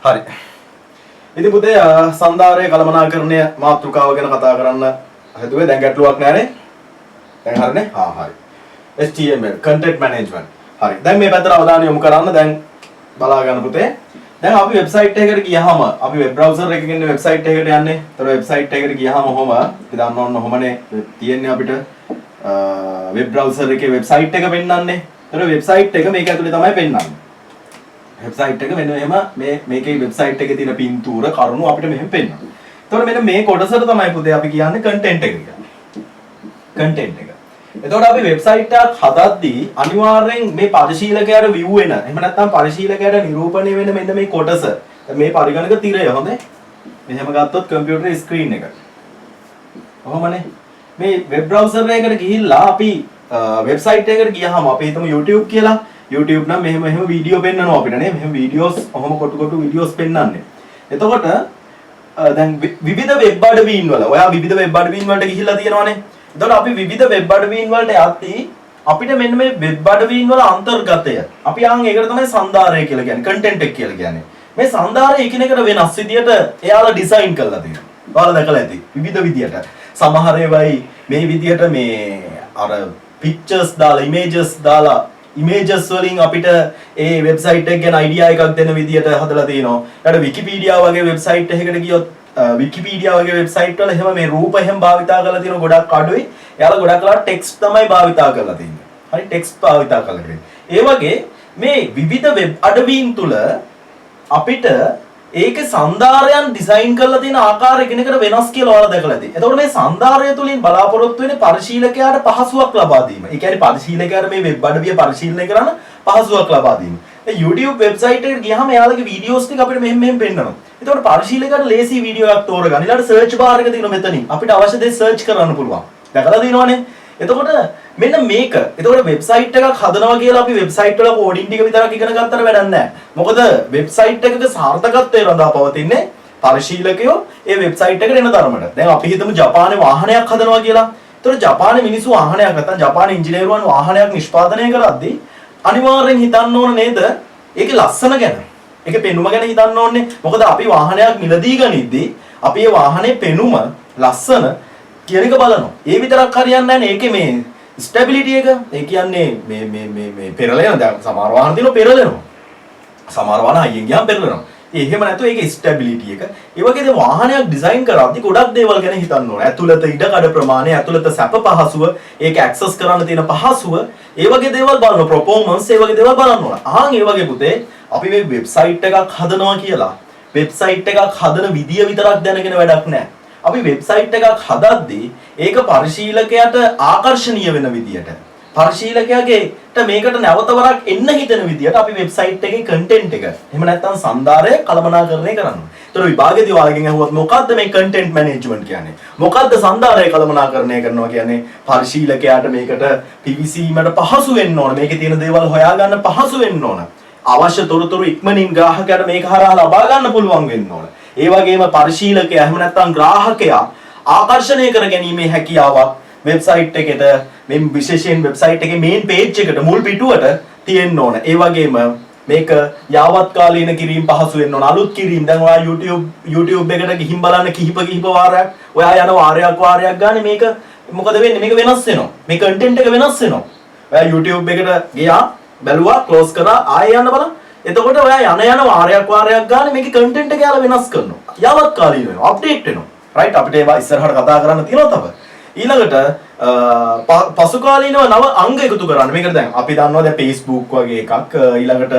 හරි. ඉතින් පුතේ සන්දාරයේ කළමනාකරණය මාතෘකාව ගැන කතා කරන්න හදුවේ. දැන් ගැටලුවක් නැහැනේ. දැන් හරිනේ? හරි. HTML content management. හරි. දැන් මේ පැත්තට අවධානය යොමු කරන්න. දැන් බලා ගන්න පුතේ. දැන් අපි වෙබ්සයිට් එකකට ගියාම අපි වෙබ් බ්‍රවුසර් එකකින් වෙබ්සයිට් එකකට යන්නේ. ඒතර වෙබ්සයිට් එකකට ගියාම ඔහොම අපි දන්න ඕන ඔහොමනේ තියෙන්නේ අපිට වෙබ් බ්‍රවුසර් එකේ වෙබ්සයිට් එක පෙන්වන්නේ. ඒතර වෙබ්සයිට් එක මේක ඇතුලේ තමයි පෙන්වන්නේ. වෙබ්සයිට් එක මෙන්න එහෙම මේකේ වෙබ්සයිට් එකේ තියෙන පින්තූර කරුණු අපිට මෙහෙම පෙන්වනවා. ඒතකොට මෙන්න මේ කොටසට තමයි පුතේ අපි කියන්නේ කන්ටෙන්ට් එක කියලා. කන්ටෙන්ට් එක. එතකොට අපි වෙබ්සයිට් එකක් හදද්දී අනිවාර්යෙන් මේ පරිශීලකයාට view වෙන එහෙම නැත්නම් පරිශීලකයාට නිරූපණය වෙන මෙන්න මේ කොටස මේ පරිගණක තිරය හොඳේ. මෙහෙම ගත්තොත් කම්පියුටර් ස්ක්‍රීන් එක. කොහොමනේ මේ වෙබ් බ්‍රවුසර් එකකට ගිහිල්ලා අපි වෙබ්සයිට් එකකට ගියාම අපි හිතමු YouTube කියලා. YouTube නම් මෙහෙම වීඩියෝ පෙන්නනවා අපිට නේ. මෙහෙම වීඩියෝස් ඔහොම කොටු වීඩියෝස් පෙන්නන්නේ. එතකොට දැන් විවිධ වෙබ් අඩවීන් වල ඔයා විවිධ වෙබ් අඩවීන් වලට ගිහිල්ලා තියෙනවානේ. එතකොට අපි විවිධ වෙබ් අඩවීන් වලට යද්දී අපිට මෙන්න මේ වෙබ් අඩවීන් වල අන්තර්ගතය අපි ඒකට තමයි සන්දාරය කියලා කියන්නේ. කන්ටෙන්ට් එක කියලා කියන්නේ. මේ සන්දාරය එකිනෙකට වෙනස් විදියට එයාලා ඩිසයින් කරලා තියෙනවා. ඔයාලා දැකලා ඇති. විවිධ විදියට. සමහර ඒවායි මේ විදියට මේ අර පික්චර්ස් දාලා ඉමේජස් දාලා ඉමේජස් වලින් අපිට ඒ වෙබ්සයිට් එක ගැන අයිඩියා එකක් දෙන්න විදියට හදලා තියෙනවා. ඊට විකිපීඩියා වගේ වෙබ්සයිට් එකකට ගියොත් විකිපීඩියා වගේ වෙබ්සයිට් වල එහෙම මේ රූප එහෙම භාවිතා කරලා තියෙන ගොඩක් අඩුයි. එයාලා ගොඩක් වෙලා ටෙක්ස්ට් තමයි භාවිතා කරලා තියෙන්නේ. හරි ටෙක්ස්ට් භාවිතා කරලා තියෙන්නේ. ඒ වගේ මේ විවිධ වෙබ් අඩවීන් තුල අපිට ඒකේ සන්දාරයන් ඩිසයින් කරලා තියෙන ආකාරය කෙනෙකුට වෙනස් කියලා ඔයාලා දැකලා ඇති. එතකොට මේ සන්දාරය තුලින් බලාපොරොත්තු වෙන්නේ පරිශීලකයාට පහසුවක් ලබා දීම. ඒ කියන්නේ පරිශීලකයාට මේ වෙබ් අඩවිය පරිශීලනය කරන්න පහසුවක් ලබා දීම. දැන් YouTube වෙබ්සයිට් එකට ගියාම එයාලගේ වීඩියෝස් ටික අපිට මෙහෙම පෙන්නනවා. එතකොට පරිශීලකයාට ලේසි වීඩියෝ එකක් තෝරගන්න. ඊළඟට සර්ච් බාර් එක තියෙනවා මෙතනින්. අපිට අවශ්‍ය දේ සර්ච් කරන්න පුළුවන්. දැකලා තියෙනවනේ. එතකොට මෙන්න මේක. එතකොට වෙබ්සයිට් එකක් හදනවා කියලා අපි වෙබ්සයිට් වල කෝඩින් ටික විතරක් ඉගෙන ගත්තට වැඩක් නැහැ. මොකද වෙබ්සයිට් එකක සාර්ථකත්වය රඳා පවතින්නේ පරිශීලකයෝ ඒ වෙබ්සයිට් එකට එන තරමට. දැන් අපි හිතමු ජපානයේ වාහනයක් හදනවා කියලා. එතකොට ජපානයේ මිනිස්සු වාහනයක් නැත්නම් ජපානයේ ඉංජිනේරුවන් වාහනයක් නිෂ්පාදනය කරද්දී අනිවාර්යෙන් හිතන්න ඕන නේද? ඒකේ ලස්සන ගැන. ඒකේ පෙනුම ගැන හිතන්න ඕනේ. මොකද අපි වාහනයක් මිලදී ගනිද්දී අපි ඒ වාහනේ පෙනුම ලස්සන කියන එක බලනවා. ඒ විතරක් හරියන්නේ නැහැ නේ. ඒකේ මේ ස්ටැබිලිටි එක ඒ කියන්නේ මේ පෙරලෙන දැන් සමහර වාහන තියෙනවා පෙරලෙනවා. සමහර වාහන හයියෙන් ගියාම පෙරලෙනවා. එහෙම නැතුව ඒකේ ස්ටැබිලිටි එක. ඒ වගේ වාහනයක් ඩිසයින් කරද්දී ගොඩක් දේවල් ගැන හිතන්න ඕනේ. ඇතුළත ඉඩකඩ ප්‍රමාණය, ඇතුළත සැප පහසුව, ඒක ඇක්සස් කරන්න තියෙන පහසුව, ඒ වගේ දේවල් බලන ප්‍රොෆෝමන්ස් ඒ වගේ දේවල් බලන්න ඕන. ඒ වගේ පුතේ අපි මේ වෙබ්සයිට් එකක් හදනවා කියලා වෙබ්සයිට් එකක් හදන විදිය විතරක් දැනගෙන වැඩක් නැහැ. අපි වෙබ්සයිට් එකක් හදද්දී ඒක පරිශීලකයාට ආකර්ෂණීය වෙන විදියට පරිශීලකයාට මේකට නැවත වරක් එන්න හිතෙන විදියට අපි වෙබ්සයිට් එකේ කන්ටෙන්ට් එක එහෙම නැත්නම් සන්දාරය කළමනාකරණය කරනවා. ඒතර විභාගයේදී ඔයාලගෙන් අහුවත් මොකද්ද මේ කන්ටෙන්ට් මැනේජ්මන්ට් කියන්නේ? මොකද්ද සන්දාරය කළමනාකරණය කරනවා කියන්නේ? පරිශීලකයාට මේකට පිවිසීමට පහසු වෙන්න ඕන. මේකේ තියෙන දේවල් හොයාගන්න පහසු වෙන්න ඕන. අවශ්‍ය තොරතුරු ඉක්මනින් ග්‍රාහකයාට මේක හරහා ලබා ගන්න පුළුවන් වෙන්න ඕන. ඒ වගේම පරිශීලකයා එහෙම නැත්නම් ග්‍රාහකයා ආකර්ෂණය කර ගැනීමේ හැකියාවක් වෙබ්සයිට් එකට මේ විශේෂයෙන් වෙබ්සයිට් එකේ මේන් පේජ් එකට මුල් පිටුවට තියෙන්න ඕන. ඒ වගේම මේක යාවත්කාලීන කිරීම පහසු වෙන්න ඕන. අලුත් කිරීම දැන් ඔයා YouTube එකට ගිහින් බලන්න කිහිප වාරයක් ඔයා යන වාරයක් ගානේ මේක මොකද වෙන්නේ? මේක වෙනස් වෙනවා. මේ කන්ටෙන්ට් එක වෙනස් වෙනවා. ඔයා YouTube එකට ගියා බැලුවා ක්ලෝස් කරා ආයෙ යන්න බලන්න. එතකොට ඔයා යන වාරයක් ගානේ මේකේ කන්ටෙන්ට් එක යාලා වෙනස් කරනවා. යාවත්කාලීන වෙනවා. අප්ඩේට් වෙනවා. රයිට් අපිට ඒවා ඉස්සරහට කතා කරන්න තියෙනවා තව. ඊළඟට පසුකාලීනව නව අංග එකතු කරන්න. මේකට දැන් අපි දන්නවා දැන් Facebook වගේ එකක් ඊළඟට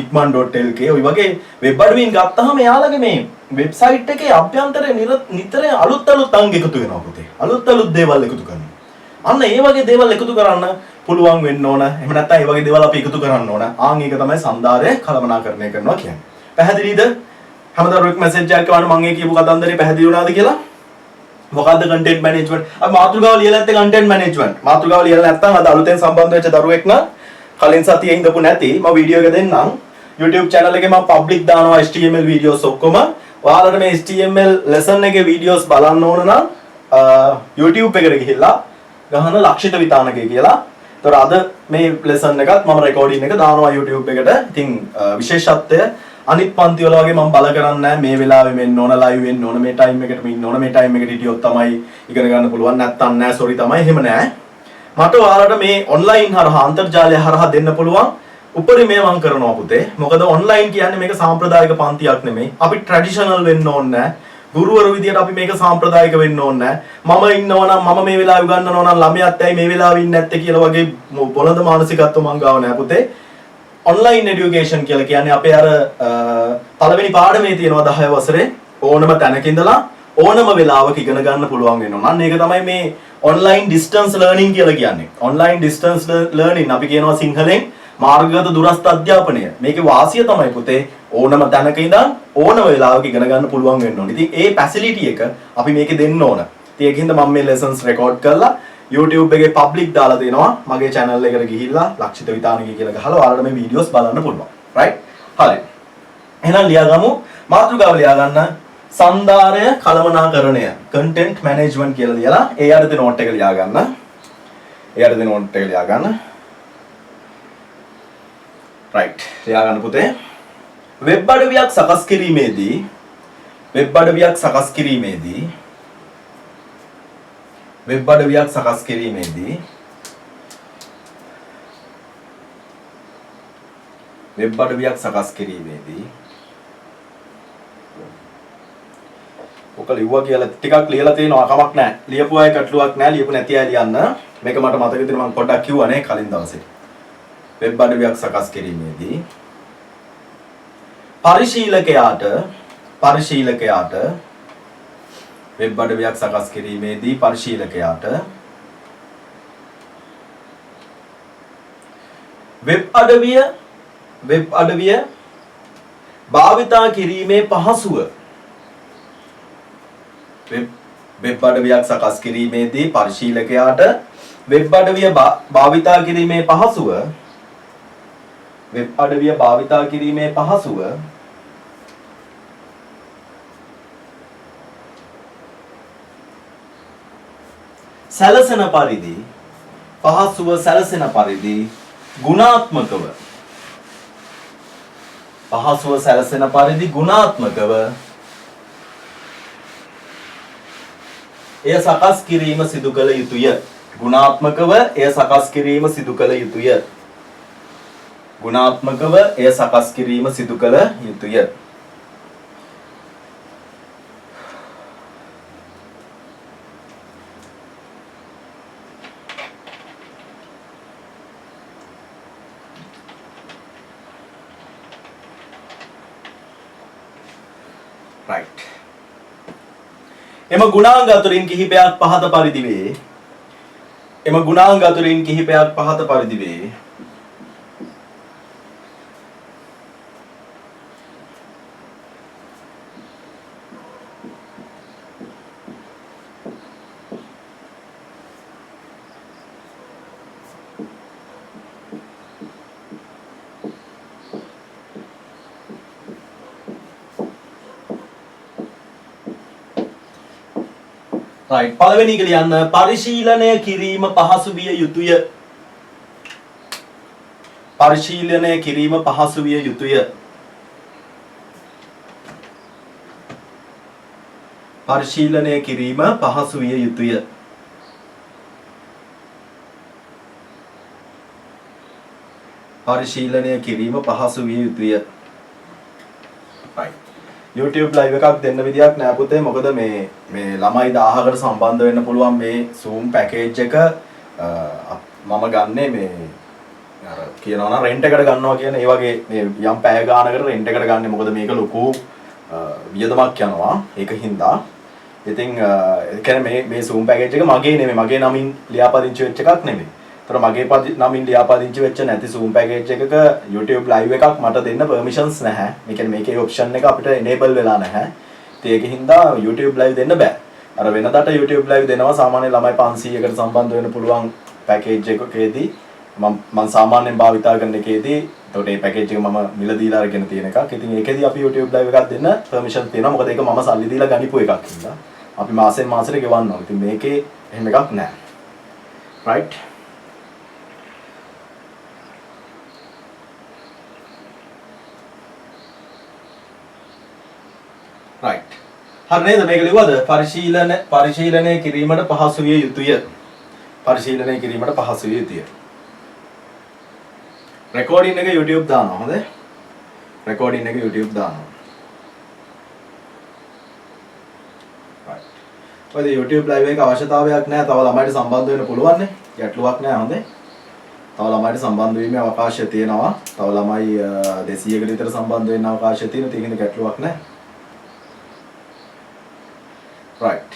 ikman.lk ඔය වගේ වෙබ් අඩවින් ගත්තාම එයාලගේ මේ වෙබ්සයිට් එකේ අභ්‍යන්තරේ නිතර අලුත් අංග එකතු වෙනවා පුතේ. අලුත් දේවල් එකතු කරනවා. අන්න ඒ වගේ දේවල් එකතු කරන්න පුළුවන් වෙන්න ඕන. එහෙම නැත්නම් ඒ වගේ දේවල් අපි එකතු කරන්න ඕන. ඒක තමයි සන්දාරය කළමනාකරණය කරනවා කියන්නේ. පැහැදිලිද? හැමදාම මැසේජ් එකක් කරන මම ඒ කියපු කතන්දරේ පැහැදිලි වුණාද කියලා? මොකද්ද කන්ටෙන්ට් මැනේජ්මන්ට්? අපි මාතෘකාව ලියලා නැත්නම් කන්ටෙන්ට් මැනේජ්මන්ට්. මාතෘකාව ලියලා නැත්නම් අද අලුතෙන් සම්බන්ධ වෙච්ච දරුවෙක් නම් කලින් සතියේ ඉඳපු නැති මම වීඩියෝ එක දෙන්නම්. YouTube channel එකේ මම පබ්ලික් දානවා HTML videos ඔක්කොම. ඔයාලට මේ HTML lesson එකේ videos බලන්න ඕන නම් YouTube එකට ගිහිල්ලා ගහන ලක්ෂිත විතානකේ කියලා. ඒතර අද මේ lesson එකත් මම recording එක දානවා YouTube එකට. ඉතින් විශේෂත්වය අනිත් පන්ති වල වගේ මම බල කරන්නේ නැහැ මේ වෙලාවේ මෙන්න ඕන ලයිව් වෙන්න ඕන මේ ටයිම් එකට ඉන්න ඕන මේ ටයිම් එකට හිටියොත් තමයි ඉගෙන ගන්න පුළුවන් නැත්තම් නැහැ සෝරි තමයි එහෙම නැහැ මට ඔයාලට මේ ඔන්ලයින් හරහා අන්තර්ජාලය හරහා දෙන්න පුළුවන් උපරිමය මම කරනවා පුතේ මොකද ඔන්ලයින් කියන්නේ මේක සාම්ප්‍රදායික පන්තියක් නෙමෙයි අපි ට්‍රැඩිෂනල් වෙන්න ඕනේ නැහැ ගුරුවරු විදියට අපි මේක සාම්ප්‍රදායික වෙන්න ඕනේ නැහැ මම ඉන්නවා නම් මම මේ වෙලාවේ උගන්වනවා නම් ළමයාත් ඇයි මේ වෙලාවේ ඉන්නේ නැත්තේ කියලා වගේ බොළඳ මානසිකත්ව මං ගාව නැහැ පුතේ ඔන්ලයින් এডুকেෂන් කියලා කියන්නේ අපේ අර පළවෙනි පාඩමේ තියෙනවා 10 වසරේ ඕනම තැනක ඉඳලා ඕනම වෙලාවක ඉගෙන ගන්න පුළුවන් වෙනවා. අන්න ඒක තමයි මේ ඔන්ලයින් ඩිස්ටන්ස් ලර්නින් කියලා කියන්නේ. ඔන්ලයින් ඩිස්ටන්ස් ලර්නින් අපි කියනවා සිංහලෙන් මාර්ගගත දුරස්ථ අධ්‍යාපනය. මේකේ වාසිය තමයි පුතේ ඕනම තැනක ඉඳන් ඕනම වෙලාවක ඉගෙන ගන්න පුළුවන් වෙන්න ඕනේ. ඉතින් ඒ ෆැසිලිටි එක අපි මේකේ දෙන්න ඕන. ඉතින් ඒකින්ද මම මේ ලෙසන්ස් රෙකෝඩ් කරලා YouTube එකේ පබ්ලික් දාලා දෙනවා. මගේ channel එකට ගිහිල්ලා ලක්ෂිත විතානගේ කියලා ගහලා ඔයාලට මේ වීඩියෝස් බලන්න පුළුවන්. right? හරි. එහෙනම් ලියාගමු. මාතෘකාව ලියා ගන්න. සන්දාරය කළමනාකරණය content management කියලා ලියලා ඒ යටතේ note එක ලියා ගන්න. ඒ යටතේ note එක ලියා ගන්න. right. ලියා ගන්න පුතේ. වෙබ් අඩවියක් සකස් කිරීමේදී වෙබ් අඩවියක් සකස් කිරීමේදී වෙබ් අඩවියක් සකස් කිරීමේදී වෙබ් අඩවියක් සකස් කිරීමේදී ඔක ලිව්වා කියලා ටිකක් ලියලා තියෙනවා කමක් නැහැ ලියපු අය කටලුවක් නැහැ ලියපු නැති අය ලියන්න මේක මට මතක තියෙනවා මම පොඩ්ඩක් කිව්වනේ කලින් දවසේ වෙබ් අඩවියක් සකස් කිරීමේදී පරිශීලකයාට වෙබ් අඩවියක් සකස් කිරීමේදී පරිශීලකයාට වෙබ් අඩවිය භාවිතා කිරීමේ පහසුව වෙබ් අඩවියක් සකස් කිරීමේදී පරිශීලකයාට වෙබ් අඩවිය භාවිතා කිරීමේ පහසුව වෙබ් අඩවිය භාවිතා කිරීමේ පහසුව සැලසෙන පරිදි ගුණාත්මකව එය සකස් කිරීම සිදු කළ යුතුය. ගුණාත්මකව එය සකස් කිරීම සිදු කළ යුතුය. ගුණාත්මකව එය සකස් කිරීම සිදු කළ යුතුය. right. එම ගුණාංග අතරින් කිහිපයක් පහත පරිදි වේ. right. පළවෙනි එක ලියන්න පරිශීලනය කිරීම පහසු විය යුතුය. පරිශීලනය කිරීම පහසු විය යුතුය. පරිශීලනය කිරීම පහසු විය යුතුය. පරිශීලනය කිරීම පහසු විය යුතුය. right. YouTube live එකක් දෙන්න විදියක් නෑ පුතේ මොකද මේ ළමයි 1000කට සම්බන්ධ වෙන්න පුළුවන් මේ Zoom package එක මම ගන්නෙ මේ අර කියනවා නම් rent එකට ගන්නවා කියන ඒ වගේ මේ යම් පැය ගානකට rent එකට ගන්නෙ මොකද මේක ලොකු වියදමක් යනවා ඒක හින්දා ඉතින් ඒ කියන්නේ මේ Zoom package එක මගේ නෙමෙයි මගේ නමින් ලියාපදිංචි වෙච්ච එකක් නෙමෙයි. ඒතර මගේ නමින් ලියාපදිංචි වෙච්ච නැති Zoom package එකක YouTube live එකක් මට දෙන්න permissions නැහැ. මේ කියන්නේ මේකේ option එක අපිට enable වෙලා නැහැ. ඉතින් ඒක හින්දා YouTube live දෙන්න බෑ. අර වෙනදාට YouTube live දෙනවා සාමාන්‍ය ළමයි 500කට සම්බන්ධ වෙන්න පුළුවන් package එකකදී මම සාමාන්‍යයෙන් භාවිතා කරන එකේදී එතකොට මේ package එක මම මිල දීලා අරගෙන තියෙන එකක්. ඉතින් ඒකෙදී අපි YouTube live එකක් දෙන්න permission තියෙනවා. මොකද ඒක මම සල්ලි දීලා ගනිපු එකක් හින්දා. අපි මාසෙන් මාසෙට ගෙවන්න ඕනේ. ඉතින් මේකේ එහෙම එකක් නැහැ. right. right හරි නේද මේක ලිව්වද පරිශීලනය කිරීමට පහසු විය යුතුය පරිශීලනය කිරීමට පහසු විය යුතුය රෙකෝඩින් එක YouTube දානවා හොඳයි රෙකෝඩින් එක YouTube දානවා right ඔය YouTube live එක අවශ්‍යතාවයක් නැහැ තව ළමයිට සම්බන්ධ වෙන්න පුළුවන් නේ ගැටලුවක් නැහැ හොඳයි තව ළමයිට සම්බන්ධ වීමේ අවකාශය තියෙනවා තව ළමයි 200කට විතර සම්බන්ධ වෙන්න අවකාශය තියෙනවා ඒකින්ද ගැටලුවක් නැහැ right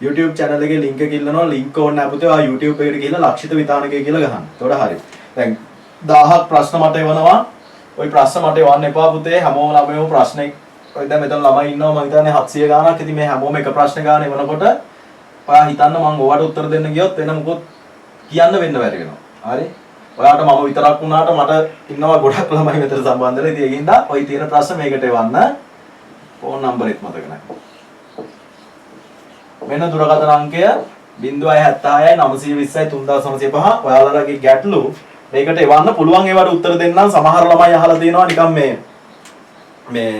YouTube channel එකේ link එක ඉල්ලනවා link ඕනේ නැහැ පුතේ ඔයා YouTube එකට ගිහලා ලක්ෂිත විතානකය කියලා ගහන්න. එතකොට හරි. දැන් 1000ක් ප්‍රශ්න මට එවනවා. ওই ප්‍රශ්න මට එවන්න එපා පුතේ. හැමෝම ළමයෝ ප්‍රශ්නේ ඔය දැන් මෙතන ළමයි ඉන්නවා මම හිතන්නේ 700 ගාණක්. ඉතින් මේ හැමෝම එක ප්‍රශ්න ගාන එවනකොට ඔයා හිතන්න මම ඔයාට උත්තර දෙන්න ගියොත් වෙන මොකොත් කියන්න වෙන්න බැරි වෙනවා. හරි. ඔයාට මම විතරක් වුණාට මට ඉන්නවා ගොඩක් ළමයි මෙතන සම්බන්ධ වෙලා. ඉතින් ඒකින්ද ඔය තියෙන ප්‍රශ්න මේකට එවන්න. ෆෝන් නම්බර් එක මතක නැහැ. මෙන්න දුරකථන අංකය 076යි 920යි 3905 ඔයාලගේ ගැටලු මේකට එවන්න පුළුවන් ඒවට උත්තර දෙන්නම් සමහර ළමයි අහලා තියෙනවා නිකන් මේ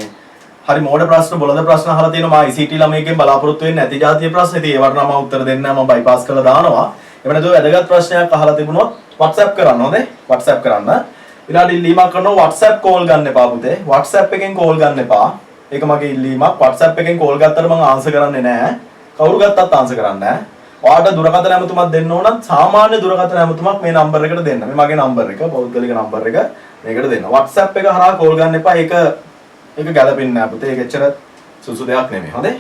හරි මෝඩ ප්‍රශ්න බොළඳ ප්‍රශ්න අහලා තියෙනවා මම ICT ළමයිගෙන් බලාපොරොත්තු වෙන්නේ නැති જાතිය ප්‍රශ්න ඉතින් ඒවට නම් මම උත්තර දෙන්න මම බයිපාස් කරලා දානවා එහෙම නැතුව වැදගත් ප්‍රශ්නයක් අහලා තිබුණොත් WhatsApp කරන්න හොඳේ WhatsApp කරන්න ඊළඟට ඉල්ලීමක් කරනවා WhatsApp call ගන්න එපා පුතේ WhatsApp එකෙන් call ගන්න එපා ඒක මගේ ඉල්ලීමක් WhatsApp එකෙන් call ගත්තට මම ආන්සර් කරන්නේ නැහැ කවුරු ගත්තත් ආන්සර් කරන්නේ නැහැ. ඔයාලට දුරකථන ඇමතුමක් දෙන්න ඕන නම් සාමාන්‍ය දුරකථන ඇමතුමක් මේ නම්බර් එකට දෙන්න. මේ මගේ නම්බර් එක, පෞද්ගලික නම්බර් එක මේකට දෙන්න. WhatsApp එක හරහා කෝල් ගන්න එපා. ඒක ගැලපෙන්නේ නැහැ පුතේ. ඒක එච්චර සුසු දෙයක් නෙමෙයි. හොඳේ?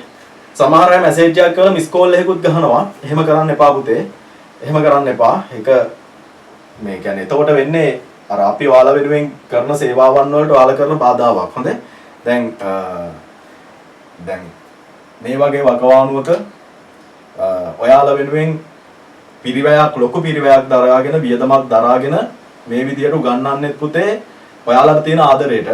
සමහර අය මැසේජ් එකක් කරලා මිස් කෝල් එකකුත් ගහනවා. එහෙම කරන්න එපා පුතේ. එහෙම කරන්න එපා. ඒක මේ කියන්නේ එතකොට වෙන්නේ අර අපි ඔයාලා වෙනුවෙන් කරන සේවාවන් වලට ඔයාලා කරන බාධාවක්. හොඳේ? දැන් මේ වගේ වකවානුවක ඔයාලා වෙනුවෙන් පිරිවැයක් ලොකු පිරිවැයක් දරාගෙන වියදමක් දරාගෙන මේ විදියට උගන්වන්නෙත් පුතේ ඔයාලට තියෙන ආදරයට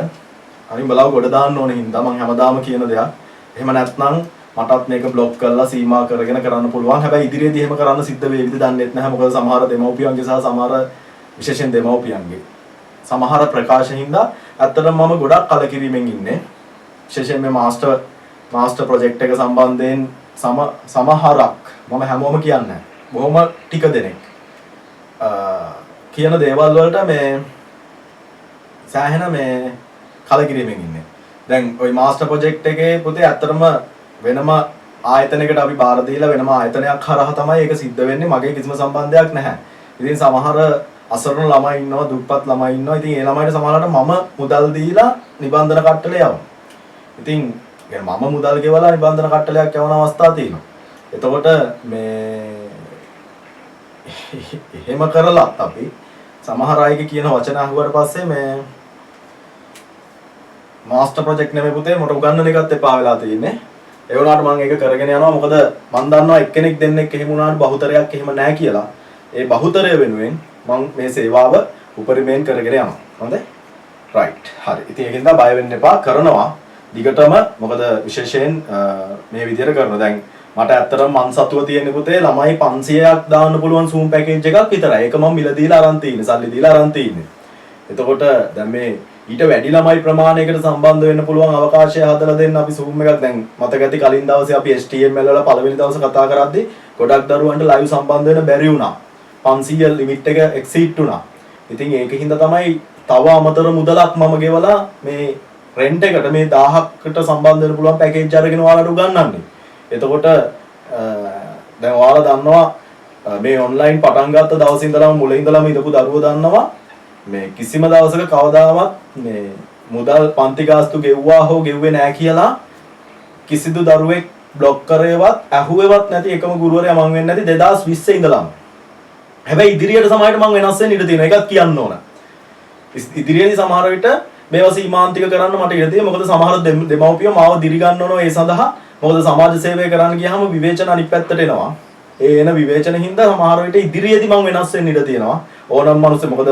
අනිත් බලව ගොඩ දාන්න ඕනේ හින්දා මම හැමදාම කියන දෙයක්. එහෙම නැත්නම් මටත් මේක બ્લોක් කරලා සීමා කරගෙන කරන්න පුළුවන්. හැබැයි ඉදිරියේදී එහෙම කරන්න සිද්ධ වෙයිද දන්නෙත් නැහැ. මොකද සමහර දෙමව්පියන්ගේ සහ සමහර විශේෂයෙන් දෙමව්පියන්ගේ සමහර ප්‍රකාශ හින්දා ඇත්තටම මම ගොඩක් කලකිරීමෙන් ඉන්නේ. විශේෂයෙන් මේ මාස්ටර් ප්‍රොජෙක්ට් එක සම්බන්ධයෙන් සමහරක් මම හැමෝම කියන්නේ බොහොම ටික දෙනෙක් කියන දේවල් වලට මේ සෑහෙන මේ කලකිරීමෙන් ඉන්නේ. දැන් ওই මාස්ටර් ප්‍රොජෙක්ට් එකේ පුතේ ඇත්තටම වෙනම ආයතනයකට අපි බාර දීලා වෙනම ආයතනයක් හරහා තමයි ඒක සිද්ධ වෙන්නේ. මගේ කිසිම සම්බන්ධයක් නැහැ. ඉතින් සමහර අසරණ ළමයි ඉන්නවා, දුප්පත් ළමයි ඉන්නවා. ඉතින් ඒ ළමයිට සමහරවිට මම මුදල් දීලා නිබන්ධන කට්ටලේ යවනවා. ඉතින් මම මුදල් ගෙවලා නිබන්ධන කට්ටලයක් යවන අවස්ථා තියෙනවා. එතකොට මේ එහෙම කරලා අපි සමහර අයගේ කියන වචන අහුවට පස්සේ මේ මාස්ටර් ප්‍රොජෙක්ට් නෙමෙයි පුතේ මට උගන්නන එකත් එපා වෙලා තියෙන්නේ. ඒ වුණාට මම ඒක කරගෙන යනවා. මොකද මම දන්නවා එක්කෙනෙක් දෙන්නෙක් එහෙම වුණාට බහුතරයක් එහෙම නැහැ කියලා. ඒ බහුතරය වෙනුවෙන් මම මේ සේවාව උපරිමයෙන් කරගෙන යනවා. හොඳයි? රයිට්. හරි. ඉතින් ඒකෙන්ද බය වෙන්න එපා කරනවා. දිගටම මොකද විශේෂයෙන් මේ විදියට කරනවා. දැන් මට ඇත්තටම මන් සතුව තියෙන පුතේ ළමයි 500ක් දාන්න පුළුවන් Zoom package එකක් විතරයි. ඒක මම මිල දීලා අරන් තියෙන්නේ. සල්ලි දීලා අරන් තියෙන්නේ. එතකොට දැන් මේ ඊට වැඩි ළමයි ප්‍රමාණයකට සම්බන්ධ වෙන්න පුළුවන් අවකාශය හදලා දෙන්න අපි Zoom එකක් දැන් මතක ඇති කලින් දවසේ අපි HTML වල පළවෙනි දවසේ කතා කරද්දී ගොඩක් දරුවන්ට live සම්බන්ධ වෙන්න බැරි වුණා. 500 limit එක exceed වුණා. ඉතින් ඒකින්ද තමයි තව අමතර මුදලක් මම ගෙවලා මේ රෙන්ට් එකට මේ 1000කට සම්බන්ධ වෙන්න පුළුවන් පැකේජ් අරගෙන ඔයාලට උගන්වන්නේ. එතකොට දැන් ඔයාලා දන්නවා මේ ඔන්ලයින් පටන් ගත්ත දවසේ ඉඳලම මුල ඉඳලම ඉඳපු දරුවෝ දන්නවා මේ කිසිම දවසක කවදාවත් මේ මුදල් පන්ති ගාස්තු ගෙව්වා හෝ ගෙව්වේ නැහැ කියලා කිසිදු දරුවෙක් බ්ලොක් කරේවත් ඇහුවේවත් නැති එකම ගුරුවරයා මං වෙන්නේ නැති 2020 ඉඳලම. හැබැයි ඉදිරියට සමහරට මං වෙනස් වෙන්න ඉඩ තියෙනවා. ඒකත් කියන්න ඕන. ඉදිරියේදී සමහර විට මේවා සීමාන්තික කරන්න මට ඉඩ තියෙනවා. මොකද සමහර දෙමව්පියෝ මාව දිරි ගන්න ඕන ඒ සඳහා. මොකද සමාජ සේවය කරන්න ගියාම විවේචන අනිත් පැත්තට එනවා. ඒ එන විවේචන හින්දා සමහර විට ඉදිරියේදී මං වෙනස් වෙන්න ඉඩ තියෙනවා. ඕනම මිනිස්සු මොකද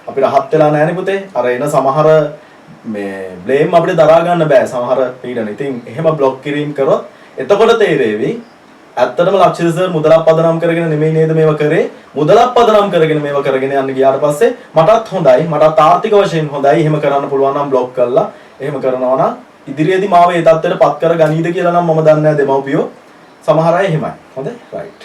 අපි රහත් වෙලා නැහැ නේ පුතේ. අර එන සමහර මේ බ්ලේම් අපිට දරා ගන්න බෑ සමහර පීඩන. ඉතින් එහෙම බ්ලොක් කිරීම කරොත් එතකොට තේරෙවි ඇත්තටම ලක්ෂිත සර් මුදලක් පදනම් කරගෙන නෙමෙයි නේද මේව කරේ. මුදලක් පදනම් කරගෙන මේව කරගෙන යන්න ගියාට පස්සේ මටත් හොඳයි. මටත් ආර්ථික වශයෙන් හොඳයි. එහෙම කරන්න පුළුවන් නම් බ්ලොක් කරලා එහෙම කරනවා නම් ඉදිරියේදී මාව ඒ තත්ත්වයට පත් කර ගනීද කියලා නම් මම දන්නේ නැහැ දෙමව්පියෝ. සමහර අය එහෙමයි. හොඳයි. රයිට්.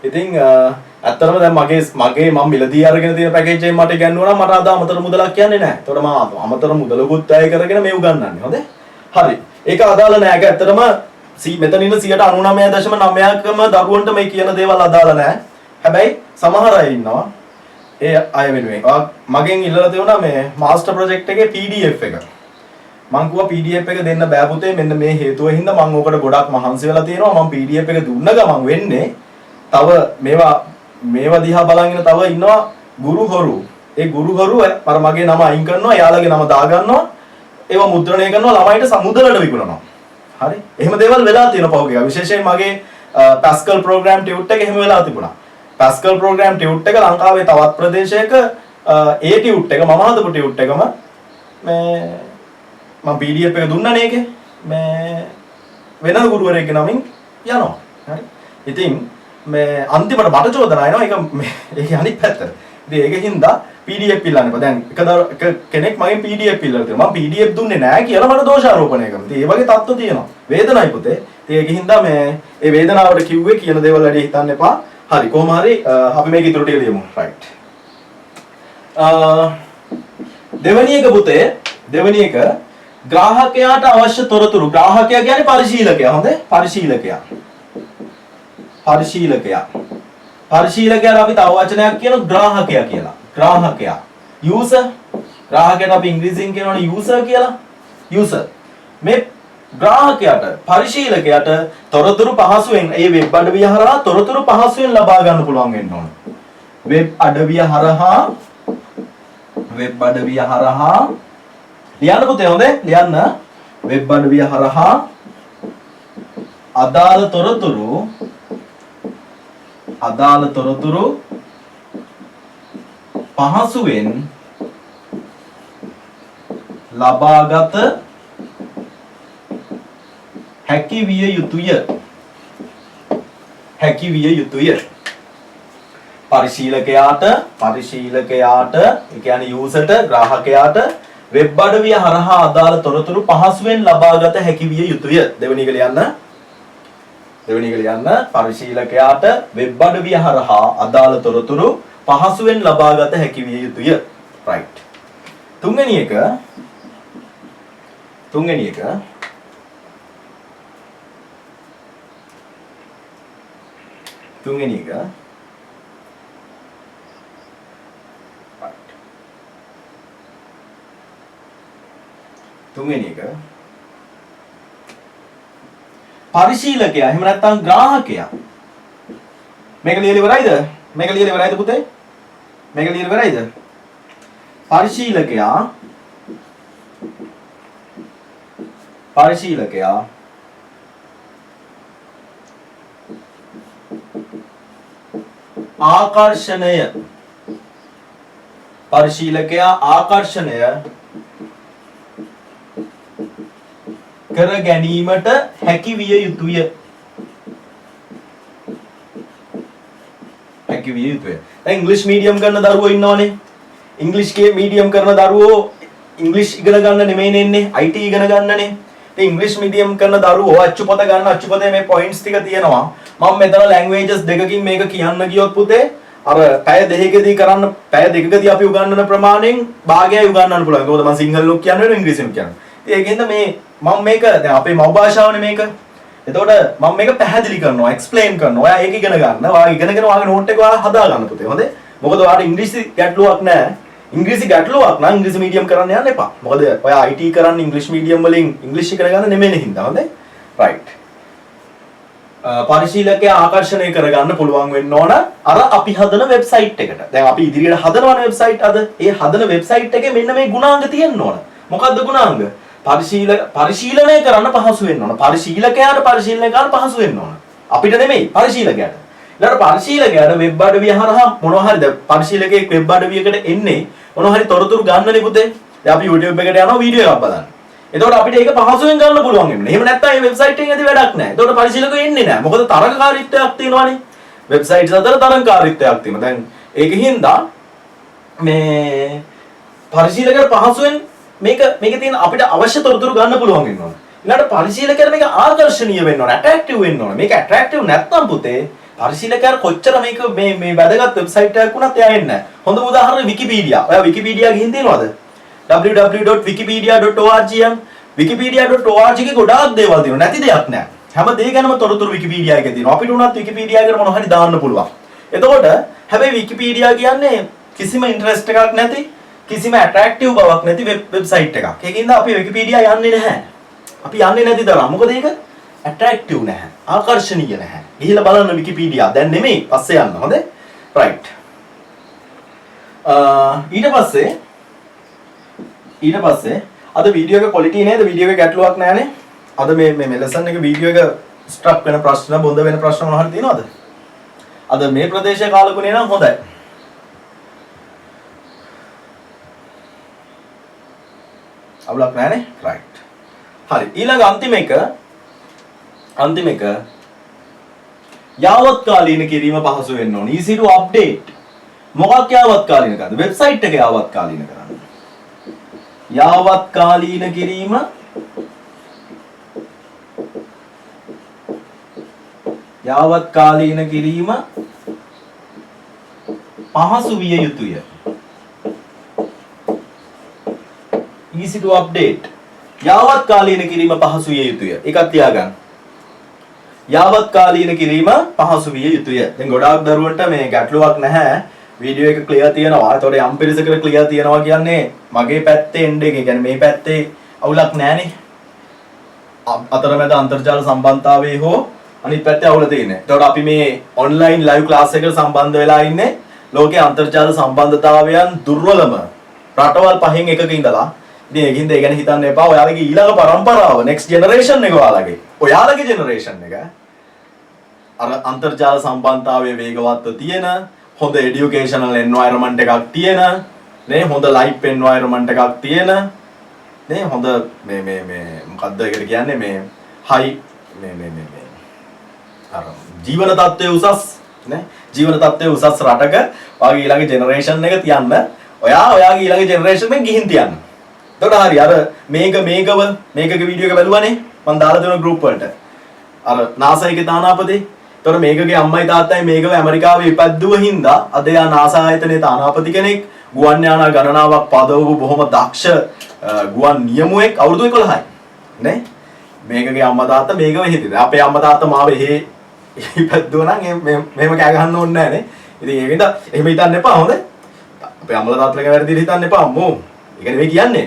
ඉතින් ඇත්තටම දැන් මගේ මම මිලදී අරගෙන තියෙන පැකේජ් එකෙන් මට ගන්නවා නම් මට අද අමතර මුදලක් කියන්නේ නැහැ. ඒතකොට මම අමතර මුදලකුත් වැය කරගෙන මේ උගන්වන්නේ. හොඳයි. හරි. ඒක අදාළ නැහැ. ඒක ඇත්තටම මෙතන ඉන්න 99.9%ක්ම දරුවන්ට මේ කියන දේවල් අදාළ නැහැ. හැබැයි සමහර අය ඉන්නවා ඒ අය වෙනුවෙන්. මගෙන් ඉල්ලලා තියුණා මේ මාස්ටර් ප්‍රොජෙක්ට් එකේ PDF එක. මං කිව්වා PDF එක දෙන්න බෑ පුතේ මෙන්න මේ හේතුව හින්දා මං ඕකට ගොඩක් මහන්සි වෙලා තියෙනවා. මං PDF එක දුන්න ගමන් වෙන්නේ තව මේවා දිහා බලන් ඉන්න තව ඉන්නවා ගුරු හොරු. ඒ ගුරු හොරු අර මගේ නම අයින් කරනවා, එයාලගේ නම දා ගන්නවා. ඒවා මුද්‍රණය කරනවා ළමයිට සමුදලට විකුණනවා. හරි. එහෙම දේවල් වෙලා තියෙනවා පහුගිය. විශේෂයෙන් මගේ Pascal program tut එක එහෙම වෙලා තිබුණා. Pascal program tut එක ලංකාවේ තවත් ප්‍රදේශයක ඒ tut එක මම හදපු tut එකම මේ මම PDF එක දුන්නානේ ඒකේ මේ වෙන ගුරුවරයෙක්ගේ නමින් යනවා. හරි. ඉතින් මේ අන්තිමට මට චෝදනා එනවා ඒක අනිත් පැත්තට. ඉතින් ඒකෙන් PDF ඉල්ලන්න එපා. දැන් එක කෙනෙක් මගෙන් PDF ඉල්ලලා තියෙනවා. මම PDF දුන්නේ නැහැ කියලා මට දෝෂාරෝපණය කරනවා. ඉතින් ඒ වගේ තත්ත්ව තියෙනවා. වේදනයි පුතේ. ඉතින් ඒකෙන් මේ ඒ වේදනාවට කිව්වේ කියන දේවල් වැඩි හිතන්න එපා. හරි. කොහොම හරි අපි මේක ඉතුරු ටික ලියමු. රයිට්. දෙවෙනි එක පුතේ දෙවෙනි එක ග්‍රාහකයාට අවශ්‍ය තොරතුරු. ග්‍රාහකයා කියන්නේ පරිශීලකයා. හොඳේ? පරිශීලකයා. පරිශීලකයාට අපි තව වචනයක් කියනවා ග්‍රාහකයා කියලා. ග්‍රාහකයා. user. ග්‍රාහකයාට අපි ඉංග්‍රීසියෙන් කියනවනේ user කියලා. user. මේ ග්‍රාහකයාට පරිශීලකයාට තොරතුරු පහසුවෙන් ඒ වෙබ් අඩවිය හරහා තොරතුරු පහසුවෙන් ලබා ගන්න පුළුවන් වෙන්න ඕන. වෙබ් අඩවිය හරහා ලියන්න පුතේ හොඳේ ලියන්න. වෙබ් අඩවිය හරහා අදාළ තොරතුරු පහසුවෙන් ලබාගත හැකි විය යුතුය. පරිශීලකයාට ඒ කියන්නේ යූසර්ට ග්‍රාහකයාට වෙබ් අඩවිය හරහා අදාළ තොරතුරු පහසුවෙන් ලබාගත හැකි විය යුතුය. දෙවෙනි එක ලියන්න. පරිශීලකයාට වෙබ් අඩවිය හරහා අදාළ තොරතුරු පහසුවෙන් ලබාගත හැකි විය යුතුය. රයිට්. තුන්වෙනි එක පරිශීලකයා එහෙම නැත්නම් ග්‍රාහකයා මේක ලියලා ඉවරයිද පුතේ? මේක ලියලා ඉවරයිද? පරිශීලකයා ආකර්ෂණය කර ගැනීමට හැකි විය යුතුය. දැන් ඉංග්‍රීසි මීඩියම් කරන දරුවෝ ඉන්නවනේ. ඉංග්‍රීසි මීඩියම් කරන දරුවෝ ඉංග්‍රීසි ඉගෙන ගන්න නෙමෙයි එන්නේ IT ඉගෙන ගන්නනේ. ඉතින් ඉංග්‍රීසි මීඩියම් කරන දරුවෝ අච්චුපත ගන්න අච්චුපතේ මේ පොයින්ට්ස් ටික තියෙනවා. මම මෙතන ලැන්ග්වේජස් දෙකකින් මේක කියන්න ගියොත් පුතේ අර පැය දෙකකදී අපි උගන්වන ප්‍රමාණයෙන් භාගයයි උගන්වන්න පුළුවන්. ඒකෝද මම සිංහලුත් කියන්නේ ඉංග්‍රීසිනුත් කියන්නේ. ඉතින් ඒකෙන්ද මම මේක දැන් අපේ මව් භාෂාවනේ මේක. එතකොට මම මේක පැහැදිලි කරනවා, එක්ස්ප්ලেইন කරනවා. ඔයා ඒක ඉගෙන ගන්න. ඔයා ඉගෙනගෙන ඔයාගේ නෝට් එක ඔයා හදා ගන්න පුතේ. හොඳේ? මොකද ඔයාට ඉංග්‍රීසි ගැටලුවක් නැහැ. ඉංග්‍රීසි ගැටලුවක් නම් ඉංග්‍රීසි මීඩියම් කරන්න යන්න එපා. මොකද ඔයා IT කරන්නේ ඉංග්‍රීසි මීඩියම් වලින් ඉංග්‍රීසි ඉගෙන ගන්න නෙමෙයි හින්දා. හොඳේ? රයිට්. පරිශීලකයා ආකර්ෂණය කරගන්න පුළුවන් වෙන්න ඕන අර අපි හදන වෙබ්සයිට් එකට. දැන් අපි ඉදිරියට හදනවනේ වෙබ්සයිට් අද. ඒ හදන වෙබ්සයිට් එකේ මෙන්න මේ ගුණාංග තියෙන්න ඕන. මොකද්ද ගුණාංග? පරිශීලනය කරන්න පහසු වෙන්න ඕන. පරිශීලකයාට පරිශීලනය කරන්න පහසු වෙන්න ඕන. අපිට නෙමෙයි පරිශීලකයාට. ඊළඟට පරිශීලකයාට වෙබ් අඩවිය හරහා මොනවා හරිද පරිශීලකයෙක් වෙබ් අඩවියකට එන්නේ මොනවා හරි තොරතුරු ගන්නනේ පුතේ. දැන් අපි YouTube එකට යනවා වීඩියෝ එකක් බලන්න. එතකොට අපිට ඒක පහසුවෙන් ගන්න පුළුවන් වෙන්නේ. එහෙම නැත්නම් මේ වෙබ්සයිට් එකෙන් ඇති වැඩක් නැහැ. එතකොට පරිශීලකයෝ එන්නේ නැහැ. මොකද තරඟකාරීත්වයක් තියෙනවානේ. වෙබ්සයිට්ස් අතර තරඟකාරීත්වයක් තියෙනවා. දැන් ඒකින්ද මේ පරිශීලකයට පහසුවෙන් මේකේ තියෙන අපිට අවශ්‍ය තොරතුරු ගන්න පුළුවන් වෙන්න ඕන. ඊළඟට පරිශීලකයන්ට මේක ආකර්ෂණීය වෙන්න ඕන, ඇට්‍රැක්ටිව් වෙන්න ඕන. මේක ඇට්‍රැක්ටිව් නැත්නම් පුතේ පරිශීලකයන් කොච්චර මේක මේ වැදගත් වෙබ්සයිට් එකක් වුණත් එයා එන්නේ නැහැ. හොඳ උදාහරණ විකිපීඩියා. ඔයා විකිපීඩියා ගිහින් තියෙනවද? www.wikipedia.org wikipedia.org එකේ ගොඩාක් දේවල් තියෙනවා. නැති දෙයක් නැහැ. හැම දෙයක් ගැනම තොරතුරු විකිපීඩියා එකේ තියෙනවා. අපිට උනත් විකිපීඩියා එකට මොනවා හරි දාන්න පුළුවන්. එතකොට හැබැයි විකිපීඩියා කියන්නේ කිසිම ඉන්ටරෙස්ට් එකක් නැති, කිසිම ඇට්‍රැක්ටිව් බවක් නැති වෙබ්සයිට් එකක්. ඒකින්ද අපි විකිපීඩියා යන්නේ නැහැ. අපි යන්නේ නැති තරම්. මොකද ඒක ඇට්‍රැක්ටිව් නැහැ. ආකර්ෂණීය නැහැ. ගිහිල්ලා බලන්න විකිපීඩියා. දැන් නෙමෙයි, පස්සේ යන්න. හොඳේ? රයිට්. ඊට පස්සේ අද වීඩියෝ එක ක්වොලිටි නේද? වීඩියෝ එක ගැටලුවක් නැහැනේ. අද මේ ලෙසන් එක වීඩියෝ එක ස්ට්‍රක් වෙන ප්‍රශ්න, බොඳ වෙන ප්‍රශ්න මොනවා හරි තියෙනවද? අද මේ ප්‍රදේශයේ කාලකුණේ නම් හොඳයි. අවුලක් නැහැනේ. රයිට්. හරි. ඊළඟ අන්තිම එක යාවත්කාලීන කිරීම පහසු වෙන්න ඕනේ. easy to update. මොකක් යාවත්කාලීන කරන්නේ? වෙබ්සයිට් එක යාවත්කාලීන කරන්නේ. යාවත්කාලීන කිරීම පහසු විය යුතුය. easy to update. යාවත්කාලීන කිරීම පහසු විය යුතුය. එකක් තියාගන්න. යාවත්කාලීන කිරීම පහසු විය යුතුය. දැන් ගොඩාක් දරුවන්ට මේ ගැටලුවක් නැහැ. වීඩියෝ එක ක්ලියර් තියෙනවා. ඒතකොට යම් පිරිසකට ක්ලියර් තියෙනවා කියන්නේ මගේ පැත්තේ එන්ඩ් එක. කියන්නේ මේ පැත්තේ අවුලක් නැහනේ. අතරමැද අන්තර්ජාල සම්බන්ධතාවයේ හෝ අනිත් පැත්තේ අවුල තියෙන්නේ. ඒතකොට අපි මේ ඔන්ලයින් ලයිව් ක්ලාස් එකකට සම්බන්ධ වෙලා ඉන්නේ ලෝකයේ අන්තර්ජාල සම්බන්ධතාවයන් දුර්වලම රටවල් 5න් එකක ඉඳලා. ඉතින් ඒකින්ද ඒ ගැන හිතන්න එපා. ඔයාලගේ ඊළඟ පරම්පරාව next generation එක ඔයාලගේ generation එක අර අන්තර්ජාල සම්බන්ධතාවයේ වේගවත්ව තියෙන හොඳ educational environment එකක් තියෙන නේ, හොඳ life environment එකක් තියෙන නේ, හොඳ මේ මොකද්ද ඒකට කියන්නේ මේ high මේ අර ජීවන තත්ත්වයේ උසස් නේ, ජීවන තත්ත්වයේ උසස් රටක ඔයාගේ ඊළඟ generation එක තියන්න. ඔයාගේ ඊළඟ generation එකෙන් ගිහින් තියන්න. එතකොට හරි අර මේකගේ වීඩියෝ එක බැලුවානේ මම දාලා දෙන group වලට. අර NASA එකේ තානාපති. එතකොට මේකගේ අම්මයි තාත්තයි මේකව ඇමරිකාවේ ඉපැද්දුව හින්දා අද යා NASA ආයතනයේ තානාපති කෙනෙක්, ගුවන් යානා ගණනාවක් පදවපු බොහොම දක්ෂ ගුවන් නියමුවෙක් අවුරුදු 11යි. නේ? මේකගේ අම්මා තාත්තා මේකව හිටියද. අපේ අම්මා තාත්තා මාව එහෙ ඉපැද්දුව නම් මෙහෙම කෑ ගහන්න ඕනේ නැහැ නේ. ඉතින් ඒකින්ද එහෙම හිතන්න එපා. හොඳේ? අපේ අම්මලා තාත්තලාගේ වැරදි හිතන්න එපා අම්මෝ. ඒ කියන්නේ මේ කියන්නේ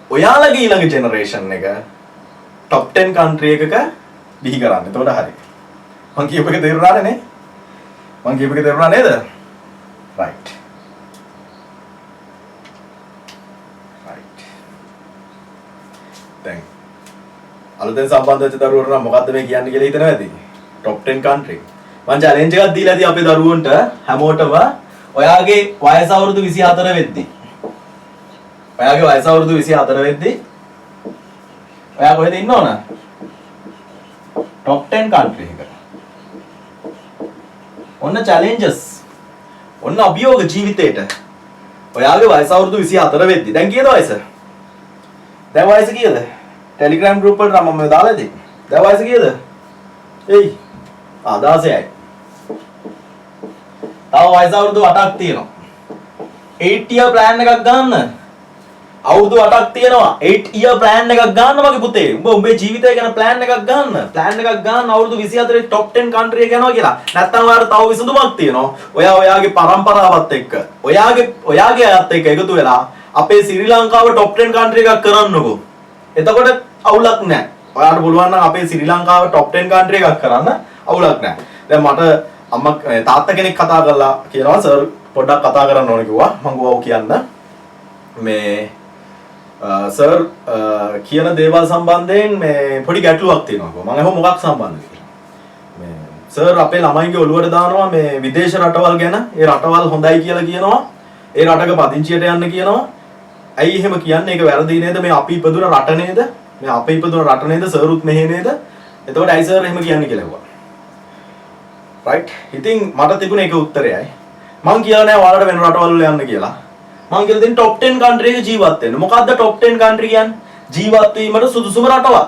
ඔයාලගේ ඊළඟ ජෙනරේෂන් එක top 10 country එකක බිහි කරන්න. එතකොට හරි. මං කියපු එක තේරුණාද නේ? right. දැන් අලුතෙන් සම්බන්ධ වෙච්ච දරුවෝ නම් මොකද්ද මේ කියන්නේ කියලා හිතනවා ඇති. top 10 country. මං challenge එකක් දීලා ඇති අපේ දරුවන්ට හැමෝටම ඔයාගේ වයස අවුරුදු 24 වෙද්දී ඔයා කොහෙද ඉන්න ඕන? top 10 country එක. ඔන්න challenges. ඔන්න අභියෝග ජීවිතේට. ඔයාගේ වයස අවුරුදු 24 වෙද්දී. දැන් කීයද වයස? දැන් වයස කීයද? Telegram group වලට මම දාලා ඉතින්. දැන් වයස කීයද? එයි. 16යි. තව වයස අවුරුදු 8ක් තියෙනවා. 8 year plan එකක් ගන්න. අවුරුදු 8ක් තියෙනවා. 8 year plan එකක් ගන්න මගේ පුතේ. උඹේ ජීවිතය ගැන plan එකක් ගන්න. plan එකක් ගන්න අවුරුදු 24 top 10 country එක යනවා කියලා. නැත්තම් ඔයාලට තව විසඳුමක් තියෙනවා. ඔයාගේ පරම්පරාවත් එක්ක, ඔයාගේ අයත් එක්ක එකතු වෙලා අපේ ශ්‍රී ලංකාව top 10 country එකක් කරන්නකෝ. එතකොට අවුලක් නැහැ. ඔයාලට පුළුවන් නම් අපේ ශ්‍රී ලංකාව top 10 country එකක් කරන්න අවුලක් නැහැ. දැන් මට අම්මා තාත්තා කෙනෙක් කතා කරලා කියනවා සර් පොඩ්ඩක් කතා කරන්න ඕනේ කිව්වා. මම ගිහුවා කියන්න. මේ සර් කියන දේවල් සම්බන්ධයෙන් මේ පොඩි ගැටලුවක් තියෙනවා කිව්වා. මම අහුව මොකක් සම්බන්ධද කියලා. මේ සර් අපේ ළමයින්ගේ ඔළුවට දානවා මේ විදේශ රටවල් ගැන. ඒ රටවල් හොඳයි කියලා කියනවා. ඒ රටක පදිංචියට යන්න කියනවා. ඇයි එහෙම කියන්නේ? ඒක වැරදි නේද? මේ අපි ඉපදුන රට නේද? සර්ුත් මෙහෙ නේද? එතකොට ඇයි සර් එහෙම කියන්නේ කියලා ඇහුවා. right. ඉතින් මට තිබුණ එක උත්තරයයි. මං කියලා නෑ ඔයාලට වෙන රටවල් වල යන්න කියලා. මම කියලා දෙන්නේ top 10 country එක ජීවත් වෙන්න. මොකද්ද top 10 country කියන්නේ? ජීවත් වීමට සුදුසුම රටවල්.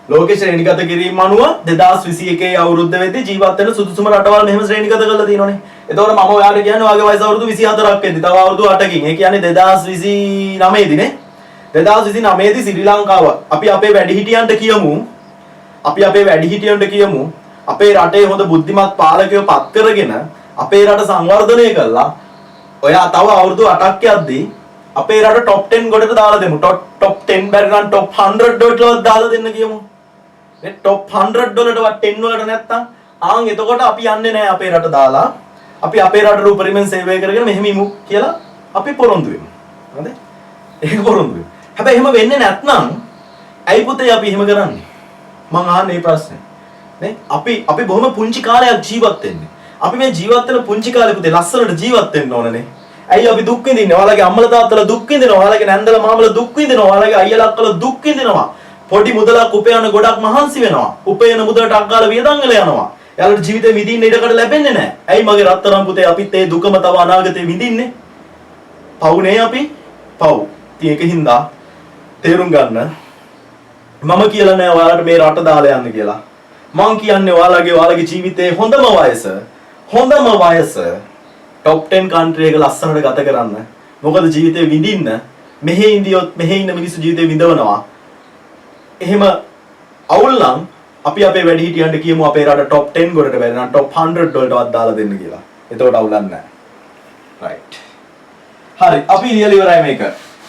ලෝක ශ්‍රේණිගත කිරීම අනුව 2021 අවුරුද්ද වෙද්දී ජීවත් වෙන සුදුසුම රටවල් මෙහෙම ශ්‍රේණිගත කරලා තියෙනවනේ. එතකොට මම ඔයාලට කියන්නේ ඔයාගේ වයස අවුරුදු 24ක් වෙද්දී තව අවුරුදු 8කින්. ඒ කියන්නේ 2029 දී නේ. 2029 දී ශ්‍රී ලංකාව අපි අපේ වැඩිහිටියන්ට කියමු. අපේ රටේ හොඳ බුද්ධිමත් පාලකයෝ පත් කරගෙන අපේ රට සංවර්ධනය කළා. ඔයා තව අවුරුදු 8ක් යද්දී අපේ රට top 10 ගොඩට දාලා දෙමු. top 10 බැරි නම් top 100 වලට දාලා දෙන්න කියමු. මේ top 100 වලටවත් 10 වලට නැත්තම් ආන් එතකොට අපි යන්නේ නැහැ අපේ රට දාලා. අපි අපේ රටට උපරිමයෙන් සේවය කරගෙන මෙහෙම ඉමු කියලා අපි පොරොන්දු වෙමු. හරිද? ඒක පොරොන්දු වෙමු. හැබැයි එහෙම වෙන්නේ නැත්නම් ඇයි පුතේ අපි එහෙම කරන්නේ? මං අහන්නේ මේ ප්‍රශ්නේ. නේ? අපි බොහොම පුංචි කාලයක් ජීවත් වෙන්නේ. අපි මේ ජීවත් වෙන පුංචි කාලේ පුතේ ලස්සනට ජීවත් වෙන්න ඕනනේ. ඇයි අපි දුක් විඳින්නේ? ඔයාලගේ අම්මලා තාත්තලා දුක් විඳිනවා. ඔයාලගේ නැන්දලා මාමලා දුක් විඳිනවා. ඔයාලගේ අයියලා අක්කලා දුක් විඳිනවා. පොඩි මුදලක් උපයන ගොඩක් මහන්සි වෙනවා. උපයන මුදලට අක්කාල වියදම් වල යනවා. එයාලට ජීවිතේ විඳින්න ඉඩකඩ ලැබෙන්නේ නැහැ. ඇයි මගේ රත්තරන් පුතේ අපිත් ඒ දුකම තව අනාගතේ විඳින්නේ? පවුනේ අපි. පව්. ඉතින් ඒකින්ද තේරුම් ගන්න. මම කියලා නෑ ඔයාලට මේ රට දාලා යන්න කියලා. මං කියන්නේ ඔයාලගේ ජීවිතේ හොඳම වයස top 10 country එක ලස්සනට ගත කරන්න. මොකද ජීවිතේ විඳින්න මෙහෙ ඉඳියොත් මෙහෙ ඉන්න මිනිස්සු ජීවිතේ විඳවනවා. එහෙම අවුල් නම් අපි අපේ වැඩිහිටියන්ට කියමු අපේ රට top 10 ගොඩට බැරි නම් top 100 වලටවත් දාලා දෙන්න කියලා. එතකොට අවුලක් නැහැ. right. හරි අපි ලියලා ඉවරයි මේක.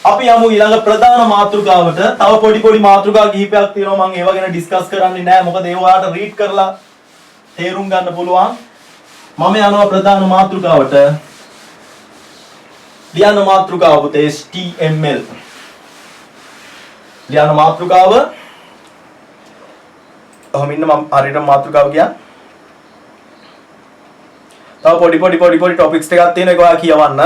අපි යමු ඊළඟ ප්‍රධාන මාතෘකාවට. තව පොඩි මාතෘකා කිහිපයක් තියෙනවා මම ඒවා ගැන ඩිස්කස් කරන්නේ නැහැ. මොකද ඒව ඔයාලට රීඩ් කරලා තේරුම් ගන්න පුළුවන්. මම යනවා ප්‍රධාන මාතෘකාවට. ලියන මාතෘකාව පුතේ HTML. ලියන මාතෘකාව මම හරියට මාතෘකාව කියන්න. තව පොඩි ටොපික්ස් ටිකක් තියෙනවා ඒක ඔයා කියවන්න.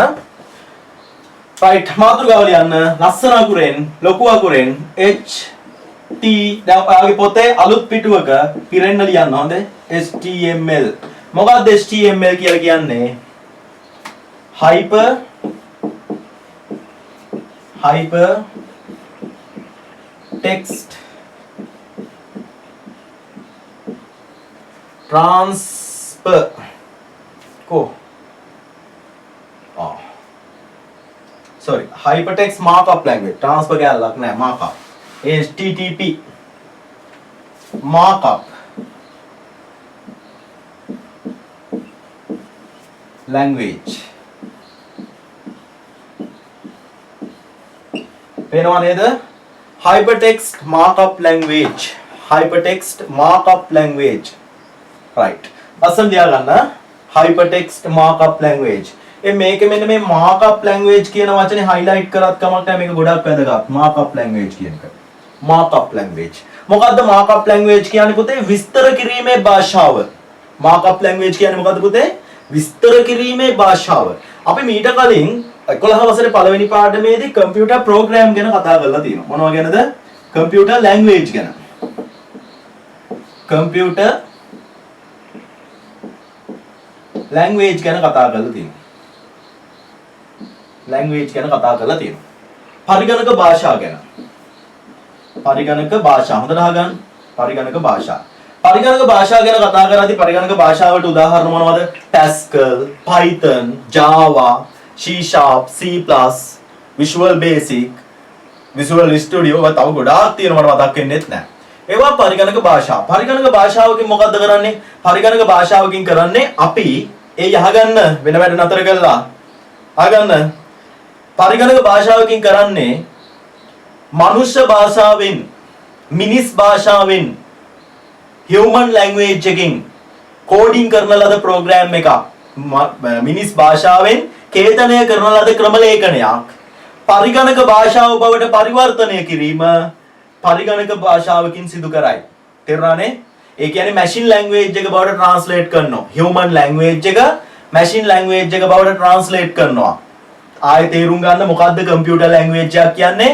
right මාතෘකාව ලියන්න ලස්සන අකුරෙන් ලොකු අකුරෙන් HT දැන් ඔයාගේ පොතේ අලුත් පිටුවක පිරෙන්න ලියන්න හොඳේ HTML. මොකක්ද HTML කියලා කියන්නේ? hyper text transfer hypertext markup language transfer ගාලක් නෑ markup HTTP markup language පේනවා නේද? hypertext markup language right අසල් තියා ගන්න hypertext markup language. මේකේ මෙන්න මේ markup language කියන වචනේ highlight කරත් කමක් නැහැ. මේක ගොඩක් වැදගත්. markup language කියන එක. markup language. මොකද්ද markup language කියන්නේ පුතේ? විස්තර කිරීමේ භාෂාව. markup language කියන්නේ මොකද්ද පුතේ? විස්තර කිරීමේ භාෂාව. අපි මීට කලින් 11 වසරේ පළවෙනි පාඩමේදී computer program ගැන කතා කරලා තියෙනවා. මොනවා ගැනද? computer language ගැන. computer language ගැන කතා කරලා තියෙනවා. language ගැන කතා කරලා තියෙනවා. පරිගණක භාෂා ගැන. පරිගණක භාෂා හොඳට අහගන්න. පරිගණක භාෂා. පරිගණක භාෂා ගැන කතා කරද්දී පරිගණක භාෂාවට උදාහරණ මොනවද? Pascal, Python, Java, C#, C++, Visual Basic, Visual Studio වගේ තව ගොඩාක් තියෙනවා මට මතක් වෙන්නේත් නැහැ. ඒවා පරිගණක භාෂා. පරිගණක භාෂාවකින් මොකද්ද කරන්නේ? පරිගණක භාෂාවකින් කරන්නේ අපි ඒ යහගන්න වෙන වැඩ නතර කළා. අහගන්න. පරිගණක භාෂාවකින් කරන්නේ මනුෂ්‍ය භාෂාවෙන්, මිනිස් භාෂාවෙන්, human language එකකින් කෝඩින් කරන ලද ප්‍රෝග්‍රෑම් එකක්. මිනිස් භාෂාවෙන් කේතනය කරන ලද ක්‍රම ලේඛනයක් පරිගණක භාෂාව බවට පරිවර්තනය කිරීම පරිගණක භාෂාවකින් සිදු කරයි. තේරුණානේ? ඒ කියන්නේ machine language එක බවට translate කරනවා. human language එක machine language එක බවට translate කරනවා. ආයෙ තේරුම් ගන්න මොකද්ද computer language එකක් කියන්නේ?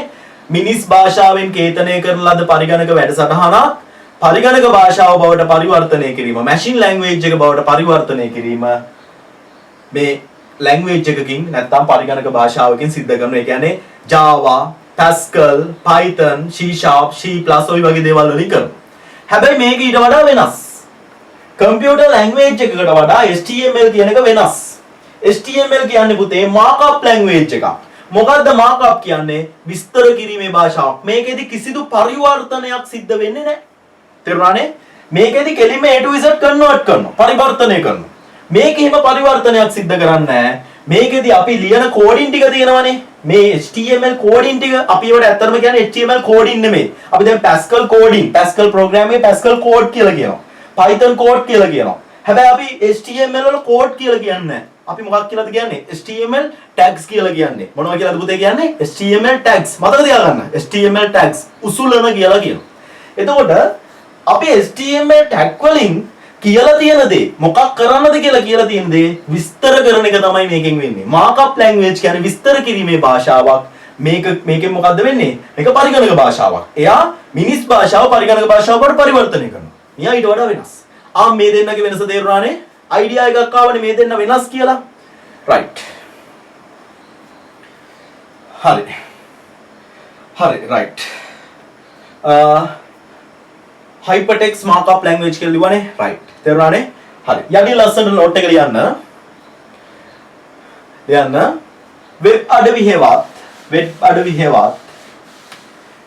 මිනිස් භාෂාවෙන් කේතනය කරන ලද පරිගණක වැඩසටහනක් පරිගණක භාෂාව බවට පරිවර්තනය කිරීම machine language එක බවට පරිවර්තනය කිරීම මේ ලැන්ග්වේජ් එකකින් නැත්නම් පරිගණක භාෂාවකින් සිද්ධ කරනවා. ඒ කියන්නේ Java, Pascal, Python, C#, C++ ඔය වගේ දේවල් වලින් කරනවා. හැබැයි මේක ඊට වඩා වෙනස්. කම්පියුටර් ලැන්ග්වේජ් එකකට වඩා HTML කියන එක වෙනස්. HTML කියන්නේ පුතේ මාකප් ලැන්ග්වේජ් එකක්. මොකද්ද මාකප් කියන්නේ? විස්තර කිරීමේ භාෂාවක්. මේකෙදි කිසිදු පරිවර්තනයක් සිද්ධ වෙන්නේ නැහැ. තේරුණානේ? මේකෙදි කෙලින්ම A to Z කන්වර්ට් කරනවා. පරිවර්තනය කරනවා. මේක එහෙම පරිවර්තනයක් සිද්ධ කරන්නේ නැහැ. මේකෙදි අපි ලියන කෝඩින් ටික තියෙනවනේ. මේ HTML කෝඩින් ටික අපි ඒවට ඇත්තටම කියන්නේ HTML කෝඩින් නෙමෙයි. අපි දැන් Pascal කෝඩින්, Pascal ප්‍රෝග්‍රෑම් එකේ Pascal කෝඩ් කියලා කියනවා. Python කෝඩ් කියලා කියනවා. හැබැයි අපි HTML වල කෝඩ් කියලා කියන්නේ නැහැ. අපි මොකක් කියලාද කියන්නේ? HTML tags කියලා කියන්නේ. මොනවා කියලාද පුතේ කියන්නේ? HTML tags. මතක තියාගන්න. HTML tags උසුලන කියලා කියනවා. එතකොට අපි HTML tag වලින් කියලා තියෙන දේ මොකක් කරන්නද කියලා තියෙන දේ විස්තර කරන එක තමයි මේකෙන් වෙන්නේ. මාකප් ලැන්ග්වේජ් කියන්නේ විස්තර කිරීමේ භාෂාවක්. මේකෙන් මොකද්ද වෙන්නේ? මේක පරිගණක භාෂාවක්. එයා මිනිස් භාෂාව පරිගණක භාෂාවකට පරිවර්තනය කරනවා. මෙයා ඊට වඩා වෙනස්. මේ දෙන්නගේ වෙනස තේරුණානේ? අයිඩියා එකක් ආවනේ මේ දෙන්න වෙනස් කියලා. right. හරි right. hypertext markup language කියලා ලිව්වනේ. right. තේරුණානේ? හරි. යටි ලස්සන නෝට් එක ලියන්න. වෙබ් අඩවි හේවත් වෙබ් අඩවීන් හේවත්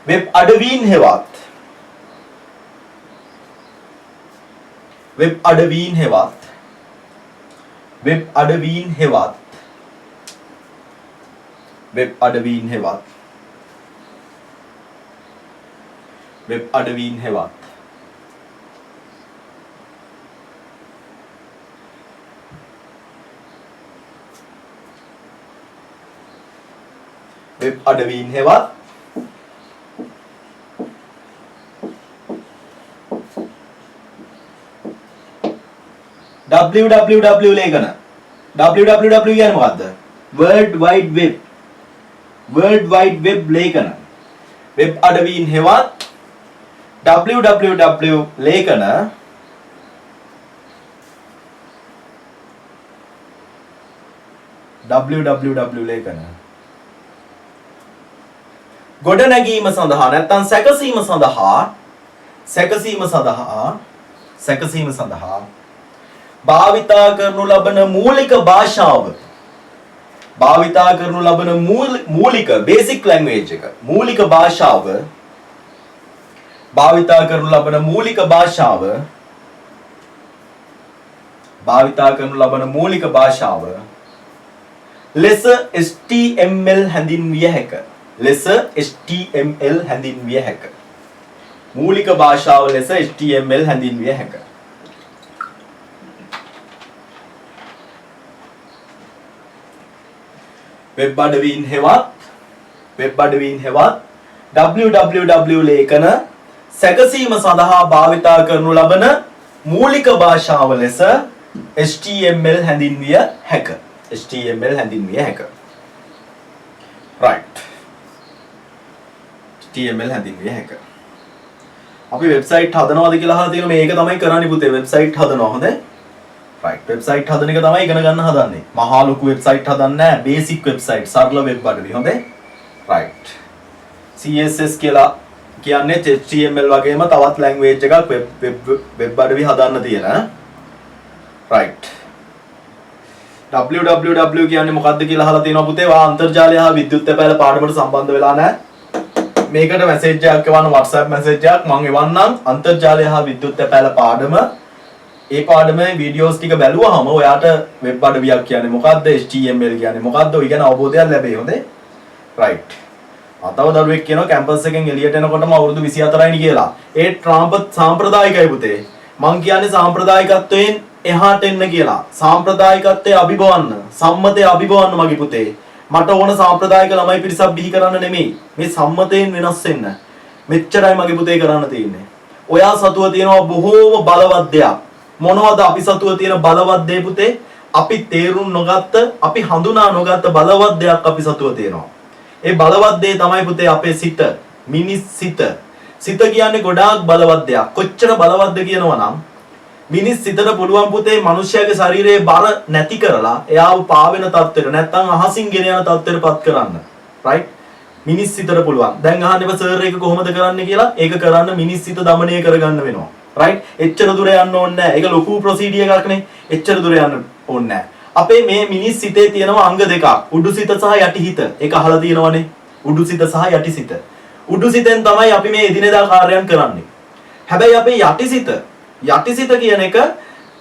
වෙබ් අඩවීන් හේවත් වෙබ් අඩවීන් හේවත් වෙබ් අඩවීන් හේවත් වෙබ් අඩවීන් හේවත් වෙබ් අඩවීන් හේවත් වෙබ් අඩවීන් හේවත් www ලේඛන www කියන්නේ මොකද්ද? World Wide Web ලේඛන වෙබ් අඩවීන් හේවත් www ලේඛන www ලේඛන ගොඩනැගීම සඳහා නැත්නම් සැකසීම සඳහා භාවිතා කරනු ලබන මූලික භාෂාව භාවිතා කරනු ලබන මූලික බේසික් ලැන්ග්වේජ් එක මූලික භාෂාව භාවිතා කරනු ලබන මූලික භාෂාව භාවිතා කරනු ලබන මූලික භාෂාව ලෙස HTML හැඳින්විය හැක ලෙස HTML හැඳින්විය හැක මූලික භාෂාව ලෙස HTML හැඳින්විය හැක වෙබ් අඩවීන් හේවත් www ලේඛන සැකසීම සඳහා භාවිතා කරනු ලබන මූලික භාෂාව ලෙස HTML හැඳින්විය හැක HTML හැඳින්විය හැක right HTML හැඳින්විය හැක අපි වෙබ්සයිට් හදනවාද කියලා අහලා තියෙනවා මේක තමයි කරන්නේ පුතේ වෙබ්සයිට් හදනවා හොඳයි right වෙබ්සයිට් හදන එක තමයි ඉගෙන ගන්න හදන්නේ මහා ලොකු වෙබ්සයිට් හදන්නේ නැහැ බේසික් වෙබ්සයිට් සරල වෙබ් අඩවි හොඳයි right CSS කියලා කියන්නේ HTML වගේම තවත් ලැන්ග්වේජ් එකක් වෙබ් අඩවි හදන්න තියෙන right www කියන්නේ මොකක්ද කියලා අහලා තියෙනවා පුතේ වා අන්තර්ජාලය හා විද්‍යුත් තැපෑල පාඩමට සම්බන්ධ වෙලා නැහැ මේකට මැසේජ් එකක් එවන්න WhatsApp මැසේජ් එකක් මම එවන්නම් අන්තර්ජාලය හා විද්‍යුත් තැපෑල පාඩම ඒ පාඩමේ වීඩියෝස් ටික බැලුවාම ඔයාට වෙබ් අඩවියක් කියන්නේ මොකක්ද HTML කියන්නේ මොකක්ද ඔය ගැන අවබෝධයක් ලැබෙයි හොඳේ right අතව දරුවෙක් කියනවා කැම්පස් එකෙන් එළියට එනකොටම අවුරුදු 24යිනි කියලා ඒ සාම්ප්‍රදායිකයි පුතේ මං කියන්නේ සාම්ප්‍රදායිකත්වයෙන් එහාට එන්න කියලා සාම්ප්‍රදායිකත්වයේ අභිභවන්න සම්මතයේ අභිභවන්න මගේ පුතේ මට ඕන සාම්ප්‍රදායික ළමයි පිරිසක් බිහි කරන්න නෙමෙයි මේ සම්මතයෙන් වෙනස් වෙන්න මෙච්චරයි මගේ පුතේ කරන්න තියෙන්නේ ඔයා සතුව තියෙනවා බොහෝම බලවත් දෙයක් මොනවද අපි සතුව තියෙන බලවත් දේ පුතේ අපි තේරුම් නොගත්ත අපි හඳුනා නොගත්ත බලවත් දෙයක් අපි සතුව තියෙනවා ඒ බලවත් දේ තමයි පුතේ අපේ සිත මිනිස් සිත කියන්නේ ගොඩාක් බලවත් දෙයක් කොච්චර බලවත්ද කියනවා නම් මිනිස් සිතට පුළුවන් පුතේ මිනිස්යාගේ ශරීරයේ බර නැති කරලා එයාව පාවෙන තත්ත්වෙට නැත්තම් අහසින් ගෙන යන තත්ත්වෙටපත් කරන්න. right? මිනිස් සිතට පුළුවන්. දැන් අහන්න එපා සර් ඒක කොහොමද කරන්නේ කියලා. ඒක කරන්න මිනිස් සිත දමනය කරගන්න වෙනවා. right? එච්චර දුර යන්න ඕනේ නැහැ. ඒක ලොකු ප්‍රොසීඩියර් එකක් නේ. එච්චර දුර යන්න ඕනේ නැහැ. අපේ මේ මිනිස් සිතේ තියෙනවා අංග දෙකක්. උඩු සිත සහ යටි හිත. ඒක අහලා තියෙනවනේ. උඩු සිත සහ යටි සිත. උඩු සිතෙන් තමයි අපි මේ එදිනෙදා කාර්යයන් කරන්නේ. හැබැයි අපේ යටිසිත කියන එක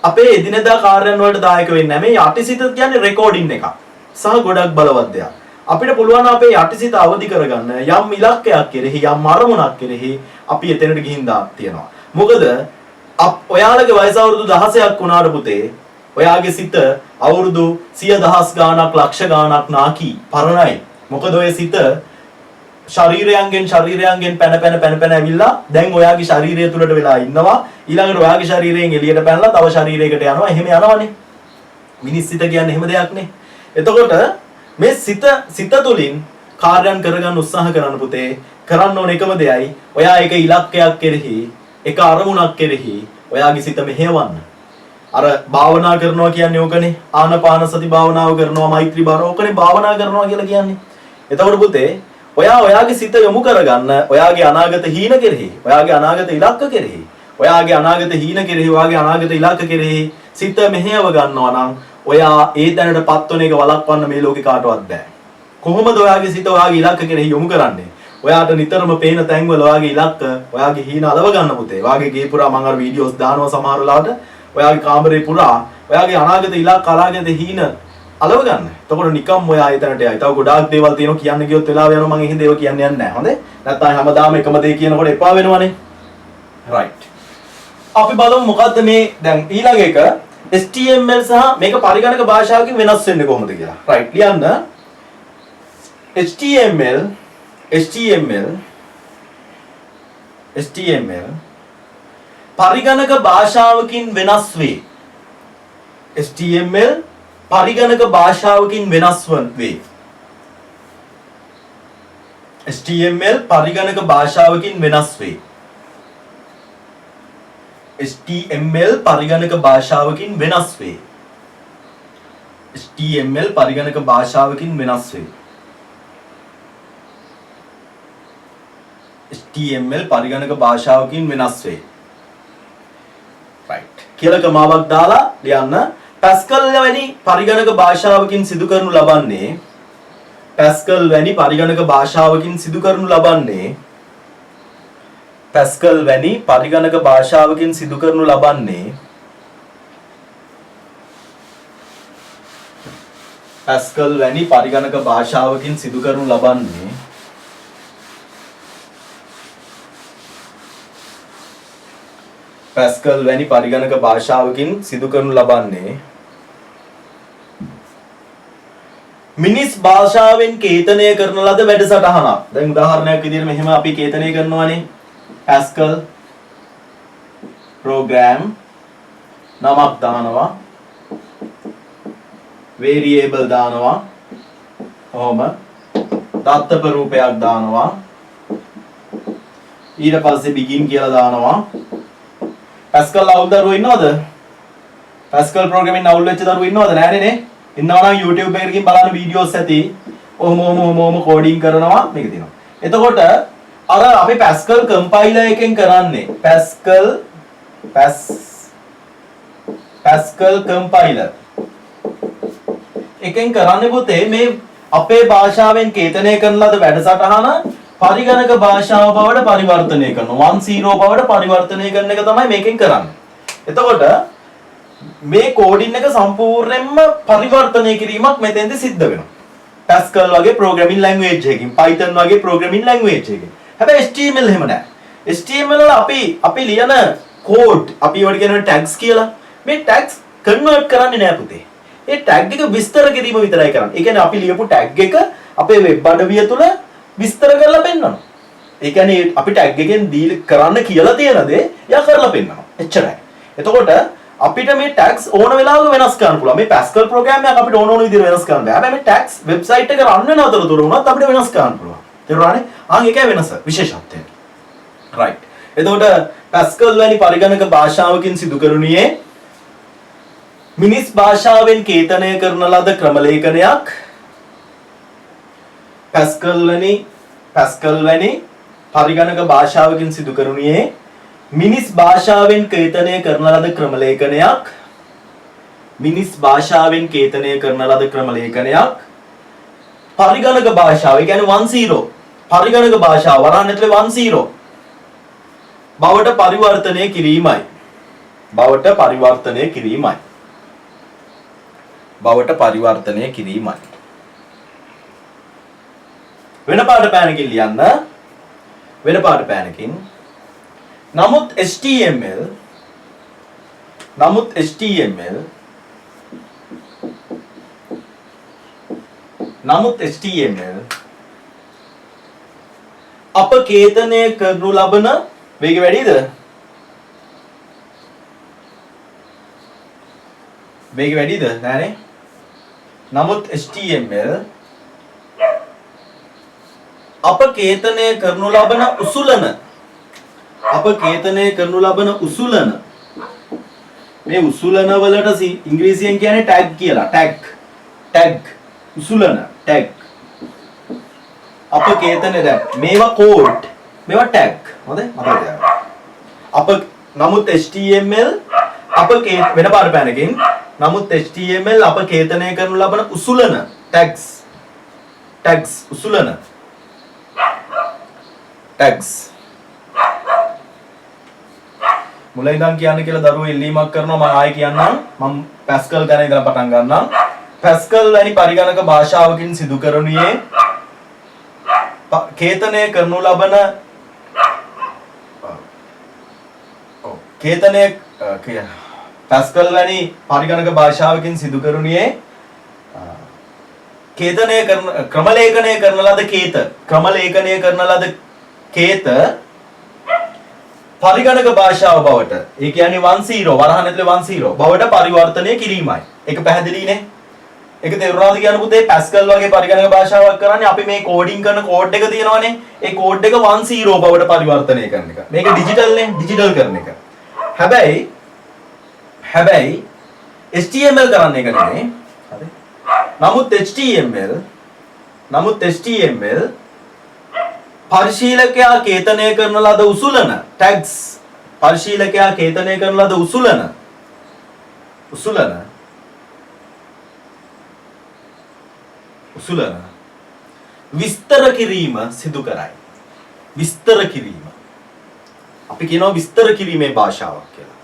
අපේ එදිනෙදා කාර්යයන් වලට දායක වෙන්නේ නැහැ. මේ යටිසිත කියන්නේ රෙකෝඩින් එකක්. සහ ගොඩක් බලවත් දෙයක්. අපිට පුළුවන් අපේ යටිසිත අවදි කරගන්න යම් ඉලක්කයක් කෙරෙහි යම් අරමුණක් කෙරෙහි අපි එතනට ගිහින් තියෙනවා. මොකද ඔයාලගේ වයස අවුරුදු 16ක් වුණාට පුතේ ඔයාගේ සිත අවුරුදු 100,000 ගාණක් ලක්ෂ ගාණක් නාකි පරණයි. මොකද ඔය සිත ශරීරයෙන් පැන ඇවිල්ලා දැන් ඔයාගේ ශරීරය තුලට වෙලා ඉන්නවා. ඊළඟට ඔයාගේ ශරීරයෙන් එළියට පැනලා තව ශරීරයකට යනවා. එහෙම යනවනේ. මිනිස් සිත කියන්නේ එහෙම දෙයක් නේ. එතකොට මේ සිත තුලින් කාර්යයන් කරගන්න උත්සාහ කරන්න පුතේ. කරන්න ඕන එකම දෙයයි ඔයා එක ඉලක්කයක් කෙරෙහි එක අරමුණක් කෙරෙහි ඔයාගේ සිත මෙහෙවන්න. අර භාවනා කරනවා කියන්නේ ඕකනේ. ආනාපාන සති භාවනාව කරනවා, මෛත්‍රී භාවනාව ඕකනේ භාවනා කරනවා කියලා කියන්නේ. එතකොට පුතේ ඔයාගේ සිත යොමු කරගන්න ඔයාගේ අනාගත හීන කෙරෙහි, ඔයාගේ අනාගත ඉලක්ක කෙරෙහි, ඔයාගේ අනාගත හීන කෙරෙහි, ඔයාගේ අනාගත ඉලක්ක කෙරෙහි සිත මෙහෙයව ගන්නවා නම් ඔයා ඒ දැනටපත් වෙන එක වළක්වන්න මේ ලෝකේ කාටවත් බෑ. කොහොමද ඔයාගේ සිත ඔයාගේ ඉලක්ක කෙරෙහි යොමු කරන්නේ? ඔයාට නිතරම පේන තැන්වල ඔයාගේ ඉලක්ක, ඔයාගේ හීන අලව ගන්න පුතේ. ඔයාගේ ගේ පුරා මම අර වීඩියෝස් දානවා සමහර වෙලාවට. ඔයාගේ කාමරේ පුරා ඔයාගේ අනාගත ඉලක්ක, අනාගත හීන අලව ගන්න. එතකොට නිකම් ඔයා එතනට යයි. තව ගොඩාක් දේවල් තියෙනවා කියන්න ගියොත් වෙලාව යනවා. මම එහෙන් දේවල් කියන්න යන්නේ නැහැ. හොඳේ? නැත්නම් හැමදාම එකම දේ කියනකොට එපා වෙනවනේ. right. අපි බලමු මොකද්ද මේ දැන් ඊළඟ එක HTML සහ මේක පරිගණක භාෂාවකින් වෙනස් වෙන්නේ කොහොමද කියලා. right. ලියන්න. HTML පරිගණක භාෂාවකින් වෙනස් වේ. HTML පරිගණක භාෂාවකින් වෙනස් වේ. HTML පරිගණක භාෂාවකින් වෙනස් වේ. HTML පරිගණක භාෂාවකින් වෙනස් වේ. HTML පරිගණක භාෂාවකින් වෙනස් වේ. HTML පරිගණක භාෂාවකින් වෙනස් වේ. right. කියලා කමාවක් දාලා ලියන්න. Pascal වැනි පරිගණක භාෂාවකින් සිදු කරනු ලබන්නේ Pascal වැනි පරිගණක භාෂාවකින් සිදු කරනු ලබන්නේ Pascal වැනි පරිගණක භාෂාවකින් සිදු කරනු ලබන්නේ Pascal වැනි පරිගණක භාෂාවකින් සිදු කරනු ලබන්නේ Pascal වැනි පරිගණක භාෂාවකින් සිදු කරනු ලබන්නේ මිනිස් භාෂාවෙන් කේතනය කරන ලද වැඩසටහනක්. දැන් උදාහරණයක් විදිහට මෙහෙම අපි කේතනය කරනවානේ. Pascal program නමක් දානවා. variable දානවා. ඔහොම දත්තප රූපයක් දානවා. ඊට පස්සේ begin කියලා දානවා. Pascal අවුල් දරුවෝ ඉන්නවද? Pascal programming අවුල් වෙච්ච දරුවෝ ඉන්නවද? නෑනේ නේ. ඉන්නවා නම් YouTube එකකින් බලන්න වීඩියෝස් ඇති. ඔහොම කෝඩින් කරනවා මේක තියෙනවා. එතකොට අර අපි Pascal compiler එකෙන් කරන්නේ Pascal compiler එකෙන් කරන්නේ පුතේ මේ අපේ භාෂාවෙන් කේතනය කරන ලද වැඩසටහන පරිගණක භාෂාව බවට පරිවර්තනය කරනවා. 10 බවට පරිවර්තනය කරන එක තමයි මේකෙන් කරන්නේ. එතකොට මේ කෝඩින් එක සම්පූර්ණයෙන්ම පරිවර්තනය කිරීමක් මෙතෙන්දී සිද්ධ වෙනවා. Pascal වගේ programming language එකකින්, Python වගේ programming language එකකින්. හැබැයි HTML එහෙම නැහැ. HTML වල අපි ලියන code අපි ඒවට කියනවා tags කියලා. මේ tags convert කරන්නේ නැහැ පුතේ. ඒ tag එක විස්තර කිරීම විතරයි කරන්නේ. ඒ කියන්නේ අපි ලියපු tag එක අපේ web අඩවිය තුල විස්තර කරලා පෙන්නනවා. ඒ කියන්නේ අපි tag එකෙන් දීලා කරන්න කියලා තියෙන දේ යා කරලා පෙන්නනවා. එච්චරයි. එතකොට අපිට මේ tags ඕන වෙලාවක වෙනස් කරන්න පුළුවන්. මේ Pascal program එක අපිට ඕන විදිහට වෙනස් කරන්න බෑ. හැබැයි මේ tags website එක run වෙන අතරතුර වුණත් අපිට වෙනස් කරන්න පුළුවන්. තේරුණානේ? ඒකයි වෙනස විශේෂත්වය. right. එතකොට පැස්කල් වැනි පරිගණක භාෂාවකින් සිදු කරුණියේ මිනිස් භාෂාවෙන් කේතනය කරන ලද ක්‍රම ලේඛනයක්. පැස්කල් වැනි පරිගණක භාෂාවකින් සිදු කරුණියේ මිනිස් භාෂාවෙන් කේතනය කරන ලද ක්‍රම ලේඛනයක්. මිනිස් භාෂාවෙන් කේතනය කරන ලද ක්‍රම ලේඛනයක්. පරිගණක භාෂාව, ඒ කියන්නේ 10 පරිගණක භාෂාව වරහන් ඇතුලේ 10 බවට පරිවර්තනය කිරීමයි. බවට පරිවර්තනය කිරීමයි. බවට පරිවර්තනය කිරීමයි. වෙන පාඩ පෑනකින් ලියන්න. වෙන පාඩ පෑනකින්. නමුත් HTML අප කේතනය කරනු ලබන වේගය වැඩිද? වේගය වැඩිද? නෑනේ. නමුත් HTML අප කේතනය කරනු ලබන උසුලන මේ උසුලන වලට ඉංග්‍රීසියෙන් කියන්නේ ටැග් කියලා. ටැග් උසුලන ටැග්. අප කේතනය දැන් මේවා කෝඩ්, මේවා ටැග්. හොඳයි මතක තියාගන්න. අප නමුත් HTML අප වෙන පාඩ පැනකින් නමුත් HTML අප කේතනය කරනු ලබන උසුලන ටැග්ස් උසුලන ටැග්ස් මුලින් ඉඳන් කියන්න කියලා දරුවෝ ඉල්ලීමක් කරනවා. මම ආයෙ කියන්නම්. මම පැස්කල් ගැන ඉඳලා පටන් ගන්නම්. පැස්කල් වැනි පරිගණක භාෂාවකින් සිදු කරනුයේ කේතනය කරනු ලබන පැස්කල් වැනි පරිගණක භාෂාවකින් සිදු කරනුයේ කේතනය කරන ක්‍රම ලේඛනය කරන ලද කේත පරිගණක භාෂාව බවට, ඒ කියන්නේ 10 වරහන් ඇතුලේ 10 බවට පරිවර්තනය කිරීමයි. ඒක පැහැදිලිනේ? ඒක තේරුණාද කියන පුතේ? පැස්කල් වගේ පරිගණක භාෂාවක් කරන්නේ අපි මේ කෝඩින් කරන කෝඩ් එක තියෙනවනේ. ඒ කෝඩ් එක 10 බවට පරිවර්තනය කරන එක. මේක ඩිජිටල්නේ, ඩිජිටල් කරන එක. හැබැයි HTML කරන්නේ ඒක නෙමෙයි. හරි? නමුත් HTML පරිශීලකයා කේතනය කරන ලද උසුලන ටැග්ස්, පරිශීලකයා කේතනය කරන ලද උසුලන විස්තර කිරීම සිදු කරයි. විස්තර කිරීම අපි කියනවා විස්තර කිරීමේ භාෂාවක් කියලා.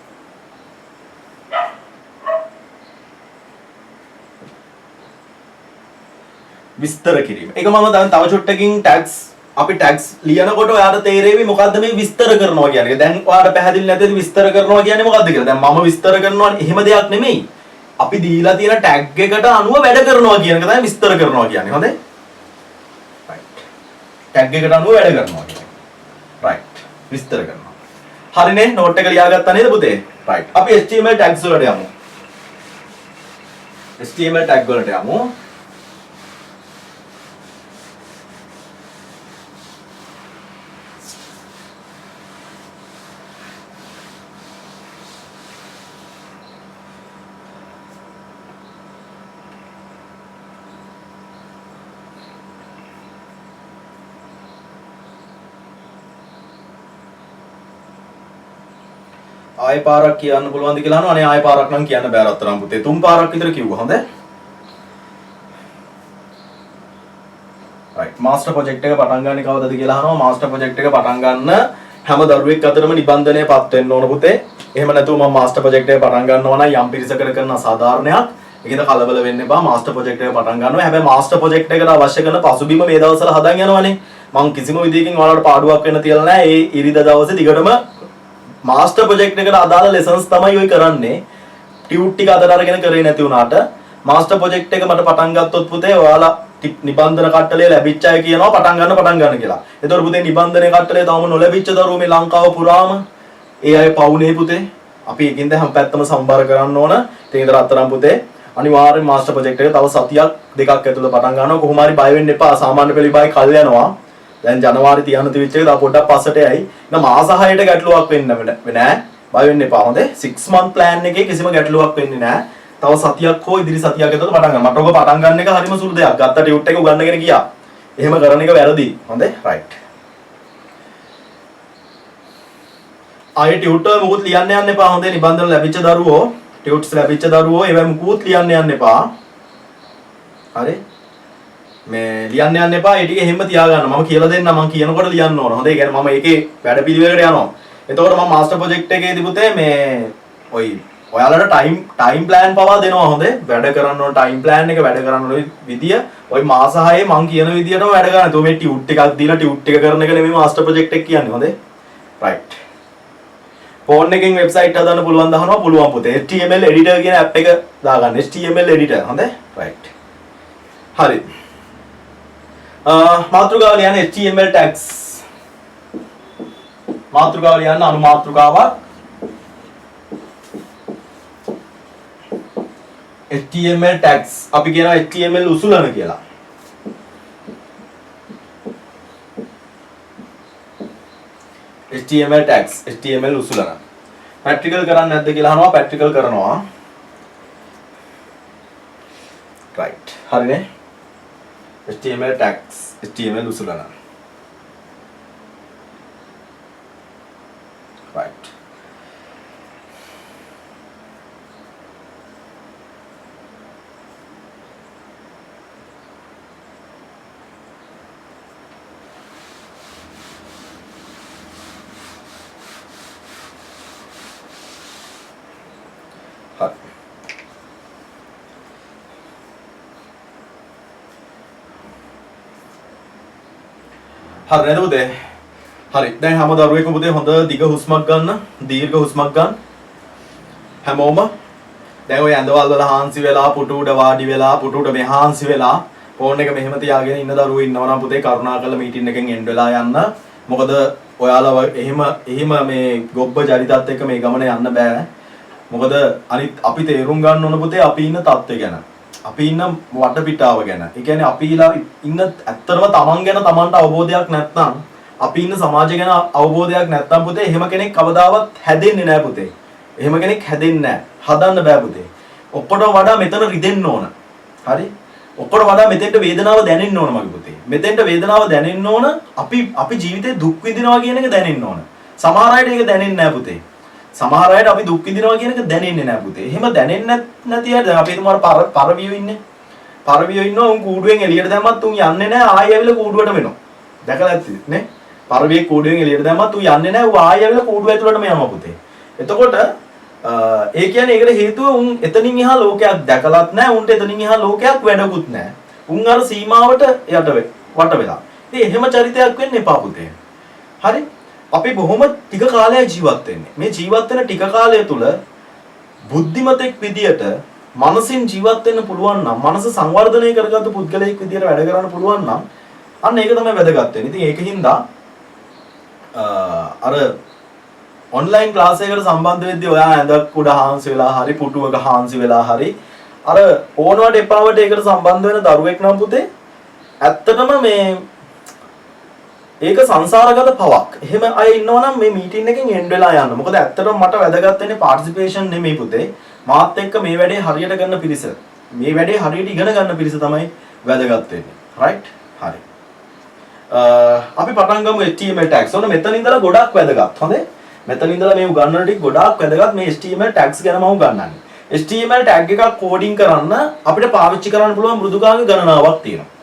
විස්තර කිරීම. ඒක මම දැන් තව චුට්ටකින් ටැග්ස් අපි ටැග්ස් ලියනකොට ඔයාලට තේරෙවි මොකද්ද මේ විස්තර කරනවා කියන්නේ. දැන් ඔයාලට පැහැදිලි නැද්ද විස්තර කරනවා කියන්නේ මොකද්ද කියලා? දැන් මම විස්තර කරනවා එහෙම දෙයක් නෙමෙයි. අපි දීලා තියෙන ටැග් එකට අනුව වැඩ කරනවා කියන එක තමයි විස්තර කරනවා කියන්නේ. හොඳයි? රයිට්. ටැග් එකට අනුව වැඩ කරනවා කියන්නේ. රයිට්. විස්තර කරනවා. හරිනේ? නෝට් එක ලියාගත්තා නේද පුතේ? රයිට්. අපි HTML ටැග්ස් වලට යමු. HTML ටැග් වලට යමු. ආයෙ පාරක් කියන්න පුළුවන්ද කියලා අහනවා. අනේ ආයෙ පාරක් නම් කියන්න බෑ රත්තරන් පුතේ. 3 පාරක් විතර කිව්වා. හොඳයි. රයිට්. මාස්ටර් ප්‍රොජෙක්ට් එක පටන් ගන්න කවදද කියලා අහනවා. මාස්ටර් ප්‍රොජෙක්ට් එක පටන් ගන්න හැම දරුවෙක් අතරම නිබන්ධනයපත් වෙන්න ඕන පුතේ. එහෙම නැතුව මම මාස්ටර් ප්‍රොජෙක්ට් එක පටන් ගන්නවා නම් යම් පිරිසකට කරන අසාධාරණයක්. ඒකද කලබල වෙන්න එපා. මාස්ටර් ප්‍රොජෙක්ට් එක පටන් ගන්නවා. හැබැයි මාස්ටර් ප්‍රොජෙක්ට් එකට අවශ්‍ය කරන පසුබිම මේ දවස්වල හදන් යනවනේ. මම කිසිම විදියකින් ඔයාලට පාඩුවක් වෙන්න තියලා නැහැ. ඒ ඉරිදා දවසේ දිගටම මාස්ටර් ප්‍රොජෙක්ට් එකට අදාළ ලෙසන්ස් තමයි ඔය කරන්නේ. ටියුට් ටික අතට අරගෙන කරේ නැති වුණාට මාස්ටර් ප්‍රොජෙක්ට් එක මට පටන් ගත්තොත් පුතේ ඔයාලා නිබන්ධන කට්ටලේ ලැබිච්ච අය කියනවා පටන් ගන්න කියලා. ඒතකොට පුතේ නිබන්ධනයේ කට්ටලේ තවම නොලැබිච්ච දරුවෝ මේ ලංකාව පුරාම ඒ අය පවුනේ පුතේ. අපි එකින්ද හැම පැත්තම සම්බර කරන්න ඕන. ඉතින් ඒතර අතරම් පුතේ අනිවාර්යෙන් මාස්ටර් ප්‍රොජෙක්ට් එක තව සතියක් දෙකක් ඇතුළත පටන් ගන්නවා. කොහොම හරි බය වෙන්න එපා. සාමාන්‍ය පෙළ විභාගේ කල් යනවා. දැන් ජනවාරි 30 තිබිච්ච එක තව පොඩ්ඩක් පස්සට යයි. දැන් මාස 6ට ගැටලුවක් වෙන්න නෑ. බය වෙන්න එපා. හොඳේ 6 month plan එකේ කිසිම ගැටලුවක් වෙන්නේ නෑ. තව සතියක් හෝ ඉදිරි සතියක් ඇතුළත පටන් ගන්න. මට ඔක පටන් ගන්න එක හරිම සුළු දෙයක්. ගත්ත ටියුට් එක උගන්නගෙන ගියා. එහෙම කරන එක වැරදි. හොඳේ right. ආයෙ ටියුට් එක මොකුත් ලියන්න යන්න එපා. හොඳේ නිබන්ධන ලැබිච්ච දරුවෝ, ටියුට්ස් ලැබිච්ච දරුවෝ ඒවා මොකුත් ලියන්න යන්න එපා. හරි? මේ ලියන්න යන්න එපා. ඒ ටික එහෙම තියාගන්න. මම කියලා දෙන්නම්. මම කියනකොට ලියන්න ඕන. හොඳේ. ඒ කියන්නේ මම ඒකේ වැඩ පිළිවෙලකට යනවා. එතකොට මම මාස්ටර් ප්‍රොජෙක්ට් එකේදී පුතේ මේ ඔයාලට ටයිම් ප්ලෑන් පවා දෙනවා. හොඳේ. වැඩ කරන්න ඕන ටයිම් ප්ලෑන් එක වැඩ කරන්න ඕන විදිය ওই මාස 6 මම කියන විදියටම වැඩ කරන්න. તો මේ ටියුට් එකක් දීලා ටියුට් එක කරන එක නෙමෙයි මාස්ටර් ප්‍රොජෙක්ට් එක කියන්නේ. හොඳේ. right. ෆෝන් එකෙන් වෙබ්සයිට් හදන්න පුළුවන් දහනවා පුළුවන් පුතේ. HTML editor කියන app එක දාගන්න. HTML editor. හොඳේ. right. හරි. මාතෘකාව ලියන්න HTML tags. මාතෘකාව ලියන්න අනු මාතෘකාවක් HTML tags. අපි කියනවා HTML උසුලන කියලා. HTML tags, HTML උසුලන. ප්‍රැක්ටිකල් කරන්නේ නැද්ද කියලා අහනවා. ප්‍රැක්ටිකල් කරනවා. right. හරිනේ. HTML tags, HTML උසුලන. right. හරි නේද පුතේ? හරි. දැන් හැම දරුවෙක්ම පුතේ හොඳ දිග හුස්මක් ගන්න, දීර්ඝ හුස්මක් ගන්න. හැමෝම දැන් ඔය ඇඳවල් වල හාන්සි වෙලා, පුටු උඩ වාඩි වෙලා, පුටු උඩ මෙහාන්සි වෙලා ෆෝන් එක මෙහෙම තියාගෙන ඉන්න දරුවෝ ඉන්නවා නම් පුතේ කරුණාකරලා මීටින් එකෙන් එන්න වෙලා යන්න. මොකද ඔයාලා එහෙම මේ ගොබ්බ චරිතත් එක්ක මේ ගමන යන්න බෑ. මොකද අනිත් අපි තේරුම් ගන්න ඕන පුතේ අපි ඉන්න තත්ත්වය ගැන. අපි ඉන්න වටපිටාව ගැන. ඒ කියන්නේ අපිලා ඉන්න ඇත්තටම තමන් ගැන තමන්ට අවබෝධයක් නැත්නම්, අපි ඉන්න සමාජය ගැන අවබෝධයක් නැත්නම් පුතේ එහෙම කෙනෙක් කවදාවත් හැදෙන්නේ නැහැ පුතේ. එහෙම කෙනෙක් හැදෙන්නේ නැහැ. හදන්න බෑ පුතේ. ඔක්කොටම වඩා මෙතන රිදෙන්න ඕන. හරි? ඔක්කොටම වඩා මෙතෙන්ට වේදනාව දැනෙන්න ඕන මගේ පුතේ. මෙතෙන්ට වේදනාව දැනෙන්න ඕන. අපි ජීවිතේ දුක් විඳිනවා කියන එක දැනෙන්න ඕන. සමහර අයට ඒක දැනෙන්නේ නැහැ පුතේ. සමහර අයට අපි දුක් විඳිනවා කියන එක දැනෙන්නේ නැහැ පුතේ. එහෙම දැනෙන්නේ නැති අය දැන් අපි හිතමු පරවියෝ ඉන්නේ. පරවියෝ ඉන්නවා උන් කූඩුවෙන් එළියට දැම්මත් උන් යන්නේ නැහැ ආයෙ ඇවිල්ලා කූඩුවට වෙනවා. දැකලා ඇත්තද නේ? පරවියේ කූඩුවෙන් එළියට දැම්මත් උන් යන්නේ නැහැ ඌ ආයෙ ඇවිල්ලා කූඩුව ඇතුළටම යනවා පුතේ. එතකොට ඒ කියන්නේ ඒකට හේතුව උන් එතනින් එහා ලෝකයක් දැකලත් නැහැ. උන්ට එතනින් එහා ලෝකයක් වැඩකුත් නැහැ. උන් අර සීමාවට වට වෙලා. ඉතින් එහෙම චරිතයක් වෙන්න එපා පුතේ. හරි? අපි බොහොම ටික කාලයක් ජීවත් වෙන්නේ. මේ ජීවත් වෙන ටික කාලය තුල බුද්ධිමතෙක් විදියට මනසින් ජීවත් වෙන්න පුළුවන් නම්, මනස සංවර්ධනය කරගත්තු පුද්ගලයෙක් විදියට වැඩ කරන්න පුළුවන් නම් අන්න ඒක තමයි වැදගත් වෙන්නේ. ඉතින් ඒකින්ද අර ඔන්ලයින් ක්ලාස් එකකට සම්බන්ධ වෙද්දී ඔයා ඇඳක් උඩ හාන්සි වෙලා හරි පුටුවක හාන්සි වෙලා හරි අර ඕනවට එපාවට ඒකට සම්බන්ධ වෙන දරුවෙක් නම් පුතේ ඇත්තටම මේ ඒක සංසාරගත පවක්. එහෙම අය ඉන්නවනම් මේ මීටින් එකෙන් එන්න වෙලා යන්න. මොකද ඇත්තටම මට වැදගත් වෙන්නේ පාර්ටිසිපේෂන් නෙමෙයි පුතේ. මාත් එක්ක මේ වැඩේ හරියට ගන්න පිරිස. මේ වැඩේ හරියට ඉගෙන ගන්න පිරිස තමයි වැදගත් වෙන්නේ. right? හරි. අපි පටන් ගමු HTML tags. ඔන්න මෙතන ඉඳලා ගොඩක් වැදගත්. හොඳේ? මෙතන ඉඳලා මේ උගන්වන ටික ගොඩාක් වැදගත්. මේ HTML tags ගැන මම උගන්වන්නේ. HTML tag එකක් කෝඩින් කරන්න අපිට පාවිච්චි කරන්න පුළුවන් මෘදුකාංග ගණනාවක් තියෙනවා.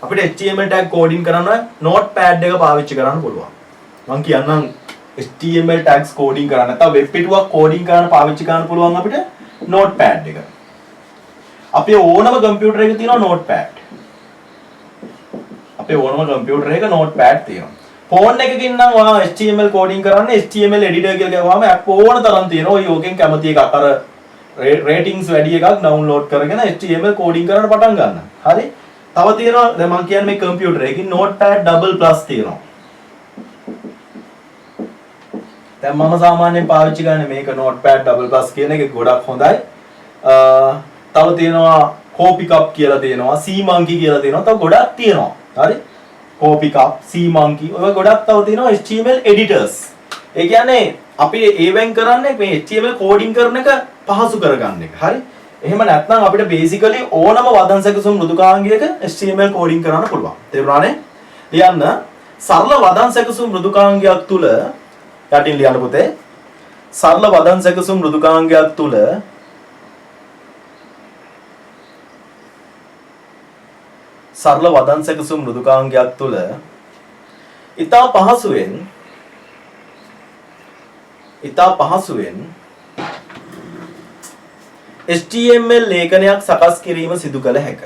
අපිට HTML tag coding කරන්න notepad එක පාවිච්චි කරන්න පුළුවන්. මම කියන්නම් HTML tags coding කරන්න නැත්නම් වෙබ් පිටුවක් coding කරන්න පාවිච්චි කරන්න පුළුවන් අපිට notepad එක. අපේ ඕනම කම්පියුටර් එකක තියෙනවා notepad. අපේ ඕනම කම්පියුටර් එකක notepad තියෙනවා. ෆෝන් එකකින් නම් ඔයා HTML coding කරන්න HTML editor කියලා ගාවම app ඕන තරම් තියෙනවා. ඔය යෝගෙන් කැමති එකක් අර ratings වැඩි එකක් download කරගෙන HTML coding කරන්න පටන් ගන්න. හරි? තව තියෙනවා දැන් මම කියන්නේ මේ කම්පියුටර් එකකින් notepad double plus තියෙනවා. දැන් මම සාමාන්‍යයෙන් පාවිච්චි කරන්නේ මේක notepad double plus කියන එක ගොඩක් හොඳයි. තව තියෙනවා copy cup කියලා තියෙනවා, sea monkey කියලා තියෙනවා. තව ගොඩක් තියෙනවා. හරි? Copica, SeaMonkey ඔය ගොඩක් තව තියෙනවා HTML editors. ඒ කියන්නේ අපි ඒවෙන් කරන්නේ මේ HTML coding කරන එක පහසු කරගන්න එක. හරි? එහෙම නැත්නම් අපිට basically ඕනම වදන් සැකසුම් මෘදුකාංගයක HTML coding කරන්න පුළුවන්. තේරුණානේ? ලියන්න සරල වදන් සැකසුම් මෘදුකාංගයක් තුල යටින් ලියන්න පුතේ. සරල වදන් සැකසුම් මෘදුකාංගයක් තුල සරල වදන් සැකසුම් මෘදුකාංගයක් තුල ඉතා පහසුවෙන් HTML ලේඛනයක් සකස් කිරීම සිදු කළ හැක.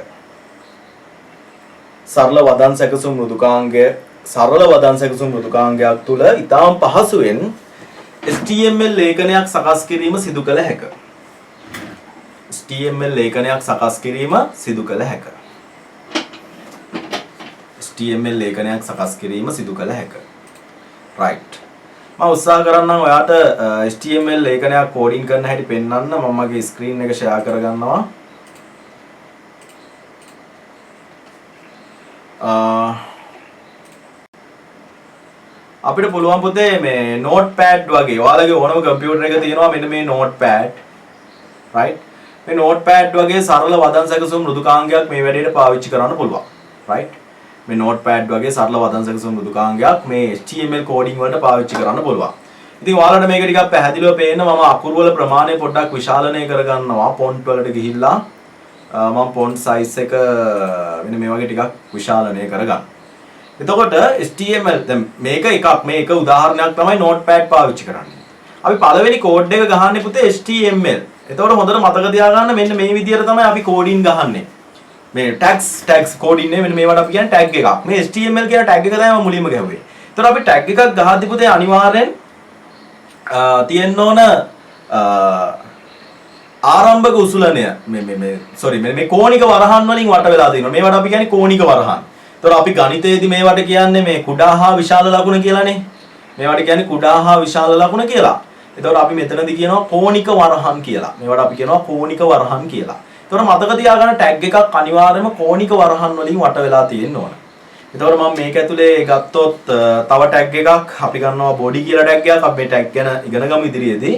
සරල වදන් සැකසුම් මෘදුකාංගයක් තුල ඉතාම පහසුවෙන් HTML ලේඛනයක් සකස් කිරීම සිදු කළ හැක. HTML ලේඛනයක් සකස් කිරීම සිදු කළ හැක. HTML ලේඛනයක් සකස් කිරීම සිදු කළ හැක. right. මම උත්සාහ කරන්නම් ඔයාට HTML ලේඛනයක් කෝඩින් කරන හැටි පෙන්වන්න. මම මගේ ස්ක්‍රීන් එක ෂෙයා කරගන්නවා. අපිට පුළුවන් පුතේ මේ notepad වගේ ඔයාලගේ ඕනම කම්පියුටර් එක තියෙනවා මෙන්න මේ notepad. right. මේ notepad වගේ සරල වදන් සැකසුම් මෘදුකාංගයක් මේ වැඩේට පාවිච්චි කරන්න පුළුවන්. right. මේ notepad වගේ සරල වදන් සැකසුම් මෘදුකාංගයක් මේ HTML coding වලට පාවිච්චි කරන්න පුළුවන්. ඉතින් ඔයාලට මේක ටිකක් පැහැදිලිව පේන්න මම අකුරු වල ප්‍රමාණය පොඩ්ඩක් විශාලනය කරගන්නවා font වලට ගිහිල්ලා මම font size එක මෙන්න මේ වගේ ටිකක් විශාලනය කරගන්න. එතකොට HTML දැන් මේක එකක් මේ එක උදාහරණයක් තමයි notepad පාවිච්චි කරන්නේ. අපි පළවෙනි කෝඩ් එක ගහන්නේ පුතේ HTML. එතකොට හොඳට මතක තියාගන්න මෙන්න මේ විදිහට තමයි අපි කෝඩින් ගහන්නේ. මේ tags coding නේ මෙන්න මේවට අපි කියන්නේ tag එකක්. මේ HTML කියන tag එක තමයි මම මුලින්ම ගැහුවේ. ඒතර අපි tag එකක් ගහද්දි පුතේ අනිවාර්යෙන් තියෙන්න ඕන ආරම්භක උසුලනය මේ කෝණික වරහන් වලින් වට වෙලා තියෙනවා. මේවට අපි කියන්නේ කෝණික වරහන්. ඒතර අපි ගණිතයේදී මේවට කියන්නේ මේ කුඩා හා විශාල ලකුණ කියලානේ. මේවට කියන්නේ කුඩා හා විශාල ලකුණ කියලා. ඒතර අපි මෙතනදී කියනවා කෝණික වරහන් කියලා. මේවට අපි කියනවා කෝණික වරහන් කියලා. එතකොට මතක තියාගන්න ටැග් එකක් අනිවාර්යයෙන්ම කෝණික වරහන් වලින් වට වෙලා තියෙන්න ඕන. එතකොට මම මේක ඇතුලේ ගත්තොත් තව ටැග් එකක් අපි ගන්නවා බොඩි කියලා ටැග් එකක්. අපි මේ ටැග් ගැන ඉගෙන ගමු ඉදිරියේදී.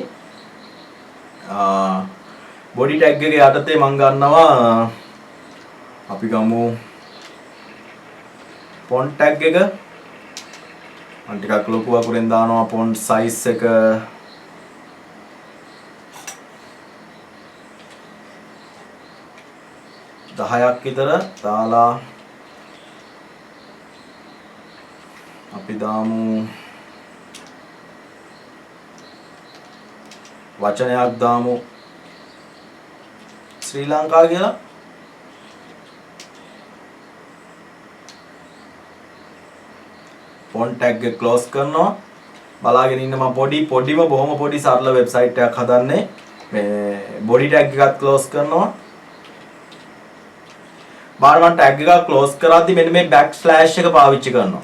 බොඩි ටැග් එකේ යටතේ මම ගන්නවා අපි ගමු font ටැග් එක. මම ටිකක් ලොකු අකුරෙන් දානවා font size එක 10ක් විතර දාලා අපි දාමු වචනයක් දාමු ශ්‍රී ලංකා කියලා. font tag එක close කරනවා. බලාගෙන ඉන්න මම පොඩිම බොහොම පොඩි සරල වෙබ්සයිට් එකක් හදන්නේ. මේ body tag එකත් close කරනවා. බාරමන් tag එකක් close කරද්දි මෙන්න මේ backslash එක පාවිච්චි කරනවා.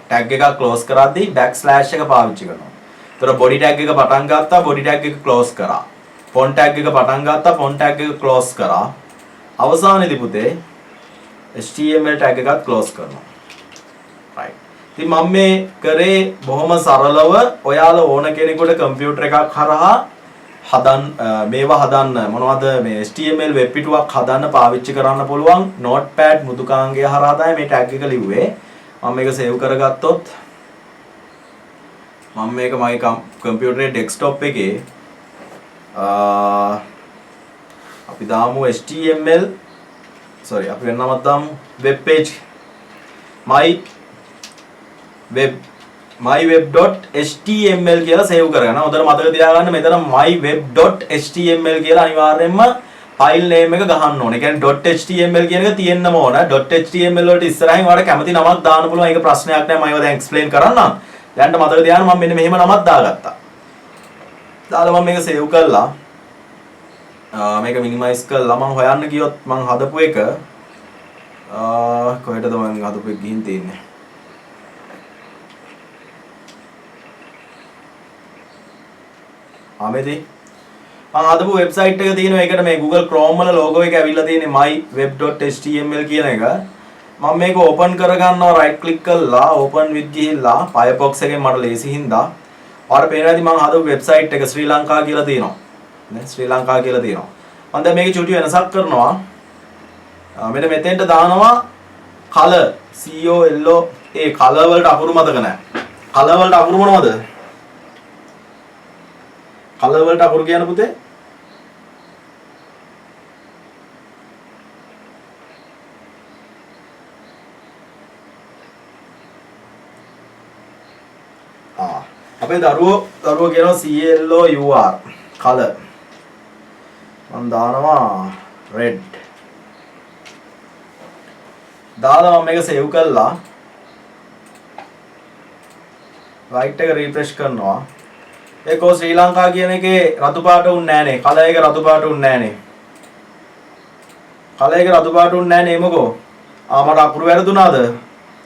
tag එකක් close කරද්දි backslash එක පාවිච්චි කරනවා. ඒතර body tag එක පටන් ගත්තා body tag එක close කරා. font tag එක පටන් ගත්තා font tag එක close කරා. අවසානයේදී පුතේ HTML tag එකත් close කරනවා. right. ඉතින් මම මේ කරේ බොහොම සරලව ඔයාලා ඕන කෙනෙකුට කම්පියුටර් එකක් හරහා මේවා හදන්න මොනවද මේ HTML වෙබ් පිටුවක් හදන්න පාවිච්චි කරන්න පුළුවන් notepad මෘදුකාංගය හරහා තමයි මේ tag එක ලිව්වේ. මම මේක සේව් කරගත්තොත් මම මේක මගේ කම්පියුටරේ ඩෙස්ක්ටොප් එකේ අපි දාමු HTML අපි වෙනමක් දාමු web page myweb.html කියලා සේව් කරගන්න. හොඳට මතක තියාගන්න මෙතන myweb.html කියලා අනිවාර්යයෙන්ම ෆයිල් නේම් එක ගහන්න ඕනේ. ඒ කියන්නේ .html කියන එක තියෙන්නම ඕන. .html වලට ඉස්සරහින් ඔයාලට කැමති නමක් දාන්න පුළුවන්. ඒක ප්‍රශ්නයක් නෑ. මම ඒවා දැන් එක්ස්ප්ලেইন කරන්නම්. දැන්ට මතක තියාගන්න මම මෙන්න මෙහෙම නමක් දාගත්තා. දාලා මම මේක සේව් කළා. මේක මිනිමයිස් කළා. මම හොයන්න ගියොත් මම හදපු එක කොහෙටද මම හදපු එක ගිහින් තියෙන්නේ. ආමේදී මම හදපු වෙබ්සයිට් එක තියෙනවා. ඒකට මේ Google Chrome වල logo එක ඇවිල්ලා තියෙන්නේ myweb.html කියන එක. මම මේක ඕපන් කරගන්නවා රයිට් ක්ලික් කරලා ඕපන් විත් ගිහිල්ලා Firefox එකෙන් මට ලේසි හින්දා ඔයාලට පේනවා ඇති මම හදපු වෙබ්සයිට් එක ශ්‍රී ලංකා කියලා තියෙනවා නේ ශ්‍රී ලංකා කියලා තියෙනවා මම දැන් මේකේ චුටි වෙනසක් කරනවා මෙන්න මෙතෙන්ට දානවා color COLOR ඒ color වලට අකුරු මතක නැහැ color වලට අකුරු මොනවද color වලට අකුරු කියන පුතේ අපේ දරුවෝ කියනවා CLOUR color මම දානවා red දාලා මම මේක සේව් කරලා රයිට් එක රිෆ්‍රෙෂ් කරනවා ඒකෝ ශ්‍රී ලංකා කියන එකේ රතු පාට උන්නේ නැහනේ color එක රතු පාට උන්නේ නැහනේ color එක රතු පාට උන්නේ නැහනේ මොකෝ මට අකුරු වැරදුනාද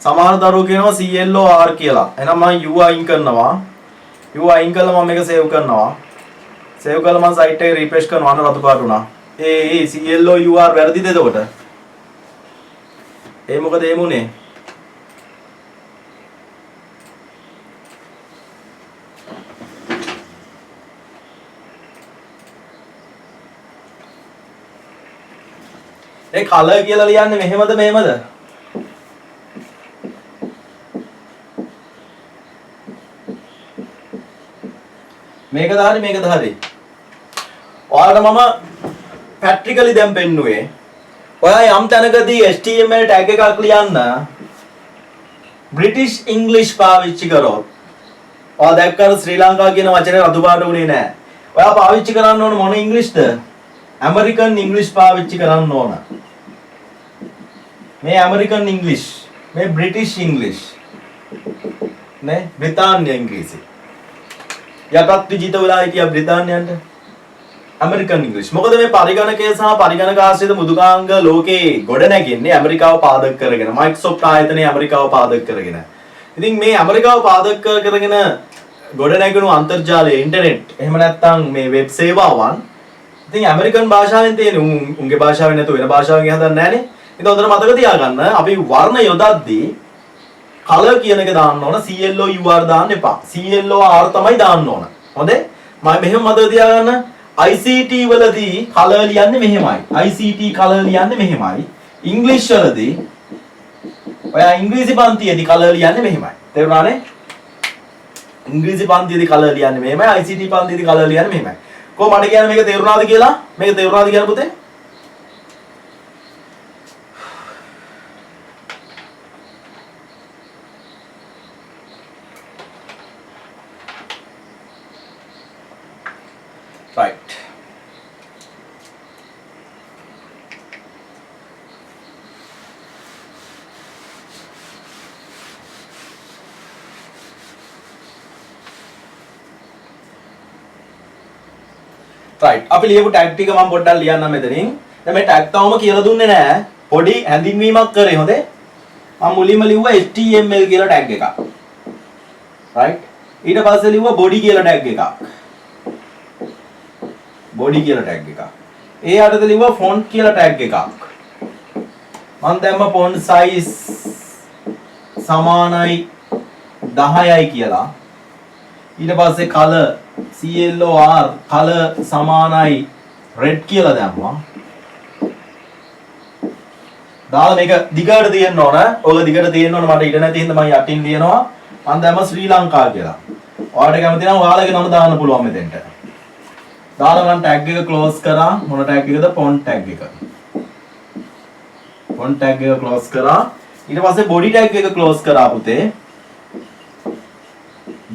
සමහර දරුවෝ කියනවා CLOR කියලා එහෙනම් මම U අයින් කරනවා U අයින් කළා මම මේක සේව් කරනවා සේව් කළා මම සයිට් එක රිෆ්‍රෙෂ් කරනවා අන්න රතු පාට උනා CLOUR වැරදිද එතකොට මොකද එමුනේ color කියලා ලියන්නේ මෙහෙමද මෙහෙමද මේකද හරි ඔයාලට මම ප්‍රැක්ටිකලි දැන් පෙන්නුවේ ඔයා යම් තැනකදී HTML tag එකක් ලියන්න British English පාවිච්චි කරොත් ඔයා දැක්කද ශ්‍රී ලංකා කියන වචනේ රතු පාට උනේ නැහැ. ඔයා පාවිච්චි කරන්න ඕන මොන ඉංග්‍රීසිද? American English පාවිච්චි කරන්න ඕන. මේ American English, මේ British English. නේ? බ්‍රිතාන්‍ය ඉංග්‍රීසි. යටත් විජිත වෙලා හිටියා බ්‍රිතාන්‍යයන්ට. American English. මොකද මේ පරිගණකය සහ පරිගණක ආශ්‍රිත මෘදුකාංග ලෝකේ ගොඩ නැගෙන්නේ ඇමරිකාව පාදක කරගෙන. Microsoft ආයතනයේ ඇමරිකාව පාදක කරගෙන. ඉතින් මේ ඇමරිකාව පාදක කරගෙන ගොඩ නැගුණු අන්තර්ජාලය ඉන්ටර්නෙට් එහෙම නැත්නම් මේ වෙබ් සේවාවන් ඉතින් ඇමරිකන් භාෂාවෙන් තියෙන උන්ගේ භාෂාවෙන් නැතුව වෙන භාෂාවකින් හදන්නේ නැහනේ. ඉතින් හොඳට මතක තියාගන්න අපි වර්ණ යොදද්දී color කියන එක දාන්න ඕන CLOUR දාන්න එපා. CLOR තමයි දාන්න ඕන. හොඳේ? මම මෙහෙම මතක තියාගන්න ICT වලදී color ලියන්නේ මෙහෙමයි. ICT color ලියන්නේ මෙහෙමයි. English වලදී ඔයා ඉංග්‍රීසි පන්තියේදී color ලියන්නේ මෙහෙමයි. තේරුණානේ? ඉංග්‍රීසි පන්තියේදී color ලියන්නේ මෙහෙමයි. ICT පන්තියේදී color ලියන්නේ මෙහෙමයි. කොහොම මට කියන්නේ මේක තේරුණාද කියලා? මේක තේරුණාද කියලා පුතේ? right අපි ලියපු ටැග් ටික මම පොඩ්ඩක් ලියන්නම් මෙතනින්. දැන් මේ ටැග් තවම කියලා දුන්නේ නැහැ. පොඩි හැඳින්වීමක් කරේ හොඳේ. මම මුලින්ම ලිව්වා HTML කියලා ටැග් එකක්. right ඊට පස්සේ ලිව්වා body කියලා ටැග් එකක්. body කියලා ටැග් එකක්. ඒ යටතේ ලිව්වා font කියලා ටැග් එකක්. මම දැම්ම font size සමානයි 10යි කියලා. ඊට පස්සේ color CLOR color සමානයි red කියලා දැම්මා. දාලා මේක දිගට තියෙන්න ඕන. ඔය දිගට තියෙන්න ඕන මට ඉඩ නැති හින්දා මම යටින් ලියනවා. මම දැම්ම ශ්‍රී ලංකා කියලා. ඔයාලට කැමති නම් ඔයාලගේ නම දාන්න පුළුවන් මෙතෙන්ට. දාලා මම ටැග් එක ක්ලෝස් කරා. මොන ටැග් එකද? font ටැග් එක. font ටැග් එක ක්ලෝස් කරා. ඊට පස්සේ body ටැග් එක ක්ලෝස් කරා පුතේ.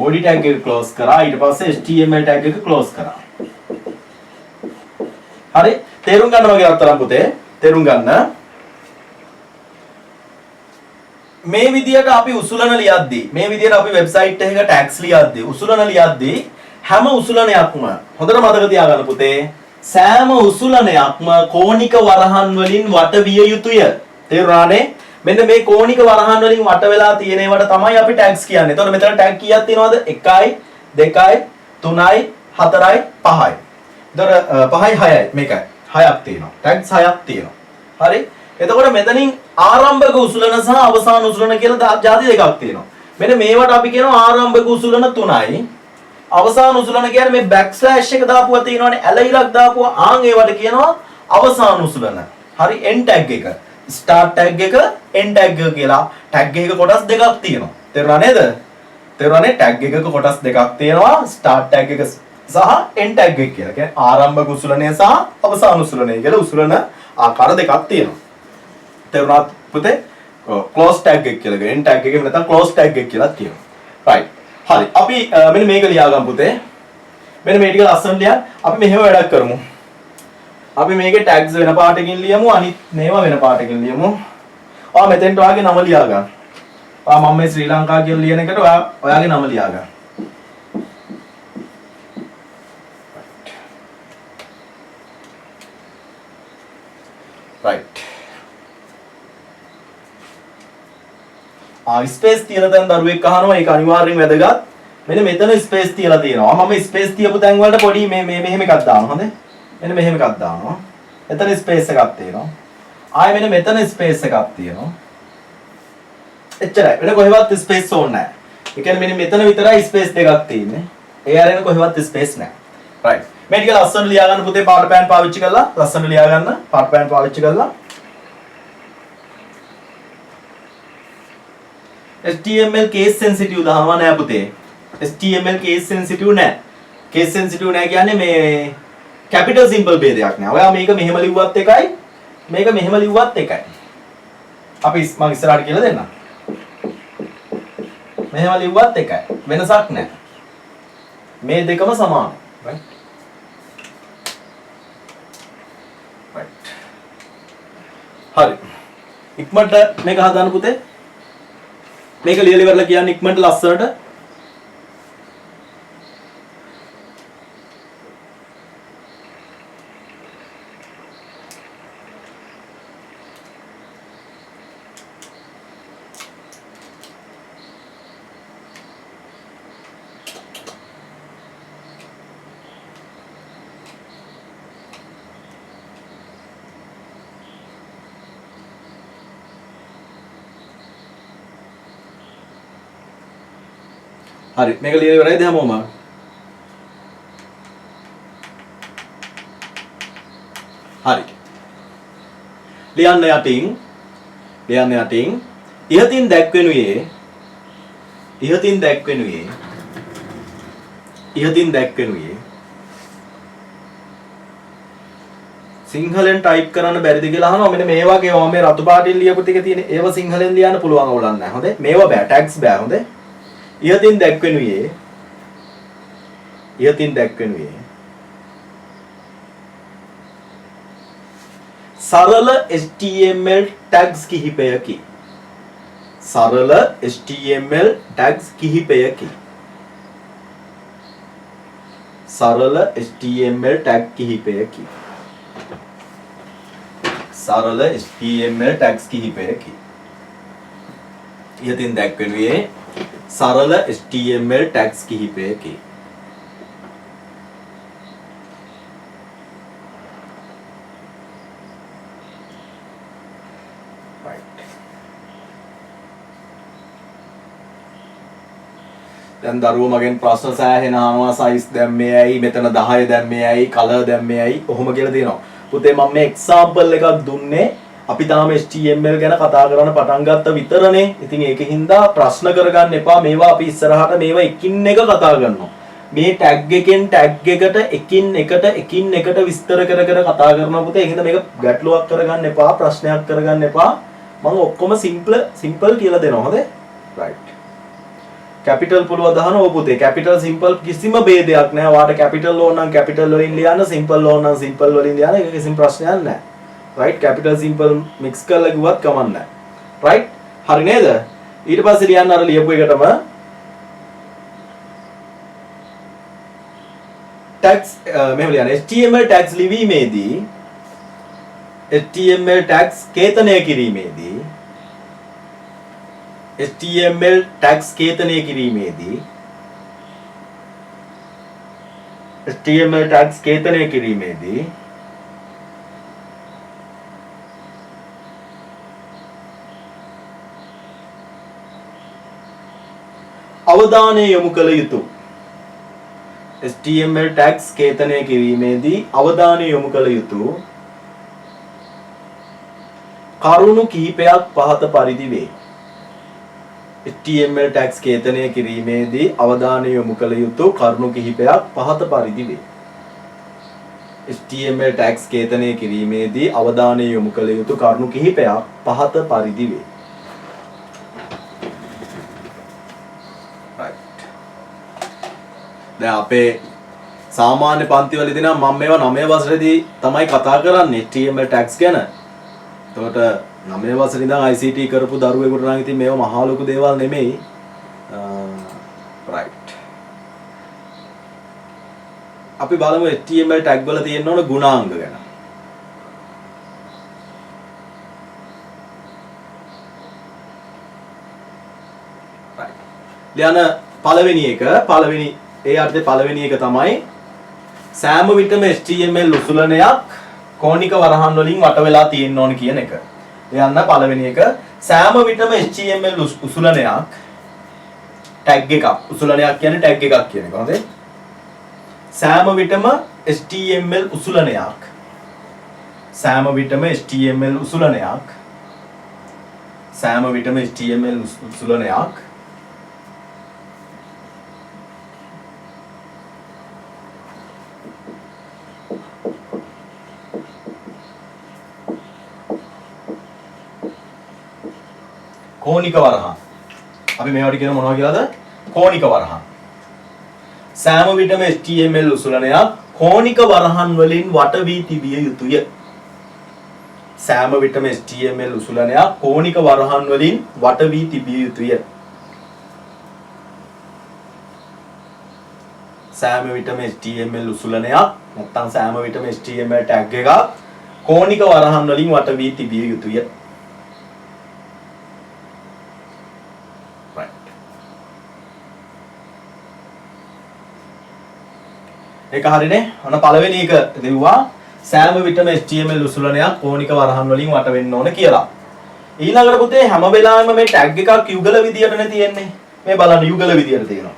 body tag එක close කරා ඊට පස්සේ HTML tag එක close කරා. හරි තේරුම් ගන්න වගේ අත්තරම් පුතේ තේරුම් ගන්න. මේ විදියට අපි උසුලන ලියද්දී මේ විදියට අපි වෙබ්සයිට් එකක tags ලියද්දී උසුලන ලියද්දී හැම උසුලනයක්ම හොඳට මතක තියාගන්න පුතේ සෑම උසුලනයක්ම කෝණික වරහන් වලින් වට විය යුතුය. තේරුණානේ? මෙන්න මේ කෝණික වරහන් වලින් වට වෙලා තියෙන ඒවාට තමයි අපි ටැග්ස් කියන්නේ. එතකොට මෙතන ටැග් කීයක් තියෙනවද? 1යි 2යි 3යි 4යි 5යි. එතකොට 5යි 6යි මේකයි. 6ක් තියෙනවා. ටැග්ස් 6ක් තියෙනවා. හරි? එතකොට මෙතනින් ආරම්භක උසුලන සහ අවසාන උසුලන කියලා ಜಾති දෙකක් තියෙනවා. මෙන්න මේවට අපි කියනවා ආරම්භක උසුලන 3යි. අවසාන උසුලන කියන්නේ මේ බෑක්ස්ලෑෂ් එක දාපුවා තියෙනවනේ ඇල ඉරක් දාපුවා ආන් ඒවට කියනවා අවසාන උසුලන. හරි end tag එක. start tag එක end tag එක කියලා tag එකක කොටස් දෙකක් තියෙනවා. තේරුණා නේද? තේරුණානේ tag එකක කොටස් දෙකක් තියෙනවා start tag එක සහ end tag එක කියලා. කියන්නේ ආරම්භක උසුලනය සහ අවසාන උසුලනය කියලා උසුලන ආකාර දෙකක් තියෙනවා. තේරුණාද පුතේ? close tag එක කියලා. end tag එක නැත්නම් close tag එක කියලා කියනවා. right. හරි. අපි මෙන්න මේක ලියාගමු පුතේ. මෙන්න මේ ටික ලස්සන ලියන්න. අපි මෙහෙම වැඩක් කරමු. අපි මේකේ tags වෙන පාටකින් ලියමු. අනිත් මේවා වෙන පාටකින් ලියමු. මෙතෙන්ට ඔයාගේ නම ලියා ගන්න. මම මේ ශ්‍රී ලංකා කියලා ලියන එකට ඔයාගේ නම ලියා ගන්න. right. ස්පේස් තියලා දැන් දරුවෙක් අහනවා ඒක අනිවාර්යෙන් වැදගත්. මෙන්න මෙතන ස්පේස් තියලා තියෙනවා. මම ස්පේස් තියපු තැන් වලට පොඩි මේ මෙහෙම එකක් දානවා. හොඳේ. මෙන්න මෙහෙම එකක් දානවා. එතන ස්පේස් එකක් තියෙනවා. ආයෙ මෙන්න මෙතන ස්පේස් එකක් තියෙනවා. එච්චරයි. වෙන කොහෙවත් ස්පේස් ඕනේ නැහැ. ඒ කියන්නේ මෙන්න මෙතන විතරයි ස්පේස් දෙකක් තියෙන්නේ. ඒ ආරෙන කොහෙවත් ස්පේස් නැහැ. right. මේ ටික ලස්සන ලියා ගන්න පුතේ පාට පෑන් පාවිච්චි කරලා ලස්සන ලියා ගන්න. පාට පෑන් පාවිච්චි කරලා HTML case sensitive දානවා නෑ පුතේ. HTML case sensitive නෑ. case sensitive නෑ කියන්නේ මේ capital symbol ભેදයක් නෑ. ඔයා මේක මෙහෙම ලිව්වත් එකයි මේක මෙහෙම ලිව්වත් එකයි. අපි මම ඉස්සරහට කියලා දෙන්නම්. මෙහෙම ලිව්වත් එකයි. වෙනසක් නෑ. මේ දෙකම සමානයි. right. right. හරි. ඉක්මනට මේක හදාන්න පුතේ. මේක ලියලා ඉවරලා කියන්නේ ඉක්මනට ලස්සනට හරි මේක ලියලා ඉවරයිද හැමෝම? හරි. ලියන්න යටින් ඉහතින් දැක්වෙනුයේ සිංහලෙන් ටයිප් කරන්න බැරිද කියලා අහනවා. මෙන්න මේ වගේ මේ රතු පාටින් ලියපු ටික තියෙන ඒව සිංහලෙන් ලියන්න පුළුවන් ඕලක් නැහැ. හොඳේ. මේවා බෑ. ටැග්ස් බෑ. හොඳේ. ඉහතින් දැක්වෙනුයේ සරල HTML tags කිහිපයකි. සරල HTML tags කිහිපයකි. සරල HTML tag කිහිපයකි. සරල HTML tags කිහිපයකි. ඉහතින් දැක්වෙනුයේ සරල HTML tags කිහිපයකි. දැන් දරුවෝ මගෙන් ප්‍රශ්න සෑහෙන අහනවා size දැම්මේ ඇයි මෙතන 10 දැම්මේ ඇයි color දැම්මේ ඇයි ඔහොම කියලා දෙනවා. පුතේ මම මේ example එකක් දුන්නේ අපි තාම HTML ගැන කතා කරන්න පටන් ගත්ත විතරනේ. ඉතින් ඒකින්ද ප්‍රශ්න කරගන්න එපා. මේවා අපි ඉස්සරහට මේවා එකින් එක කතා කරනවා. මේ tag එකෙන් tag එකට එකින් එකට විස්තර කර කතා කරනවා පුතේ. ඒකින්ද මේක ගැටලුවක් කරගන්න එපා, ප්‍රශ්නයක් කරගන්න එපා. මම ඔක්කොම simple කියලා දෙනවා. හොඳේ? right. capital පුළුවන් දහනවා පුතේ. capital simple කිසිම ભેදයක් නැහැ. ඔයාලට capital ඕන නම් capital වලින් ලියන්න, simple ඕන නම් simple වලින් ලියන්න. ඒක කිසිම ප්‍රශ්නයක් නැහැ. right. capital simple mix කරලා කිව්වත් කමක් නැහැ. right. හරි නේද? ඊට පස්සේ ලියන්න අර ලියපු එකටම tags මෙහෙම ලියන්න. HTML tags ලිවීමේදී HTML tags කේතනය කිරීමේදී HTML tags කේතනය කිරීමේදී HTML tags කේතනය කිරීමේදී අවධානය යොමු කළ යුතු HTML tags කේතනය කිරීමේදී අවධානය යොමු කළ යුතු කරුණු කිහිපයක් පහත පරිදි වේ. HTML tags කේතනය කිරීමේදී අවධානය යොමු කළ යුතු කරුණු කිහිපයක් පහත පරිදි වේ. HTML tags කේතනය කිරීමේදී අවධානය යොමු කළ යුතු කරුණු කිහිපයක් පහත පරිදි වේ. දැන් අපේ සාමාන්‍ය පන්තිවලදී නම් මම මේවා 9 වසරේදී තමයි කතා කරන්නේ HTML tags ගැන. එතකොට 9 වසරේ ඉඳන් ICT කරපු දරුවෙකුට නම් ඉතින් මේවා මහා ලොකු දේවල් නෙමෙයි. right. අපි බලමු HTML tag වල තියෙන ඕන ගුණාංග ගැන. right. ලියන පළවෙනි ඒ අර්ථයේ පළවෙනි එක තමයි සෑම විටම HTML උසුලනයක් කෝණික වරහන් වලින් වට වෙලා තියෙන්න ඕන කියන එක. ලියන්න පළවෙනි එක සෑම විටම HTML උසුලනයක් ටැග් එකක් උසුලනයක් කියන්නේ ටැග් එකක් කියන එක. හොඳයි. සෑම විටම HTML උසුලනයක් කෝණික වරහන්. අපි මේවට කියන මොනවා කියලාද? කෝණික වරහන්. සෑම විටම HTML උසුලනයක් කෝණික වරහන් වලින් වට වී තිබිය යුතුය. සෑම විටම HTML උසුලනයක් කෝණික වරහන් වලින් වට වී තිබිය යුතුය. සෑම විටම HTML උසුලනයක් නැත්නම් සෑම විටම HTML tag එකක් කෝණික වරහන් වලින් වට වී තිබිය යුතුය. ඒක හරිනේ. අන්න පළවෙනි එක දෙවුවා සෑම විටම HTML උසුලනයක් කෝණික වරහන් වලින් වට වෙන්න ඕන කියලා. ඊළඟට පුතේ හැම වෙලාවෙම මේ ටැග් එකක් යුගල විදියටනේ තියෙන්නේ. මේ බලන්න යුගල විදියට තියෙනවා.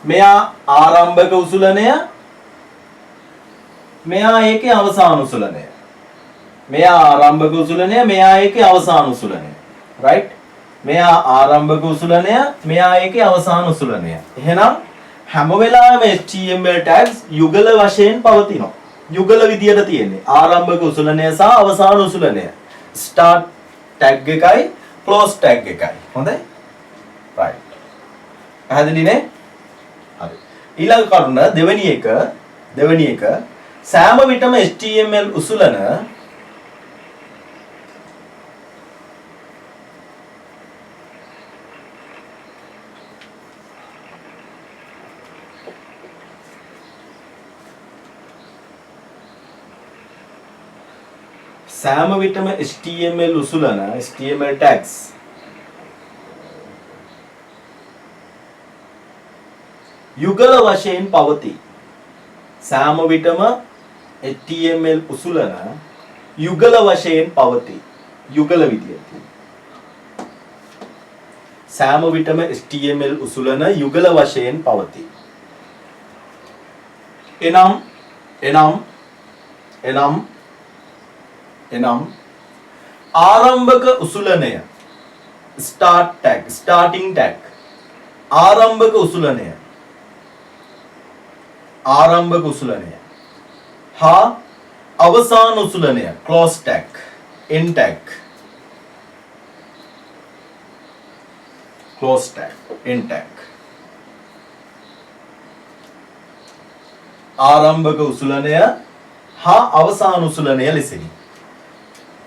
මෙයා ආරම්භක උසුලනය, මෙයා ඒකේ අවසාන උසුලනය. මෙයා ආරම්භක උසුලනය, මෙයා ඒකේ අවසාන උසුලනය. right? මෙයා ආරම්භක උසුලනය, මෙයා ඒකේ අවසාන උසුලනය. එහෙනම් හැම වෙලාවෙම HTML tags යුගල වශයෙන් පවතිනවා. යුගල විදියට තියෙන්නේ. ආරම්භක උසුලනය සහ අවසාන උසුලනය. start tag එකයි close tag එකයි. හොඳයි? right. පැහැදිලිනේ? හරි. ඊළඟ කරුණ දෙවෙනි එක සෑම විටම HTML උසුලන සෑම විටම HTML tags යුගල වශයෙන් පවතී. සෑම විටම HTML උසුලන යුගල වශයෙන් පවතී. යුගල විදියට. සෑම විටම HTML උසුලන යුගල වශයෙන් පවතී. එනම් ආරම්භක උසුලනය starting tag ආරම්භක උසුලනය හා අවසාන උසුලනය close tag end tag ආරම්භක උසුලනය හා අවසාන උසුලනය ලෙසිනි.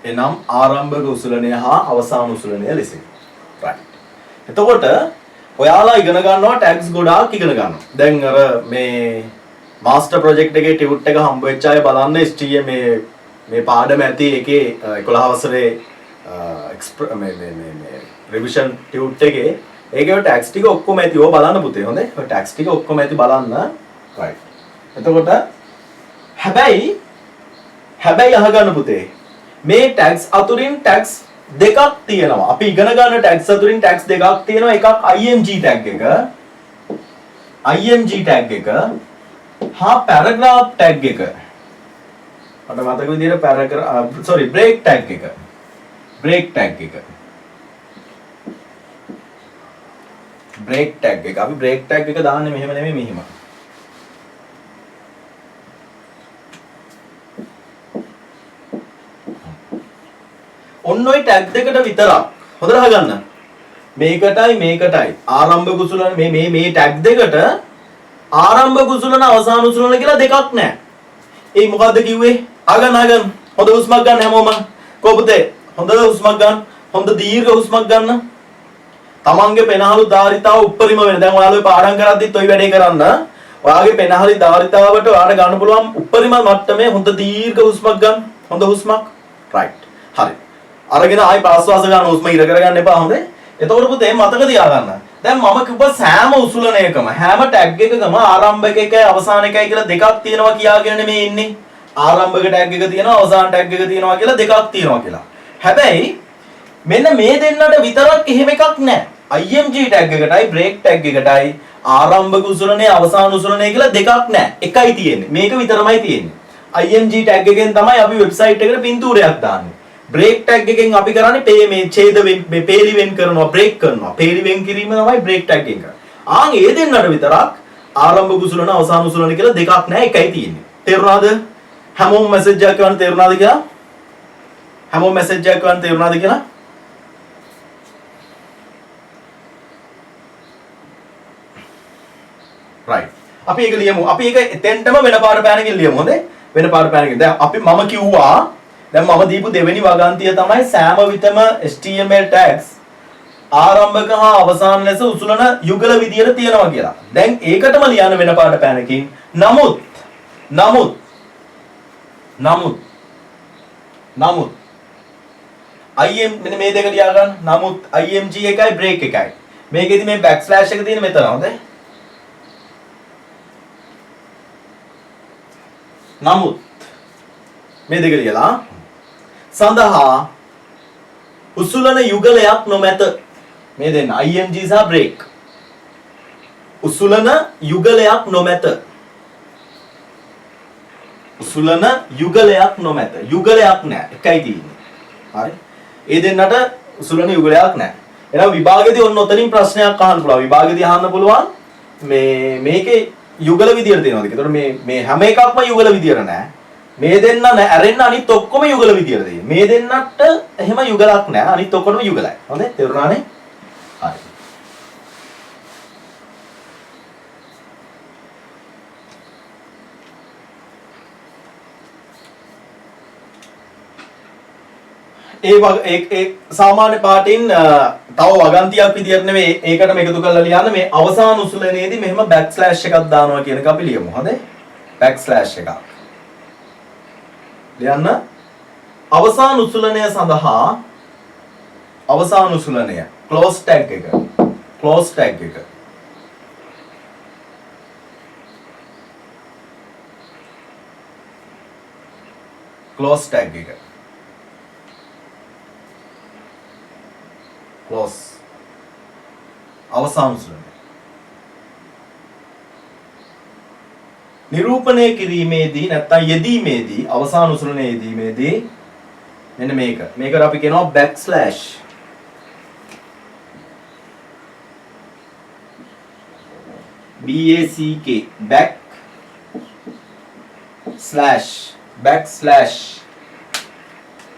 එනම් ආරම්භක උසුලනය හා අවසාන උසුලනය ලෙසින්. right. එතකොට ඔයාලා ඉගෙන ගන්නවා tags ගොඩාක් ඉගෙන ගන්නවා. දැන් අර මේ master project එකේ ටියුට් එක හම්බ වෙච්ච අය බලන්න HTML මේ පාඩම ඇති එකේ 11 වසරේ මේ revision ටියුට් එකේ ඒකේ tags ටික ඔක්කොම ඇති. ඕක බලන්න පුතේ. හොඳේ. ඔය tags ටික ඔක්කොම ඇති බලන්න. right. එතකොට හැබැයි අහගන්න පුතේ. මේ tags අතුරින් tags දෙකක් තියෙනවා. අපි ඉගෙන ගන්න ටැග්ස් අතරින් ටැග්ස් දෙකක් තියෙනවා. එකක් IMG ටැග් එක. IMG ටැග් එක හා පැරග්‍රාෆ් ටැග් එක. මට මතක විදිහට බ්‍රේක් ටැග් එක. බ්‍රේක් ටැග් එක. බ්‍රේක් ටැග් එක. අපි බ්‍රේක් ටැග් එක දාන්නේ මෙහෙම නෙමෙයි මෙහෙම. ඔන්න ඔය ටැග් දෙකට විතරක් හොඳට අහගන්න. මේකටයි ආරම්භ කුසලන මේ ටැග් දෙකට ආරම්භ කුසලන අවසාන කුසලන කියලා දෙකක් නැහැ. ඒ මොකද්ද කිව්වේ? අහගන්න. හොඳ හුස්මක් ගන්න හැමෝම. කොහොමද? හොඳ හුස්මක් ගන්න. හොඳ දීර්ඝ හුස්මක් ගන්න. තමන්ගේ පෙනහළු ධාරිතාව උප්පරිම වෙන. දැන් ඔයාලා ඔය පාඩම් කරද්දිත් ඔය වැඩේ කරන්න. ඔයාගේ පෙනහළි ධාරිතාවට ඔයාලට ගන්න පුළුවන් උප්පරිම මට්ටමේ හොඳ දීර්ඝ හුස්මක් ගන්න. හොඳ හුස්මක්. right. හරි. අරගෙන ආයි ප්‍රාශ්වාස ගන්න හුස්ම ඉර කරගන්න එපා හොඳේ. එතකොට පුතේ මතක තියාගන්න. දැන් මම කිව්ව සෑම උසුලනයකම හැම ටැග් එකකම ආරම්භක එකයි අවසාන එකයි කියලා දෙකක් තියෙනවා කියාගෙන නෙමෙයි ඉන්නේ. ආරම්භක ටැග් එක තියෙනවා අවසාන ටැග් එක තියෙනවා කියලා දෙකක් තියෙනවා කියලා. හැබැයි මෙන්න මේ දෙන්නට විතරක් එහෙම එකක් නැහැ. IMG ටැග් එකටයි බ්‍රේක් ටැග් එකටයි ආරම්භක උසුලනේ අවසාන උසුලනේ කියලා දෙකක් නැහැ. එකයි තියෙන්නේ. මේක විතරමයි තියෙන්නේ. IMG ටැග් එකෙන් තමයි අපි වෙබ්සයිට් එකට පින්තූරයක් දාන්නේ. බ්‍රේක් ටැග් එකෙන් අපි කරන්නේ මේ ඡේද මේ පේලි වෙන් කරනවා බ්‍රේක් කරනවා. පේලි වෙන් කිරීම තමයි බ්‍රේක් ටැග් එක. ආන් ඒ දෙන්නට විතරක් ආරම්භ කුසලන අවසාන කුසලන කියලා දෙකක් නැහැ එකයි තියෙන්නේ. තේරුණාද? හැමෝම මැසේජ් එකක් කරන්න තේරුණාද කියලා? හැමෝම මැසේජ් එකක් කරන්න තේරුණාද කියලා? right. අපි ඒක ලියමු. අපි ඒක එතෙන්ටම වෙන පාඩ පෑනකින් ලියමු. හොඳේ? වෙන පාඩ පෑනකින්. දැන් අපි මම කිව්වා දැන් මම දීපු දෙවෙනි වගන්තිය තමයි සෑම විටම HTML tags ආරම්භක හා අවසාන ලෙස උසුලන යුගල විදියට තියෙනවා කියලා. දැන් ඒකටම ලියන්න වෙන පාඩ පෑනකින්. නමුත් මෙන්න මේ දෙක ලියා ගන්න. නමුත් IMG එකයි බ්‍රේක් එකයි. මේකෙදි මේ බෑක්ස්ලෑෂ් එක තියෙන මෙතන හොඳේ. නමුත් මේ දෙක ලියලා සඳහා උසුලන යුගලයක් නොමැත. මේ දෙන්න IMG සහ බ්‍රේක්. උසුලන යුගලයක් නොමැත. උසුලන යුගලයක් නොමැත. යුගලයක් නැහැ. එකයි තියෙන්නේ. හරි. ඒ දෙන්නට උසුලන යුගලයක් නැහැ. එහෙනම් විභාගෙදී ඔන්න ඔතනින් ප්‍රශ්නයක් අහන්න පුළුවන්. විභාගෙදී අහන්න පුළුවන් මේකේ යුගල විදියට තියෙනවද කියලා. ඒතකොට මේ හැම එකක්ම යුගල විදියට නැහැ. මේ දෙන්න ඇරෙන්න අනිත් ඔක්කොම යුගල විදියට තියෙනවා. මේ දෙන්නට එහෙම යුගලක් නැහැ. අනිත් ඔක්කොම යුගලයි. හොඳේ? තේරුණානේ? හරි. ඒ සාමාන්‍ය පාටින් තව වගන්තියක් විදියට නෙවෙයි ඒකටම එකතු කරලා ලියන්න මේ අවසාන උසුලනේදී මෙහෙම බෑක්ස්ලෑෂ් එකක් දානවා කියන එක අපි ලියමු. හොඳේ? බෑක්ස්ලෑෂ් එකක්. ලියන්න අවසාන උසුලනය සඳහා අවසාන උසුලනය ක්ලෝස් ටැග් එක ක්ලෝස් ටැග් එක ක්ලෝස් ටැග් එක ක්ලෝස් අවසාන උසුලනය නිරූපණය කිරීමේදී නැත්නම් යෙදීමේදී අවසාන උසුලන යෙදීමේදී මෙන්න මේකට අපි කියනවා බෑක්ස්ලෑෂ් BACK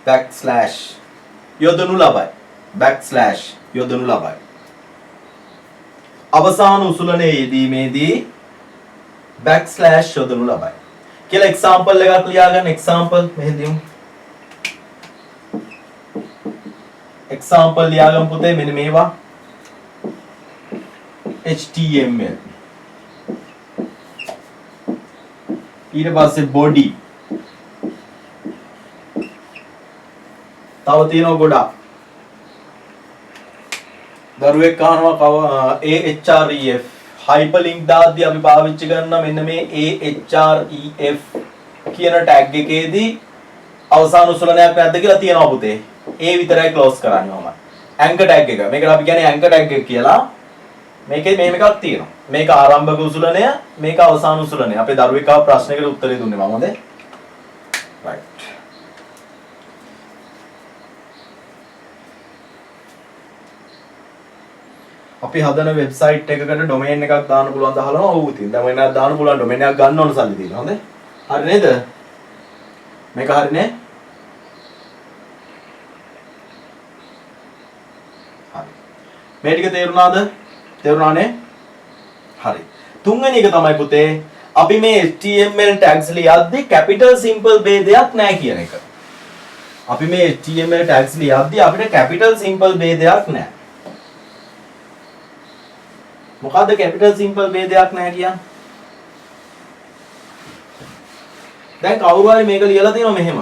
backslash යොදනු ලබයි backslash යොදනු ලබයි අවසාන උසුලනයේ යෙදීමේදී backslash යොදනු ලබයි කියලා example එකක් ලියාගන්න example මෙහෙදීමු example ලියාගමු පුතේ මෙන්න මේවා HTML ඊට පස්සේ body තව තියෙනවා ගොඩක් දරුවෙක් අහනවා AHREF hyperlink දාද්දී අපි පාවිච්චි කරන මෙන්න මේ AHREF කියන ටැග් එකේදී අවසාන උසුලනයක් නැද්ද කියලා තියෙනවා පුතේ ඒ විතරයි ක්ලෝස් කරන්නේ මම. ඇන්කර් ටැග් එක. මේකට අපි කියන්නේ ඇන්කර් ටැග් එක කියලා. මේකේ මෙහෙම එකක් තියෙනවා. මේක ආරම්භක උසුලනය, මේක අවසාන උසුලනය. අපේ දරුවෙක් ආව ප්‍රශ්නයකට උත්තරේ දුන්නේ මම හොඳේ. right. අපි හදන වෙබ්සයිට් එකකට ඩොමේන් එකක් දාන්න පුළුවන් ද අහනවා. ඔව් ඉතින් ඩොමේන් එකක් දාන්න පුළුවන්. ඩොමේන් එකක් ගන්න ඕන සල්ලි තියෙනවා. හොඳේ. හරි නේද? මේක හරිනේ? හරි. මේ ටික තේරුණාද? තේරුණානේ? හරි. තුන්වෙනි එක තමයි පුතේ අපි මේ HTML tags ලියද්දි capital simple ભેදයක් නැහැ කියන එක. අපි මේ HTML tags ලියද්දි අපිට capital simple ભેදයක් නැහැ. මොකද්ද capital simple ભેදයක් නැහැ කියන්නේ? දැන් කවුරු හරි මේක ලියලා තියෙනවා මෙහෙම.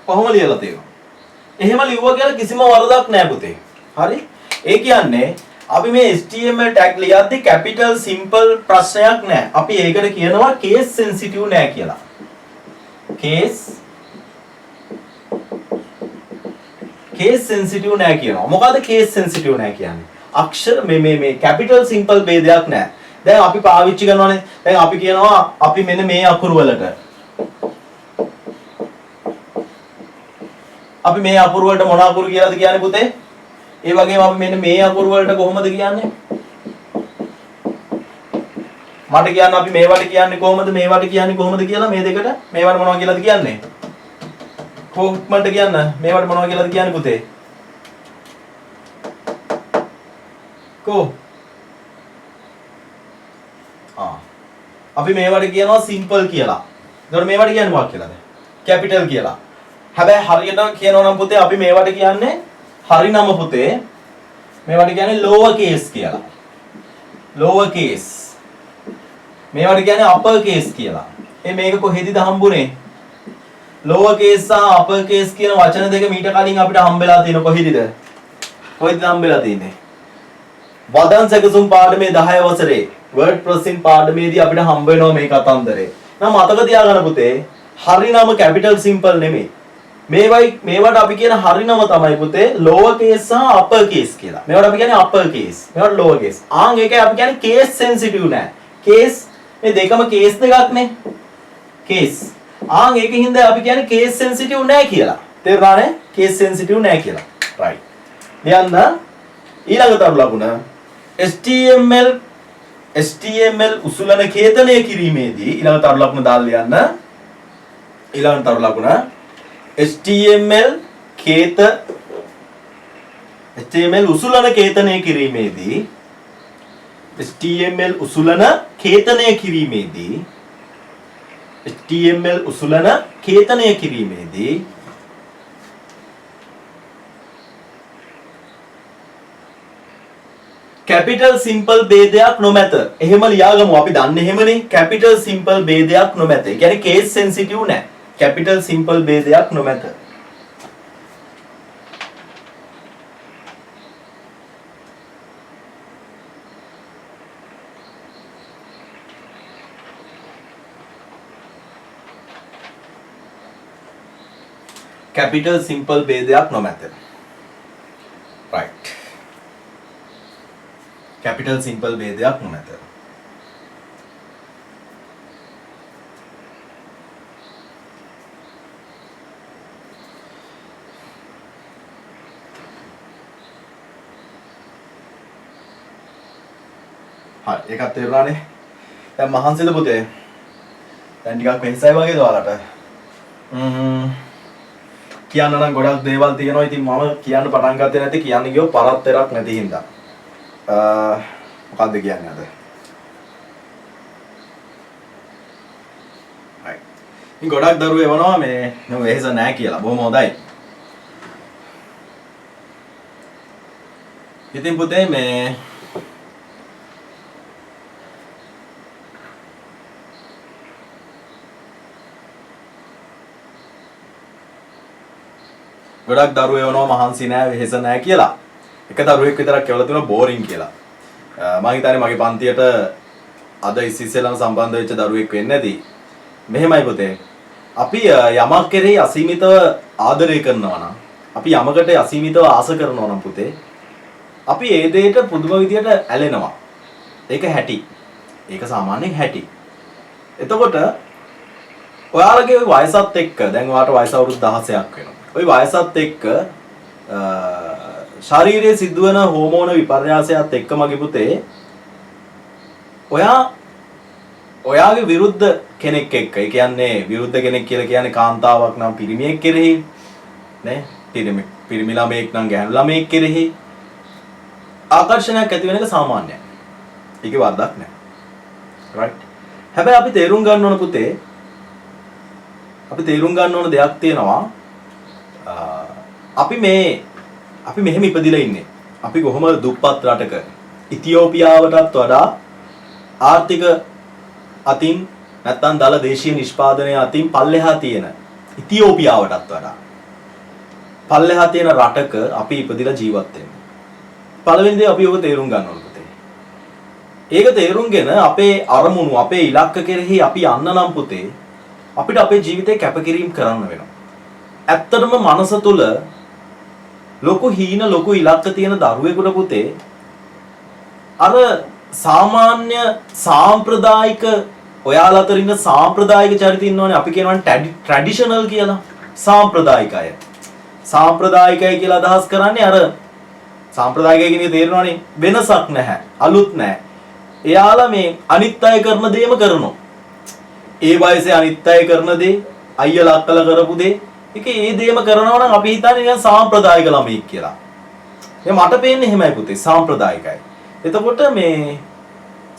කොහොම ලියලා තියෙනවා? එහෙම ලිව්වා කියලා කිසිම වරදක් නැහැ පුතේ. හරි? ඒ කියන්නේ අපි මේ HTML tag ලියද්දි capital simple ප්‍රශ්නයක් නැහැ. අපි ඒකට කියනවා case sensitive නැහැ කියලා. case sensitive නැහැ කියනවා. මොකද්ද case sensitive නැහැ කියන්නේ? අක්ෂර මේ capital simple ભેදයක් නැහැ. දැන් අපි පාවිච්චි කරනවානේ. දැන් අපි කියනවා අපි මෙන්න මේ අකුරු වලට අපි මේ අකුරු වලට මොන අකුරු කියලාද කියන්නේ පුතේ? ඒ වගේම අපි මෙන්න මේ අකුරු වලට කොහොමද කියන්නේ? මට කියන්න අපි මේවට කියන්නේ කොහොමද? මේවට කියන්නේ කොහොමද කියලා මේ දෙකට මේවට මොනවා කියලාද කියන්නේ? කොහොමද කියන්න? මේවට මොනවා කියලාද කියන්නේ පුතේ? අපි මේවට කියනවා simple කියලා. එතකොට මේවට කියන්නේ මොකක් කියලාද? capital කියලා. හැබැයි හරියට කියනවා නම් පුතේ අපි මේවට කියන්නේ හරි නම පුතේ මේවට කියන්නේ lower case කියලා. lower case. මේවට කියන්නේ upper case කියලා. මේක කොහෙදිද හම්බුනේ? lower case සහ upper case කියන වචන දෙක මීට කලින් අපිට හම්බෙලා තියෙන කොහෙදිද? කොහෙද හම්බෙලා තියෙන්නේ? වදන් සැකසුම් පාඩමේ 10 වසරේ word processing පාඩමේදී අපිට හම්බ වෙනවා මේ කතන්දරේ. නම් මතක තියාගන්න පුතේ හරි නම capital simple නෙමෙයි. මේවට අපි කියන හරි නම තමයි පුතේ lower case සහ upper case කියලා. මේවට අපි කියන්නේ upper case. මේවට lower case. ඒකයි අපි කියන්නේ case sensitive නෑ. case මේ දෙකම case දෙකක් නේ. case. ඒකින්ද අපි කියන්නේ case sensitive නෑ කියලා. තේරුණානේ? case sensitive නෑ කියලා. right. ලියන්න ඊළඟ තරු ලකුණ HTML උසුලන ඛේතනය කිරීමේදී ඊළඟ තරු ලකුණ දාලා ලියන්න. ඊළඟ තරු ලකුණ HTML උසුලන ඛේතනය කිරීමේදී HTML උසුලන ඛේතනය කිරීමේදී capital simple ભેදයක් නොමැත. එහෙම ලියාගමු. අපි දන්නේ එහෙමනේ. capital simple ભેදයක් නොමැත. ඒ කියන්නේ case sensitive නෑ. capital simple ભેදයක් නොමැත. capital simple ભેදයක් නොමැත. right. capital simple ભેදයක් නොමැත. හරි ඒකත් තේරුණානේ. දැන් මහන්සිද පුතේ? දැන් ටිකක් වෙනසයි වගේද ඔයාලට? කියන්න නම් ගොඩක් දේවල් තියෙනවා. ඉතින් මම කියන්න පටන් ගත්තේ නැති කියන්න ගියෝ පරතරක් නැති හින්දා. මොකද්ද කියන්නේ අද? right. ඉතින් ගොඩක් දරුවෝ එවනවා මේ නෝ වෙහෙස නැහැ කියලා. බොහොම හොඳයි. ඉතින් පුතේ මේ ගොඩක් දරුවෝ වෙනවා මහන්සි නෑ වෙහෙස නෑ කියලා. එක දරුවෙක් විතරක් කියලා තියෙනවා බෝරින් කියලා. මම හිතන්නේ මගේ පන්තියට අද ඉස්සෙල්ලාම සම්බන්ධ වෙච්ච දරුවෙක් වෙන්නේ නැති. මෙහෙමයි පුතේ. අපි යමක් කෙරෙහි අසීමිතව ආදරය කරනවා නම් අපි යමකට අසීමිතව ආස කරනවා නම් පුතේ අපි ඒ දෙයට පුදුම විදියට ඇලෙනවා. ඒක හැටි. ඒක සාමාන්‍යයෙන් හැටි. එතකොට ඔයාලගේ වයසත් එක්ක දැන් ඔයාලට වයස අවුරුදු 16ක් වෙනවා. ওই වයසත් එක්ක ශරීරයේ සිදුවන හෝමෝන විපර්යාසයත් එක්ක මගේ පුතේ ඔයාගේ විරුද්ධ කෙනෙක් එක්ක ඒ කියන්නේ විරුද්ධ කෙනෙක් කියලා කියන්නේ කාන්තාවක් නම් පිරිමියෙක් කෙරෙහි නේ පිරිමි ළමයෙක් නම් ගැහැණු ළමයෙක් කෙරෙහි ආකර්ෂණයක් ඇති වෙන එක සාමාන්‍යයි. ඒකේ වරදක් නැහැ. right? හැබැයි අපි තේරුම් ගන්න ඕන පුතේ අපි තේරුම් ගන්න ඕන දෙයක් තියෙනවා. අපි මෙහෙම ඉපදිලා ඉන්නේ. අපි කොහොමද දුප්පත් රටක ඉතියෝපියාවටත් වඩා ආර්ථික අතින් නැත්තම් දල දේශීය නිෂ්පාදනය අතින් පල්ලෙහා තියෙන ඉතියෝපියාවටත් වඩා පල්ලෙහා තියෙන රටක අපි ඉපදිලා ජීවත් වෙන්නේ. පළවෙනි දේ අපි ඔබ තේරුම් ගන්න ඕන පුතේ. ඒක තේරුම්ගෙන අපේ අරමුණු අපේ ඉලක්ක කෙරෙහි අපි යන්න නම් පුතේ අපිට අපේ ජීවිතේ කැපකිරීම කරන්න වෙනවා. ඇත්තටම මනස තුල ලොකු හීන ලොකු ඉලක්ක තියෙන දරුවෙකුට පුතේ අර සාමාන්‍ය සාම්ප්‍රදායික ඔයාලා අතර ඉන්න සාම්ප්‍රදායික චරිත ඉන්නවනේ අපි කියනවනේ ට්‍රැඩිෂනල් කියලා. සාම්ප්‍රදායිකය. සාම්ප්‍රදායිකය කියලා අදහස් කරන්නේ අර සාම්ප්‍රදායිකය කියන්නේ තේරෙනවනේ වෙනසක් නැහැ. අලුත් නැහැ. එයාලා මේ අනිත් අය කරන දේම කරනවා. ඒ වයසේ අනිත් අය කරන දේ අයියලා අක්කලා කරපු දේ ඒක ඒ දේම කරනවා නම් අපි හිතන්නේ නිකන් සාම්ප්‍රදායික ළමෙක් කියලා. මට පේන්නේ එහෙමයි පුතේ සාම්ප්‍රදායිකයි. එතකොට මේ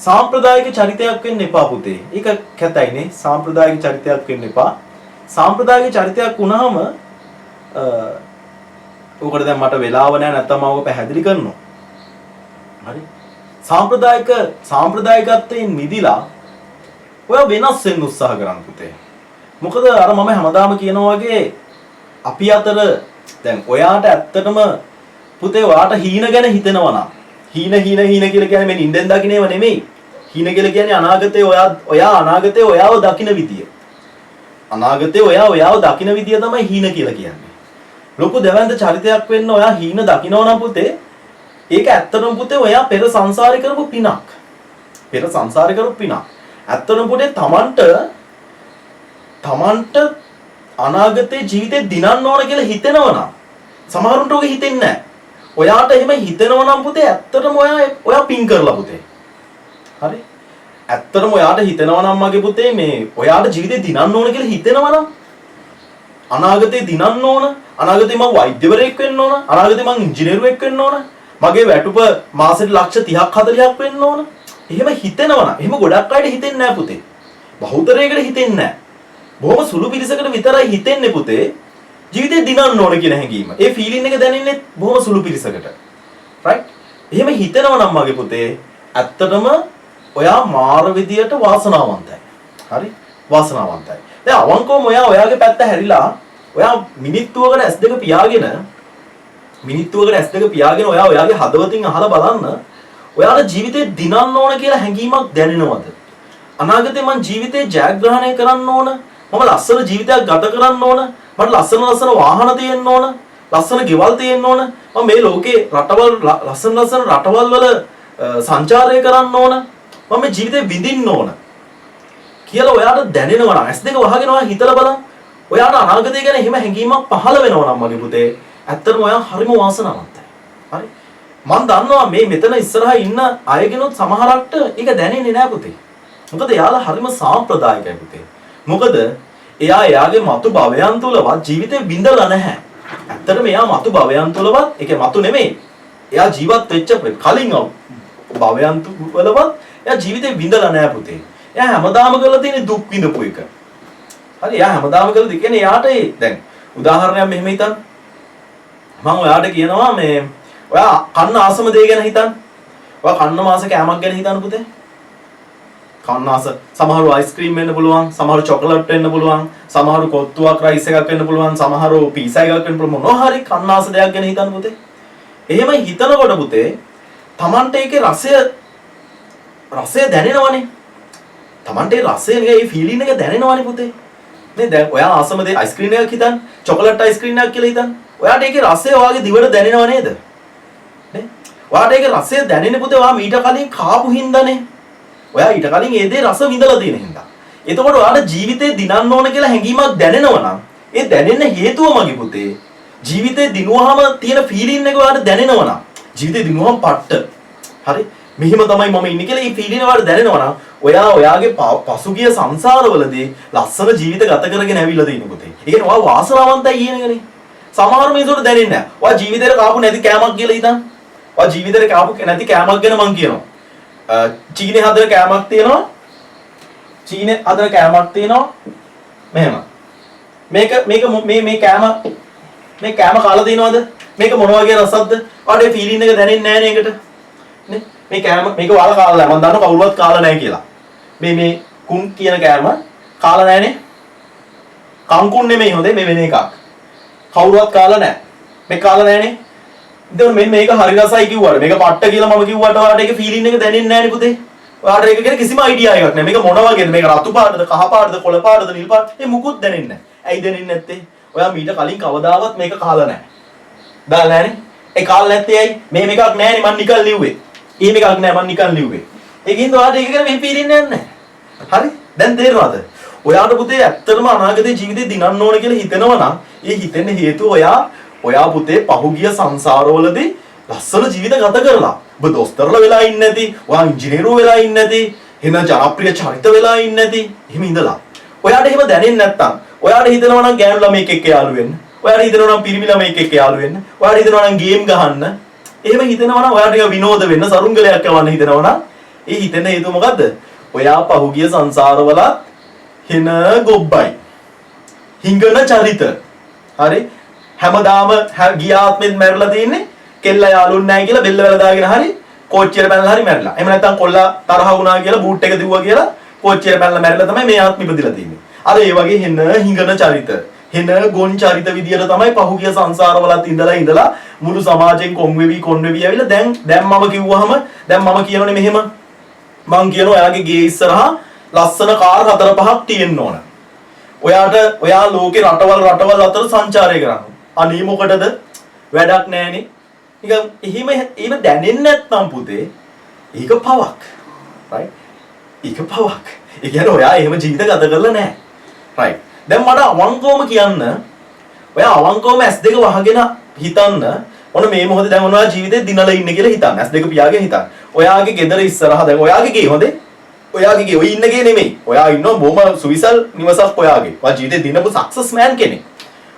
සාම්ප්‍රදායික චරිතයක් වෙන්න එපා පුතේ. ඒක කැතයිනේ. සාම්ප්‍රදායික චරිතයක් වෙන්න එපා. සාම්ප්‍රදායික චරිතයක් වුණාම ඕකට දැන් මට වෙලාව නැහැ නැත්තම් මම ඔක පැහැදිලි කරනවා. හරි. සාම්ප්‍රදායිකත්වයෙන් මිදිලා ඔයා වෙනස් වෙන්න උත්සාහ කරන්න පුතේ. මොකද අර මම හැමදාම කියනවා වගේ අපි අතර දැන් ඔයාට ඇත්තටම පුතේ ඔයාට හීන ගැන හිතෙනවා නම් හීන කියලා කියන්නේ මේ නිින්දෙන් දකින්නේව නෙමෙයි. හීන කියලා කියන්නේ අනාගතේ ඔයා අනාගතේ ඔයාව දකින්න විදිය. අනාගතේ ඔයාව දකින්න විදිය තමයි හීන කියලා කියන්නේ. ලොකු දෙවන්ත චරිතයක් වෙන්න ඔයා හීන දකින්නවා නම් පුතේ ඒක ඇත්තටම පුතේ ඔයා පෙර සංසාරේ කරපු පිනක්. පෙර සංසාරේ කරපු පිනක්. ඇත්තටම පුතේ තමන්ට අනාගතේ ජීවිතේ දිනන්න ඕන කියලා හිතෙනවා නම් සමහරුන්ට ඔක හිතෙන්නේ නැහැ. ඔයාට එහෙම හිතෙනවා නම් පුතේ ඇත්තටම ඔයා පින් කරලා පුතේ. හරි? ඇත්තටම ඔයාට හිතෙනවා නම් මගේ පුතේ මේ ඔයාට ජීවිතේ දිනන්න ඕන කියලා හිතෙනවා නම් අනාගතේ දිනන්න ඕන, අනාගතේ මම වෛද්‍යවරයෙක් වෙන්න ඕන, අනාගතේ මම ඉංජිනේරුවෙක් වෙන්න ඕන, මගේ වැටුප මාසෙට ලක්ෂ 30ක් 40ක් වෙන්න ඕන. එහෙම හිතෙනවා නම් එහෙම ගොඩක් අයට හිතෙන්නේ නැහැ පුතේ. බහුතරයකට හිතෙන්නේ නැහැ. බොහොම සුළු පිරිසකට විතරයි හිතෙන්නේ පුතේ ජීවිතේ දිනන්න ඕන කියන හැඟීම. ඒ ෆීලින් එක දැනෙන්නේ බොහොම සුළු පිරිසකට. right? එහෙම හිතෙනවා නම් මගේ පුතේ ඇත්තටම ඔයා මාර විදියට වාසනාවන්තයි. හරි? වාසනාවන්තයි. දැන් අවංකවම ඔයාගේ පැත්ත හැරිලා ඔයා මිනිත්තුවකට S2 පියාගෙන ඔයාගේ හදවතින් අහලා බලන්න ඔයාලා ජීවිතේ දිනන්න ඕන කියලා හැඟීමක් දැනෙනවද? අනාගතේ මං ජීවිතේ ජයග්‍රහණය කරන්න ඕන. මම ලස්සන ජීවිතයක් ගත කරන්න ඕන. මට ලස්සන වාහන තියෙන්න ඕන. ලස්සන ගෙවල් තියෙන්න ඕන. මම මේ ලෝකේ ලස්සන රටවල් වල සංචාරය කරන්න ඕන. මම මේ ජීවිතේ විඳින්න ඕන. කියලා ඔයාට දැනෙනවා නම් S2 වහගෙන ඔයා හිතලා බලන්න. ඔයාට අනාගතය ගැන එහෙම හැඟීමක් පහළ වෙනවා නම් මගේ පුතේ ඇත්තටම ඔයා හරිම වාසනාවන්තයි. හරි? මම දන්නවා මේ මෙතන ඉස්සරහා ඉන්න අයගෙනුත් සමහරක්ට ඒක දැනෙන්නේ නැහැ පුතේ. මොකද එයාලා හරිම සාම්ප්‍රදායිකයි පුතේ. මොකද එයාගේ මතු භවයන් තුලවත් ජීවිතේ විඳලා නැහැ. ඇත්තටම එයා මතු භවයන් තුලවත් ඒකේ මතු නෙමෙයි. එයා ජීවත් වෙච්ච කලින් භවයන් තුලවත් එයා ජීවිතේ විඳලා නැහැ පුතේ. එයා හැමදාම කරලා තියෙන දුක් විඳපු එක. හරි එයා හැමදාම කරලා කියන්නේ එයාට දැන් උදාහරණයක් මෙහෙම හිතන්න. මම ඔයාට කියනවා මේ ඔයා කන්න ආසම දේ ගැන හිතන්න. ඔයා කන්න මාස කෑමක් ගැන හිතන්න පුතේ. කන්නාස සමහරු අයිස්ක්‍රීම් වෙන්න පුළුවන්, සමහරු චොකලට් වෙන්න පුළුවන්, සමහරු කොත්තුවක් රයිස් එකක් වෙන්න පුළුවන්, සමහරු පීසා එකක් වෙන්න පුළුවන්. මොනවා හරි කන්නාස දෙයක් ගැන හිතන්න පුතේ. එහෙම හිතනකොට පුතේ Tamante ඒකේ රසය දැනෙනවනේ. Tamante රසය නේ ෆීලින් එක දැනෙනවනේ පුතේ. නේ දැන් ඔයා ආසම දේ අයිස්ක්‍රීම් එකක් හිතන්න, චොකලට් අයිස්ක්‍රීම් එකක් කියලා හිතන්න. ඔයාට ඒකේ රසය ඔයාගේ දිවට දැනෙනව නේද? නේ? ඔයාට ඒකේ රසය දැනෙන්නේ පුතේ ඔයා මීට කලින් කාපු හින්දානේ. ඔයා ඊට කලින් ඒ දේ රස විඳලා තියෙන හින්දා. එතකොට ඔයාට ජීවිතේ දිනන්න ඕන කියලා හැඟීමක් දැනෙනවා නම් ඒ දැනෙන්න හේතුව මගේ පුතේ ජීවිතේ දිනුවාම තියෙන ෆීලින් එක ඔයාට දැනෙනවා නම් ජීවිතේ දිනුවාම පට්ට. හරි? මෙහිම තමයි මම ඉන්නේ කියලා ඒ ෆීලින් ඔයාට දැනෙනවා නම් ඔයා ඔයාගේ පසුගිය සංසාරවලදී ලස්සන ජීවිත ගත කරගෙන ඇවිල්ලා තියෙන පුතේ. ඒ කියන්නේ ඔයා වාසනාවන්තයි කියන එකනේ. සමහර මිනිස්සුන්ට දැනෙන්නේ නැහැ. ඔයා ජීවිතේට කාපු නැති කෑමක් කියලා හිතන්න. ඔයා ජීවිතේට කාපු නැති කෑමක් ගැන මං කියනවා. චීනේ හදන කෑමක් තියෙනවා. චීනේ හදන කෑමක් තියෙනවා. මෙහෙම. මේ කෑම කාලා තියෙනවද? මේක මොන වගේ රසක්ද? ඔයාට ඒ ෆීලින් එක දැනෙන්නේ නැහැ නේ ඒකට. නේ? මේක ඔයාලා කාලා නැහැ. මම දන්නවා කවුරුවත් කාලා නැහැ කියලා. මේ කුන් කියන කෑම කාලා නැහනේ. කංකුන් නෙමෙයි හොඳේ මේ වෙන එකක්. කවුරුවත් කාලා නැහැ. මේ කාලා නැහනේ. ඉතින් මෙන්න මේක හරි රසයි කිව්වට මේක පට්ට කියලා මම කිව්වට ඔයාලට ඒක ෆීලින් එක දැනෙන්නේ නැහැ නේ පුතේ. ඔයාලට ඒක ගැන කිසිම අයිඩියා එකක් නැහැ. මේක මොන වගේද? මේක රතු පාටද, කහ පාටද, කොළ පාටද, නිල් පාටද? මේ මුකුත් දැනෙන්නේ නැහැ. ඇයි දැනෙන්නේ නැත්තේ? ඔයා මීට කලින් කවදාවත් මේක කාලා නැහැ. දාලා නැහනේ. ඒ කාලා නැත්තේ ඇයි? මේක නැහනේ මං නිකන් ලිව්වේ. එහෙම එකක් නැහැ මං නිකන් ලිව්වේ. ඒකින්ද ඔයාලට ඒක ගැන මේ ෆීලින් නැහැ. හරි? දැන් තේරෙනවද? ඔයාට පුතේ ඇත්තටම අනාගතේ ජීවිතේ දිනන්න ඕන කියලා හිතනවා නම් ඒ හිතෙන්න හේතුව ඔයා පුතේ පහුගිය සංසාරවලදී ලස්සන ජීවිත ගත කරලා. ඔබ දොස්තරලා වෙලා ඉන්නේ නැති, ඔයා ඉංජිනේරුවෝ වෙලා ඉන්නේ නැති, එහෙම ජනප්‍රිය චරිත වෙලා ඉන්නේ නැති. එහෙම ඉඳලා. ඔයාට එහෙම දැනෙන්නේ නැත්තම්, ඔයාට හිතෙනවා නම් ගෑනු ළමෙක් එක්ක යාළු වෙන්න. ඔයාට හිතෙනවා නම් පිරිමි ළමෙක් එක්ක යාළු වෙන්න. ඔයාට හිතෙනවා නම් ගේම් ගහන්න. එහෙම හිතෙනවා නම් ඔයාට ටික විනෝද වෙන්න, සරුංගලයක් යවන්න හිතෙනවා නම් ඒ හිතෙන හේතුව මොකද්ද? ඔයා පහුගිය සංසාරවල හින ගොබ්බයි. හිඟන චරිත. හරි? හැමදාම ගියාත්මෙත් මැරලා තින්නේ කෙල්ල යාළුන් නැහැ කියලා බෙල්ල වල දාගෙන හරි කෝච්චියට පැනලා හරි මැරලා. එහෙම නැත්නම් කොල්ලා තරහ වුණා කියලා බූට් එක දිව්වා කියලා කෝච්චියට පැනලා මැරලා තමයි මේ ආත්මෙ ඉපදිලා තින්නේ. අර ඒ වගේ හිඟන චරිත, හින ගොන් චරිත විදියට තමයි පහුගිය සංසාරවලත් ඉඳලා මුළු සමාජයෙන් කොන් වෙවි ඇවිල්ලා දැන් මම කිව්වහම දැන් මම කියනෝනේ මෙහෙම මං කියනවා ඔයාගේ ගේ ඉස්සරහා ලස්සන කාර් 4-5ක් තියෙන්න ඕන. ඔයා ලෝකේ රටවල් අතර සංචාරය කරනවා. අනේ මොකටද? වැඩක් නැහනේ. නිකන් එහෙම දැනෙන්නේ නැත්නම් පුතේ ඒක පවක්. right? ඒක පවක්. ඒ කියන්නේ ඔයා එහෙම ජීවිත ගත කරලා නැහැ. right? දැන් මට අවංකවම කියන්න ඔයා අවංකවම S2 වහගෙන හිතන්න ඔන්න මේ මොහොතේ දැන් ඔනවා ජීවිතේ දිනලා ඉන්නේ කියලා හිතන්න. S2 පියාගෙන හිතන්න. ඔයාගේ ගෙදර ඉස්සරහා දැන් ඔයාගේ ගේ හොඳේ. ඔයාගේ ගේ ඔය ඉන්න ගේ නෙමෙයි. ඔයා ඉන්නවා බොහොම සුවිසල් නිවසක් ඔයාගේ. ඔයා ජීවිතේ දිනපු සක්සස් මෑන් කෙනෙක්.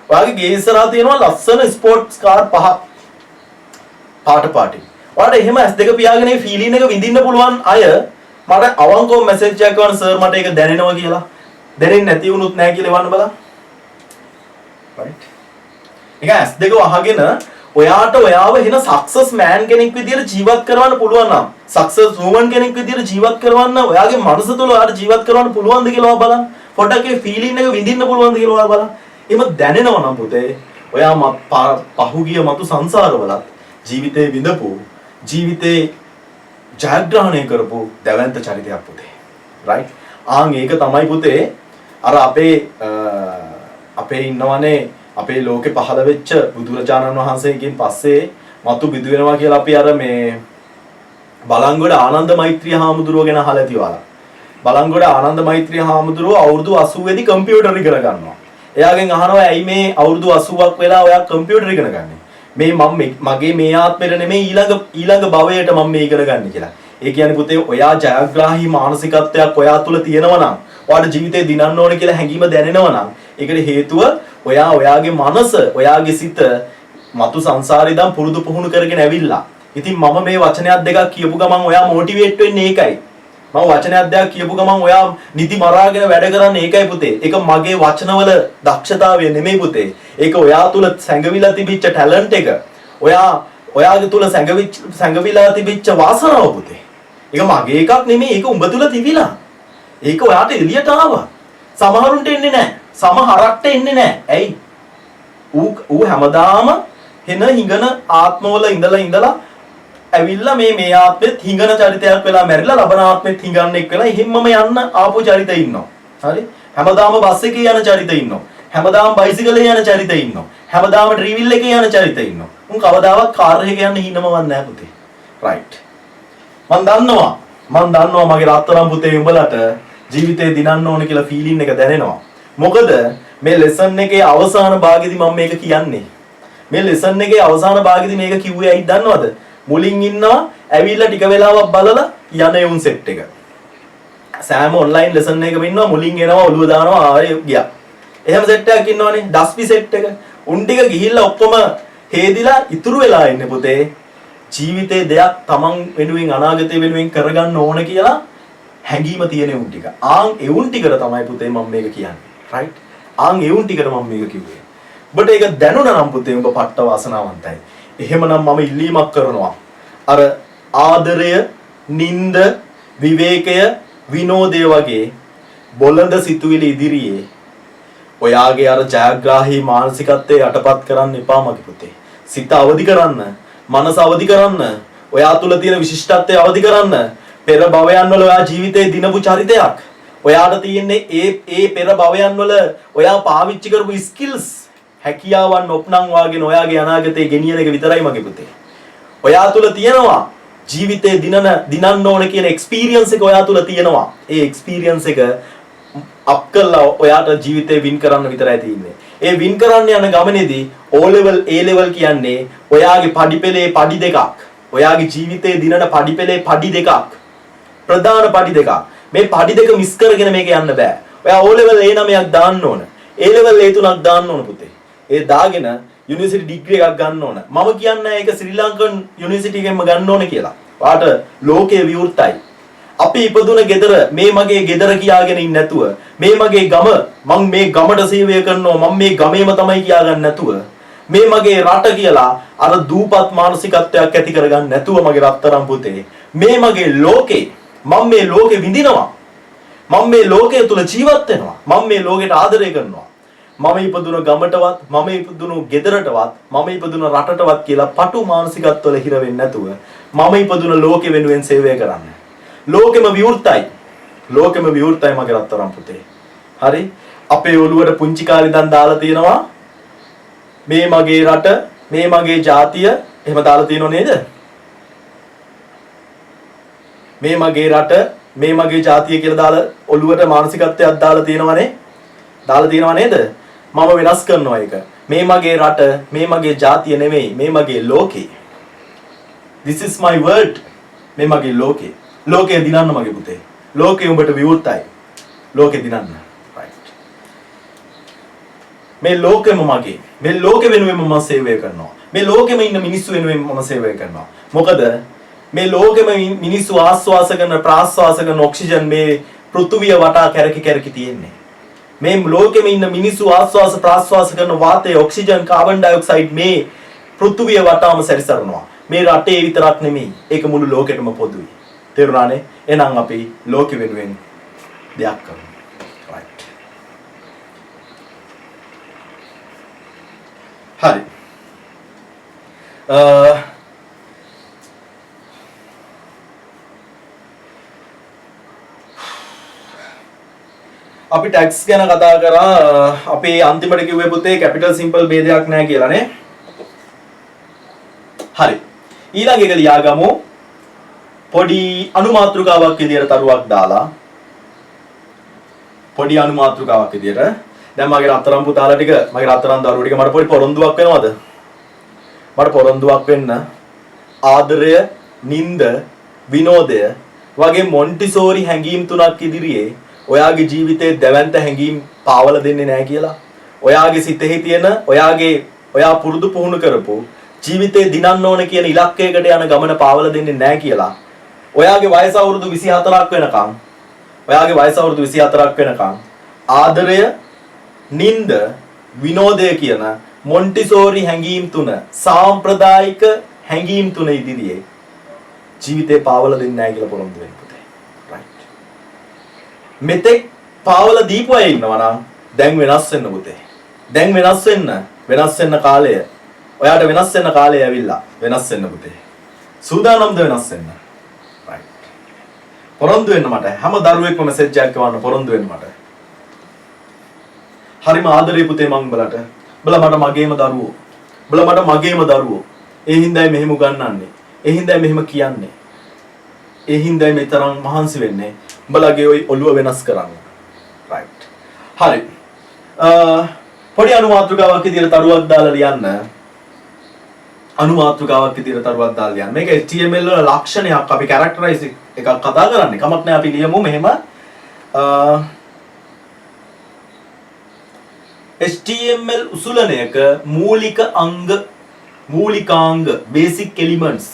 ඔයාගේ ගේ ඉස්සරහා තියෙනවා ලස්සන ස්පෝර්ට්ස් කාර් 5ක්. පාටි. ඔයාලට එහෙම S2 පියාගෙන මේ ෆීලින් එක විඳින්න පුළුවන් අය මට අවංකව මැසේජ් එකක් කරන සර් මට ඒක දැනෙනවා කියලා. දැනෙන්නේ නැති වුණොත් නැහැ කියලා එවන්න බලන්න. right. ඒක S2 වහගෙන ඔයාට ඔයාව එන සක්සස් මෑන් කෙනෙක් විදියට ජීවත් කරවන්න පුළුවන් නම් සක්සස් වුමන් කෙනෙක් විදියට ජීවත් කරවන්න ඔයාගේ මනස තුළ ඔයාට ජීවත් කරවන්න පුළුවන්ද කියලා බලන්න. පොඩ්ඩක් ඒ ෆීලින් එක විඳින්න පුළුවන්ද කියලා බලන්න. එහෙම දැනෙනවා නම් පුතේ ඔයා පහුගිය මතු සංසාරවලත් ජීවිතේ විඳපු ජීවිතේ ජයග්‍රහණය කරපු දැවැන්ත චරිතයක් පුතේ. right? ඒක තමයි පුතේ අර අපේ ඉන්නවනේ අපේ ලෝකේ පහළ වෙච්ච බුදුරජාණන් වහන්සේගෙන් පස්සේ මතු බිදු වෙනවා කියලා අපි අර මේ බලංගොඩ ආනන්ද මෛත්‍රී හාමුදුරුවෝ ගැන අහලා තියවාලා. බලංගොඩ ආනන්ද මෛත්‍රී හාමුදුරුවෝ අවුරුදු 80 දී කම්පියුටර් ඉගෙන ගන්නවා. එයාගෙන් අහනවා ඇයි මේ අවුරුදු 80ක් වෙලා ඔයා කම්පියුටර් ඉගෙන ගන්නේ? මගේ මේ ආත්මෙට නෙමෙයි ඊළඟ භවයට මම මේ ඉගෙන ගන්න කියලා. ඒ කියන්නේ පුතේ ඔයා ජයග්‍රාහී මානසිකත්වයක් ඔයා තුල තියෙනවා නම් ඔයාට ජීවිතේ දිනන්න ඕන කියලා හැඟීම දැනෙනවා නම් ඒකට හේතුව ඔයාගේ මනස ඔයාගේ සිත මතු සංසාරේ ඉඳන් පුරුදු පුහුණු කරගෙන ඇවිල්ලා. ඉතින් මම මේ වචනයක් දෙකක් කියපු ගමන් ඔයා මොටිවේට් වෙන්නේ ඒකයි. මම වචනයක් දෙකක් කියපු ගමන් ඔයා නිදි මරාගෙන වැඩ කරන්නේ ඒකයි පුතේ. ඒක මගේ වචනවල දක්ෂතාවය නෙමෙයි පුතේ. ඒක ඔයා තුල සැඟවිලා තිබිච්ච ටැලන්ට් එක. ඔයාගේ තුල සැඟවිලා තිබිච්ච වාසනාව පුතේ. ඒක මගේ එකක් නෙමෙයි. ඒක උඹ තුල තිබිලා. ඒක ඔයාට එළියට ආවා. සමහරුන්ට එන්නේ නැහැ. සමහරක්ට එන්නේ නැහැ. ඇයි? ඌ හැමදාම හෙන හිඟන ආත්මවල ඉඳලා ඇවිල්ලා මේ ආත්මෙත් හිඟන චරිතයක් වෙලා මැරිලා ලබන ආත්මෙත් හිඟන්නෙක් වෙලා එහෙම්මම යන්න ආපු චරිතය ඉන්නවා. හරි? හැමදාම බස් එකේ යන චරිතය ඉන්නවා. හැමදාම බයිසිකලේ යන චරිතය ඉන්නවා. හැමදාම ට්‍රීවිල් එකේ යන චරිතය ඉන්නවා. උන් කවදාවත් කාර් එකේ යන්න හිනමවත් නැහැ පුතේ. රයිට්. මම දන්නවා මගේ රත්තරන් පුතේ උඹලට ජීවිතේ දිනන්න ඕන කියලා ෆීලින් එක දැනෙනවා. මොකද මේ ලෙසන් එකේ අවසාන භාගෙදි මම මේක කියන්නේ. මේ ලෙසන් එකේ අවසාන භාගෙදි මේක කිව්වේ ඇයි දන්නවද? මුලින් ඉන්නවා ඇවිල්ලා ටික වෙලාවක් බලලා යන යුන් සෙට් එක. සෑම ඔන්ලයින් ලෙසන් එකකම ඉන්නවා මුලින් එනවා ඔළුව දානවා ආයෙ ගියා. එහෙම සෙට් එකක් ඉන්නවනේ ඩස්පි සෙට් එක. උන් ටික ගිහිල්ලා ඔක්කොම හේදිලා ඉතුරු වෙලා ඉන්නේ පුතේ ජීවිතේ දෙයක් තමන් වෙනුවෙන් අනාගතේ වෙනුවෙන් කරගන්න ඕන කියලා හැඟීම තියෙන උන් ටික. ආන් ඒ උන් ටිකට තමයි පුතේ මම මේක කියන්නේ. රයිට්? ආන් ඒ උන් ටිකට මම මේක කිව්වේ. ඔබට ඒක දැනුණා නම් පුතේ ඔබ පට්ට වාසනාවන්තයි. එහෙමනම් මම ඉල්ලීමක් කරනවා. අර ආදරය, නිନ୍ଦ, විවේකය, විනෝදය වගේ බොළඳ සිතුවිලි ඉදිරියේ ඔයාගේ අර ජයග්‍රාහී මානසිකත්වයේ යටපත් කරන්න එපා මගේ පුතේ. සිත අවදි කරන්න, මනස අවදි කරන්න, ඔයා තුල තියෙන විශිෂ්ටත්වය අවදි කරන්න. පෙර භවයන් වල ඔයා ජීවිතේ දිනපු චරිතයක්. ඔයාට තියෙන්නේ ඒ පෙර භවයන් වල ඔයා පාවිච්චි කරපු ස්කිල්ස්, හැකියාවන් ඔප්නම් වාගෙන ඔයාගේ අනාගතේ ගෙනියන එක විතරයි මගේ පුතේ. ඔයා තුල තියෙනවා ජීවිතේ දිනන්න ඕන කියන එක්ස්පීරියන්ස් එක ඔයා තුල තියෙනවා. ඒ එක්ස්පීරියන්ස් එක අප් කළා ඔයාට ජීවිතේ වින් කරන්න විතරයි තියෙන්නේ. ඒ වින් කරන්න යන ගමනේදී O level A level කියන්නේ ඔයාගේ පඩිපෙළේ පඩි දෙකක්. ඔයාගේ ජීවිතේ දිනන පඩිපෙළේ පඩි දෙකක්. ප්‍රධාන පඩි දෙකක්. මේ පඩි දෙක මිස් කරගෙන මේක යන්න බෑ. ඔයා O level A9ක් දාන්න ඕන. A level A3ක් දාන්න ඕන පුතේ. ඒ දාගෙන යුනිවර්සිටි ඩිග්‍රී එකක් ගන්න ඕන. මම කියන්නේ ඒක ශ්‍රී ලංකන් යුනිවර්සිටි එකෙන්ම ගන්න ඕන කියලා. වාට ලෝකයේ විවෘතයි. අපි ඉපදුන ගෙදර මේ මගේ ගෙදර කියාගෙන ඉන්නේ නැතුව මේ මගේ ගම මම මේ ගමට සේවය කරනවා මම මේ ගමේම තමයි කියාගන්න නැතුව මේ මගේ රට කියලා අර දූපත් මානසිකත්වයක් ඇති කරගන්න නැතුව මගේ රත්තරන් පුතේ මේ මගේ ලෝකේ මම මේ ලෝකෙ විඳිනවා මම මේ ලෝකයේ තුල ජීවත් වෙනවා මම මේ ලෝකෙට ආදරය කරනවා මම ඉපදුන ගමටවත් මම ඉපදුණු ගෙදරටවත් මම ඉපදුන රටටවත් කියලා පටු මානසිකත්වවල හිර වෙන්නේ නැතුව මම ඉපදුන ලෝකෙ වෙනුවෙන් සේවය කරන්න ලෝකෙම විවෘතයි මගේ රත්තරන් පුතේ හරි අපේ ඔළුවට පුංචි කාලේ ඉඳන් දාලා තියෙනවා මේ මගේ රට මේ මගේ ජාතිය එහෙම දාලා තියෙනව නේද මේ මගේ රට මේ මගේ ජාතිය කියලා දාලා ඔළුවට මානසිකත්වයක් දාලා තියෙනවා නේද මම වෙනස් කරනවා ඒක මේ මගේ රට මේ මගේ ජාතිය නෙමෙයි මේ මගේ ලෝකේ this is my world මේ මගේ ලෝකේ ලෝකේ දිනන්න මගේ පුතේ ලෝකේ උඹට විවෘතයි ලෝකේ දිනන්න right මේ ලෝකෙම මගේ මේ ලෝකෙ වෙනුවෙන් මම සේවය කරනවා මේ ලෝකෙම ඉන්න මිනිස්සු වෙනුවෙන් මම සේවය කරනවා මොකද මේ ලෝකෙම මිනිස්සු ආස්වාස කරන ප්‍රාස්වාස කරන ඔක්සිජන් මේ පෘථුවිය වටා කැරකි තියෙන්නේ මේ ලෝකෙම ඉන්න මිනිස්සු ආස්වාස ප්‍රාස්වාස කරන වාතය ඔක්සිජන් කාබන් ඩයොක්සයිඩ් මේ පෘථුවිය වටාම සැරිසරනවා මේ රටේ විතරක් නෙමෙයි ඒක මුළු ලෝකෙටම පොදුයි තේරුණානේ එහෙනම් අපි ලෝකෙ වෙනුවෙන් දෙයක් කරමු right හරි අපි ටැක්ස් ගැන කතා කරා අපි අන්තිමට කිව්වේ පුතේ කැපිටල් සිම්පල් ભેදයක් නැහැ කියලා නේ හරි ඊළඟ එක ලියාගමු පොඩි අනුමාත්‍රිකාවක් විදියට තරුවක් දාලා පොඩි අනුමාත්‍රිකාවක් විදියට දැන් මගේ රත්තරන් පුතාලා ටික මගේ රත්තරන් දරුවෝ ටික මට පොඩි පොරොන්දුවක් වෙනවද මට පොරොන්දුවක් වෙන්න ආදරය නිନ୍ଦ විනෝදය වගේ මොන්ටිසෝරි හැඟීම් තුනක් ඉදිරියේ ඔයාගේ ජීවිතේ දැවැන්ත හැඟීම් පාවල දෙන්නේ නැහැ කියලා ඔයාගේ සිතෙහි තියෙන ඔයා පුරුදු පුහුණු කරපු ජීවිතේ දිනන්න ඕන කියන ඉලක්කයකට යන ගමන පාවල දෙන්නේ නැහැ කියලා ඔයාගේ වයස අවුරුදු 24ක් වෙනකම් ආදරය නිନ୍ଦ විනෝදය කියන මොන්ටිසෝරි හැඟීම් තුන සාම්ප්‍රදායික හැඟීම් තුන ඉදිරියේ ජීවිතේ පාවල දෙන්නේ නැහැ කියලා පොරොන්දු වෙන්න පුතේ right මෙතෙක් පාවල දීපු අය ඉන්නවා නම් දැන් වෙනස් වෙන්න පුතේ. දැන් වෙනස් වෙන්න කාලය. ඔයාට වෙනස් වෙන්න කාලය ඇවිල්ලා. වෙනස් වෙන්න පුතේ. සූදානම්ද වෙනස් වෙන්න? right. පොරොන්දු වෙන්න මට. හැම දරුවෙක්ම මැසේජ් එකක් ගවන්න පොරොන්දු වෙන්න මට. හරිම ආදරේ පුතේ මං උඹලට. උඹලා මට මගේම දරුවෝ. උඹලා මට මගේම දරුවෝ. ඒ හින්දායි මෙහෙම උගන්වන්නේ. ඒ හින්දායි මෙහෙම කියන්නේ. ඒ හින්දායි මේ තරම් මහන්සි වෙන්නේ. උඹලගේ ওই ඔළුව වෙනස් කරන්න. right. හරි. පොඩි අනුමාත්‍රකාවක් විදියට තරුවක් දාලා ලියන්න. අනුමාත්‍රකාවක් විදියට තරුවක් දාලා ලියන්න. මේක HTML වල ලක්ෂණයක් අපි කැරක්ටරයිස් එකක් කතා කරන්නේ. කමක් නැහැ අපි ලියමු මෙහෙම. HTML උසුලනයක මූලිකාංග basic elements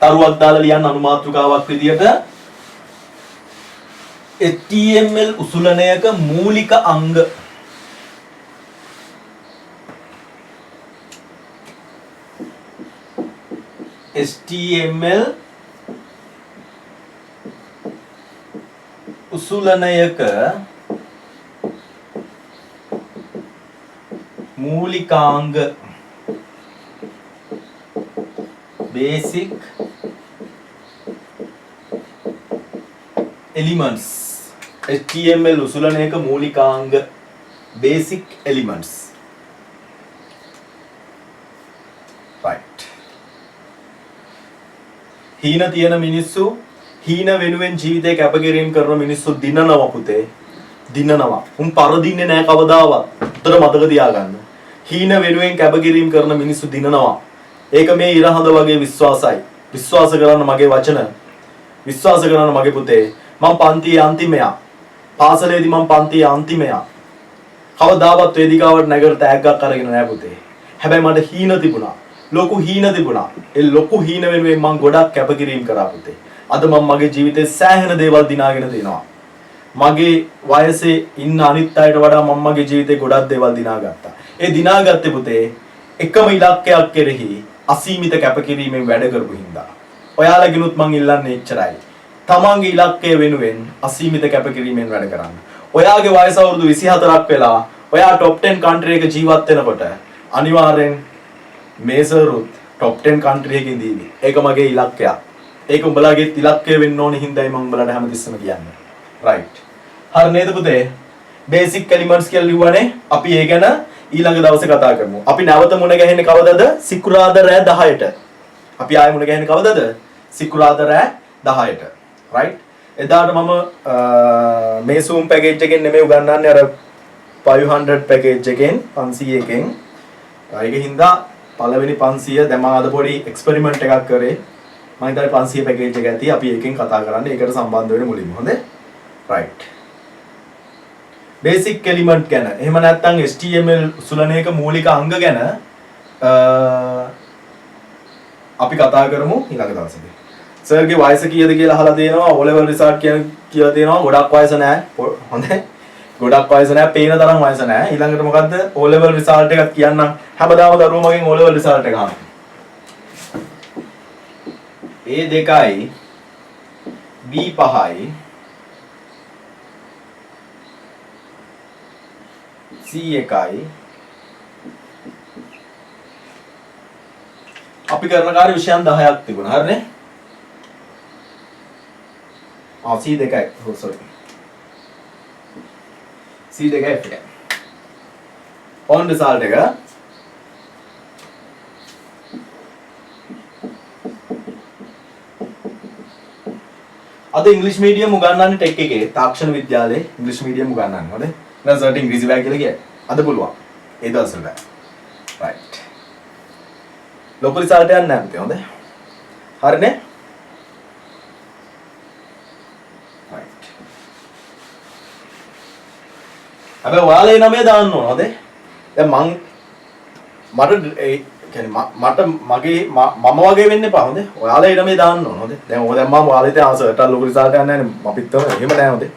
තරුවක් දාලා ලියන්න අනුමාත්‍රකාවක් විදියට HTML උසුලනයක මූලික අංග HTML උසුලනයක මූලිකාංග basic elements HTML උසුලනයක මූලිකාංග basic elements right හීන තියෙන මිනිස්සු හීන වෙනුවෙන් ජීවිතේ කැපකිරීම කරන මිනිස්සු දිනනවා පුතේ දිනනවා උන් පරදින්නේ නැහැ කවදාවත් උතර මතක තියාගන්න හීන වෙනුවෙන් කැපකිරීම කරන මිනිස්සු දිනනවා ඒක මේ ඉරහඳ වගේ විශ්වාසයි විශ්වාස කරන්න මගේ වචන විශ්වාස කරන්න මගේ පුතේ මම පන්තියේ අන්තිමයා පාසලේදී මම පන්තියේ අන්තිමයා කවදාවත් වේදිකාවට නැගලා තෑග්ගක් අරගෙන නැහැ පුතේ හැබැයි මට හීන තිබුණා ලොකු හීන තිබුණා ඒ ලොකු හීන වෙනුවෙන් මම ගොඩක් කැපකිරීම කරා පුතේ අද මම මගේ ජීවිතේ සෑහෙන දේවල් දිනාගෙන තියෙනවා මගේ වයසේ ඉන්න අනිත් අයට වඩා මම මගේ ජීවිතේ ගොඩක් දේවල් දිනාගත්තා. ඒ දිනාගත්තේ පුතේ එකම ඉලක්කයක් කෙරෙහි අසීමිත කැපකිරීමෙන් වැඩ කරපු හින්දා. ඔයාලගෙනුත් මං ඉල්ලන්නේ එච්චරයි. තමන්ගේ ඉලක්කය වෙනුවෙන් අසීමිත කැපකිරීමෙන් වැඩ කරන්න. ඔයාගේ වයස අවුරුදු 24ක් වෙලා ඔයා top 10 country එක ජීවත් වෙනකොට අනිවාර්යෙන් මේ සරුත් top 10 country එකකින් දීවි. ඒක මගේ ඉලක්කයක්. ඒක උඹලාගේ ඉලක්කය වෙන්න ඕනේ හින්දායි මම උඹලාට හැමතිස්සෙම කියන්නේ. right. හරි නේද පුතේ? basic elements කියලා ලිව්වනේ. අපි ඒ ගැන ඊළඟ දවසේ කතා කරමු. අපි නැවත මුණ ගැහෙන්නේ කවදද? සිකුරාදා රෑ 10ට. අපි ආයෙ මුණ ගැහෙන්නේ කවදද? සිකුරාදා රෑ 10ට. right. එදාට මම මේ Zoom package එකෙන් නෙමෙයි උගන්වන්නේ අර 500 package එකෙන් 500 එකෙන්. ඒක හින්දා පළවෙනි 500 දැන් මම අද පොඩි experiment එකක් කරේ. මම හිතන්නේ 500 package එක ඇති අපි එකෙන් කතා කරන්නේ. ඒකට සම්බන්ධ වෙන්නේ මුලින්ම. හොඳේ? right. basic element ගැන එහෙම නැත්නම් HTML උසුලනයක මූලික අංග ගැන අපි කතා කරමු ඊළඟ දවසේදී. සර්ගේ වයස කීයද කියලා අහලා තියෙනවා. O level result කියලා තියෙනවා. ගොඩක් වයස නැහැ. හොඳයි. ගොඩක් වයස නැහැ. පේන තරම් වයස නැහැ. ඊළඟට මොකද්ද? O level result එකක් කියන්නම්. හැමදාම දරුවෝ මගෙන් O level result එක අහනවා. A2යි B5යි C1යි අපි කරන කාර්ය විෂයන් 10ක් තිබුණා හරිනේ C2යි oh sorry C2යි F1 on result එක අද ඉංග්‍රීසි මීඩියම් උගන්වන්නේ ටෙක් එකේ තාක්ෂණ විද්‍යාලයේ ඉංග්‍රීසි මීඩියම් උගන්වන්නේ හොඳේ දැන් සර්ට් ඉංග්‍රීසි බෑ කියලා කියයි. අද පුළුවන්. ඒ දවස්වල බෑ. right. ලොකු රිසල්ට් එකක් නැහැ පුතේ හොඳේ. හරිනේ? right. හැබැයි ඔයාලා ඒ නමේ දාන්න ඕන හොඳේ. දැන් මට ඒ කියන්නේ මට මගේ මම වගේ වෙන්න එපා හොඳේ. ඔයාලා ඒ නමේ දාන්න ඕන හොඳේ. දැන් ඕක දැන් මම ඔයාලා ඉතින් ආසර්ට් ලොකු රිසල්ට් එකක් නැහැ නේ. අපිත් තමයි එහෙම නැහැ හොඳේ.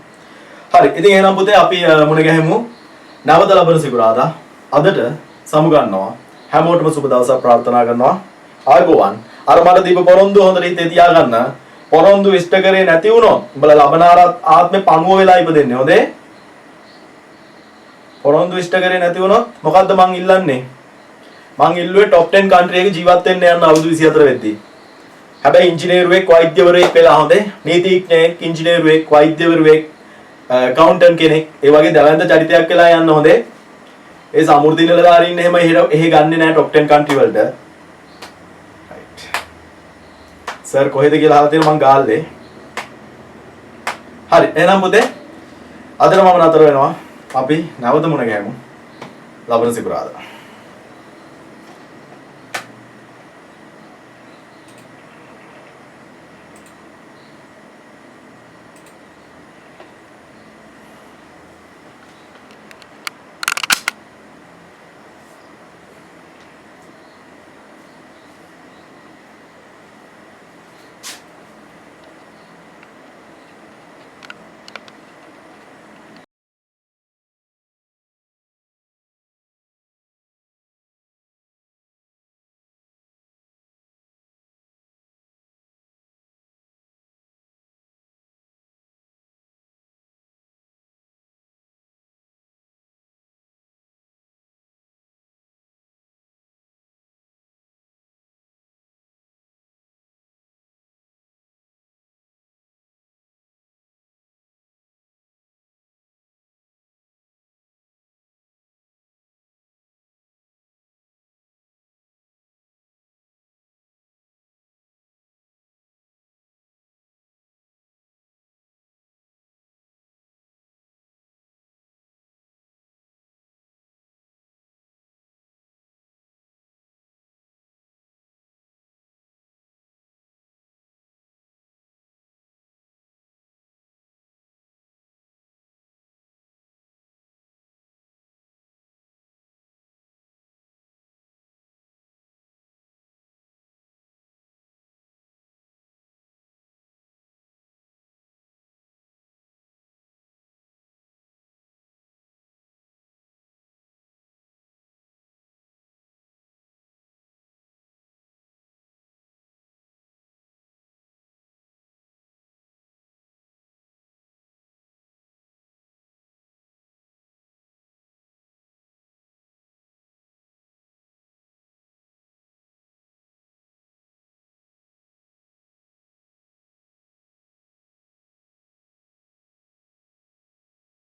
හරි ඉතින් එහෙනම් පුතේ අපි මුණ ගැහෙමු නැවත ලබන සිකුරාදා අදට සමු ගන්නවා හැමෝටම සුබ දවසක් ප්‍රාර්ථනා කරනවා ආයුබෝවන් අර මට දීප පොරොන්දු හොඳට හිතේ තියාගන්න පොරොන්දු ඉෂ්ට කරේ නැති වුණොත් උඹලා ලබන ආත්මේ පණුව වෙලා ඉපදෙන්නේ හොඳේ. පොරොන්දු ඉෂ්ට කරේ නැති වුණොත් මොකද්ද මං ඉල්ලන්නේ? මං ඉල්ලුවේ top 10 country එකේ ජීවත් වෙන්න යන අවුරුදු 24 වෙද්දී. හැබැයි ඉංජිනේරුවෙක් වෛද්‍යවරයෙක් වෙලා හොඳේ. නීතිඥයෙක්, ඉංජිනේරුවෙක්, වෛද්‍යවරයෙක්, accountant කෙනෙක් ඒ වගේ දවැන්ත චරිතයක් වෙලා යන්න හොඳේ. ඒ සමෘද්ධි නිලධාරීන් එහෙම එහෙ ගන්නෙ නැහැ top 10 country වලට. right. සර් කොහෙද කියලා අහලා තියෙනවා මං ගාල්ලේ. හරි එහෙනම් පුතේ අදට මම නතර වෙනවා. අපි නැවත මුණ ගැහෙමු. ලබන සිකුරාදා.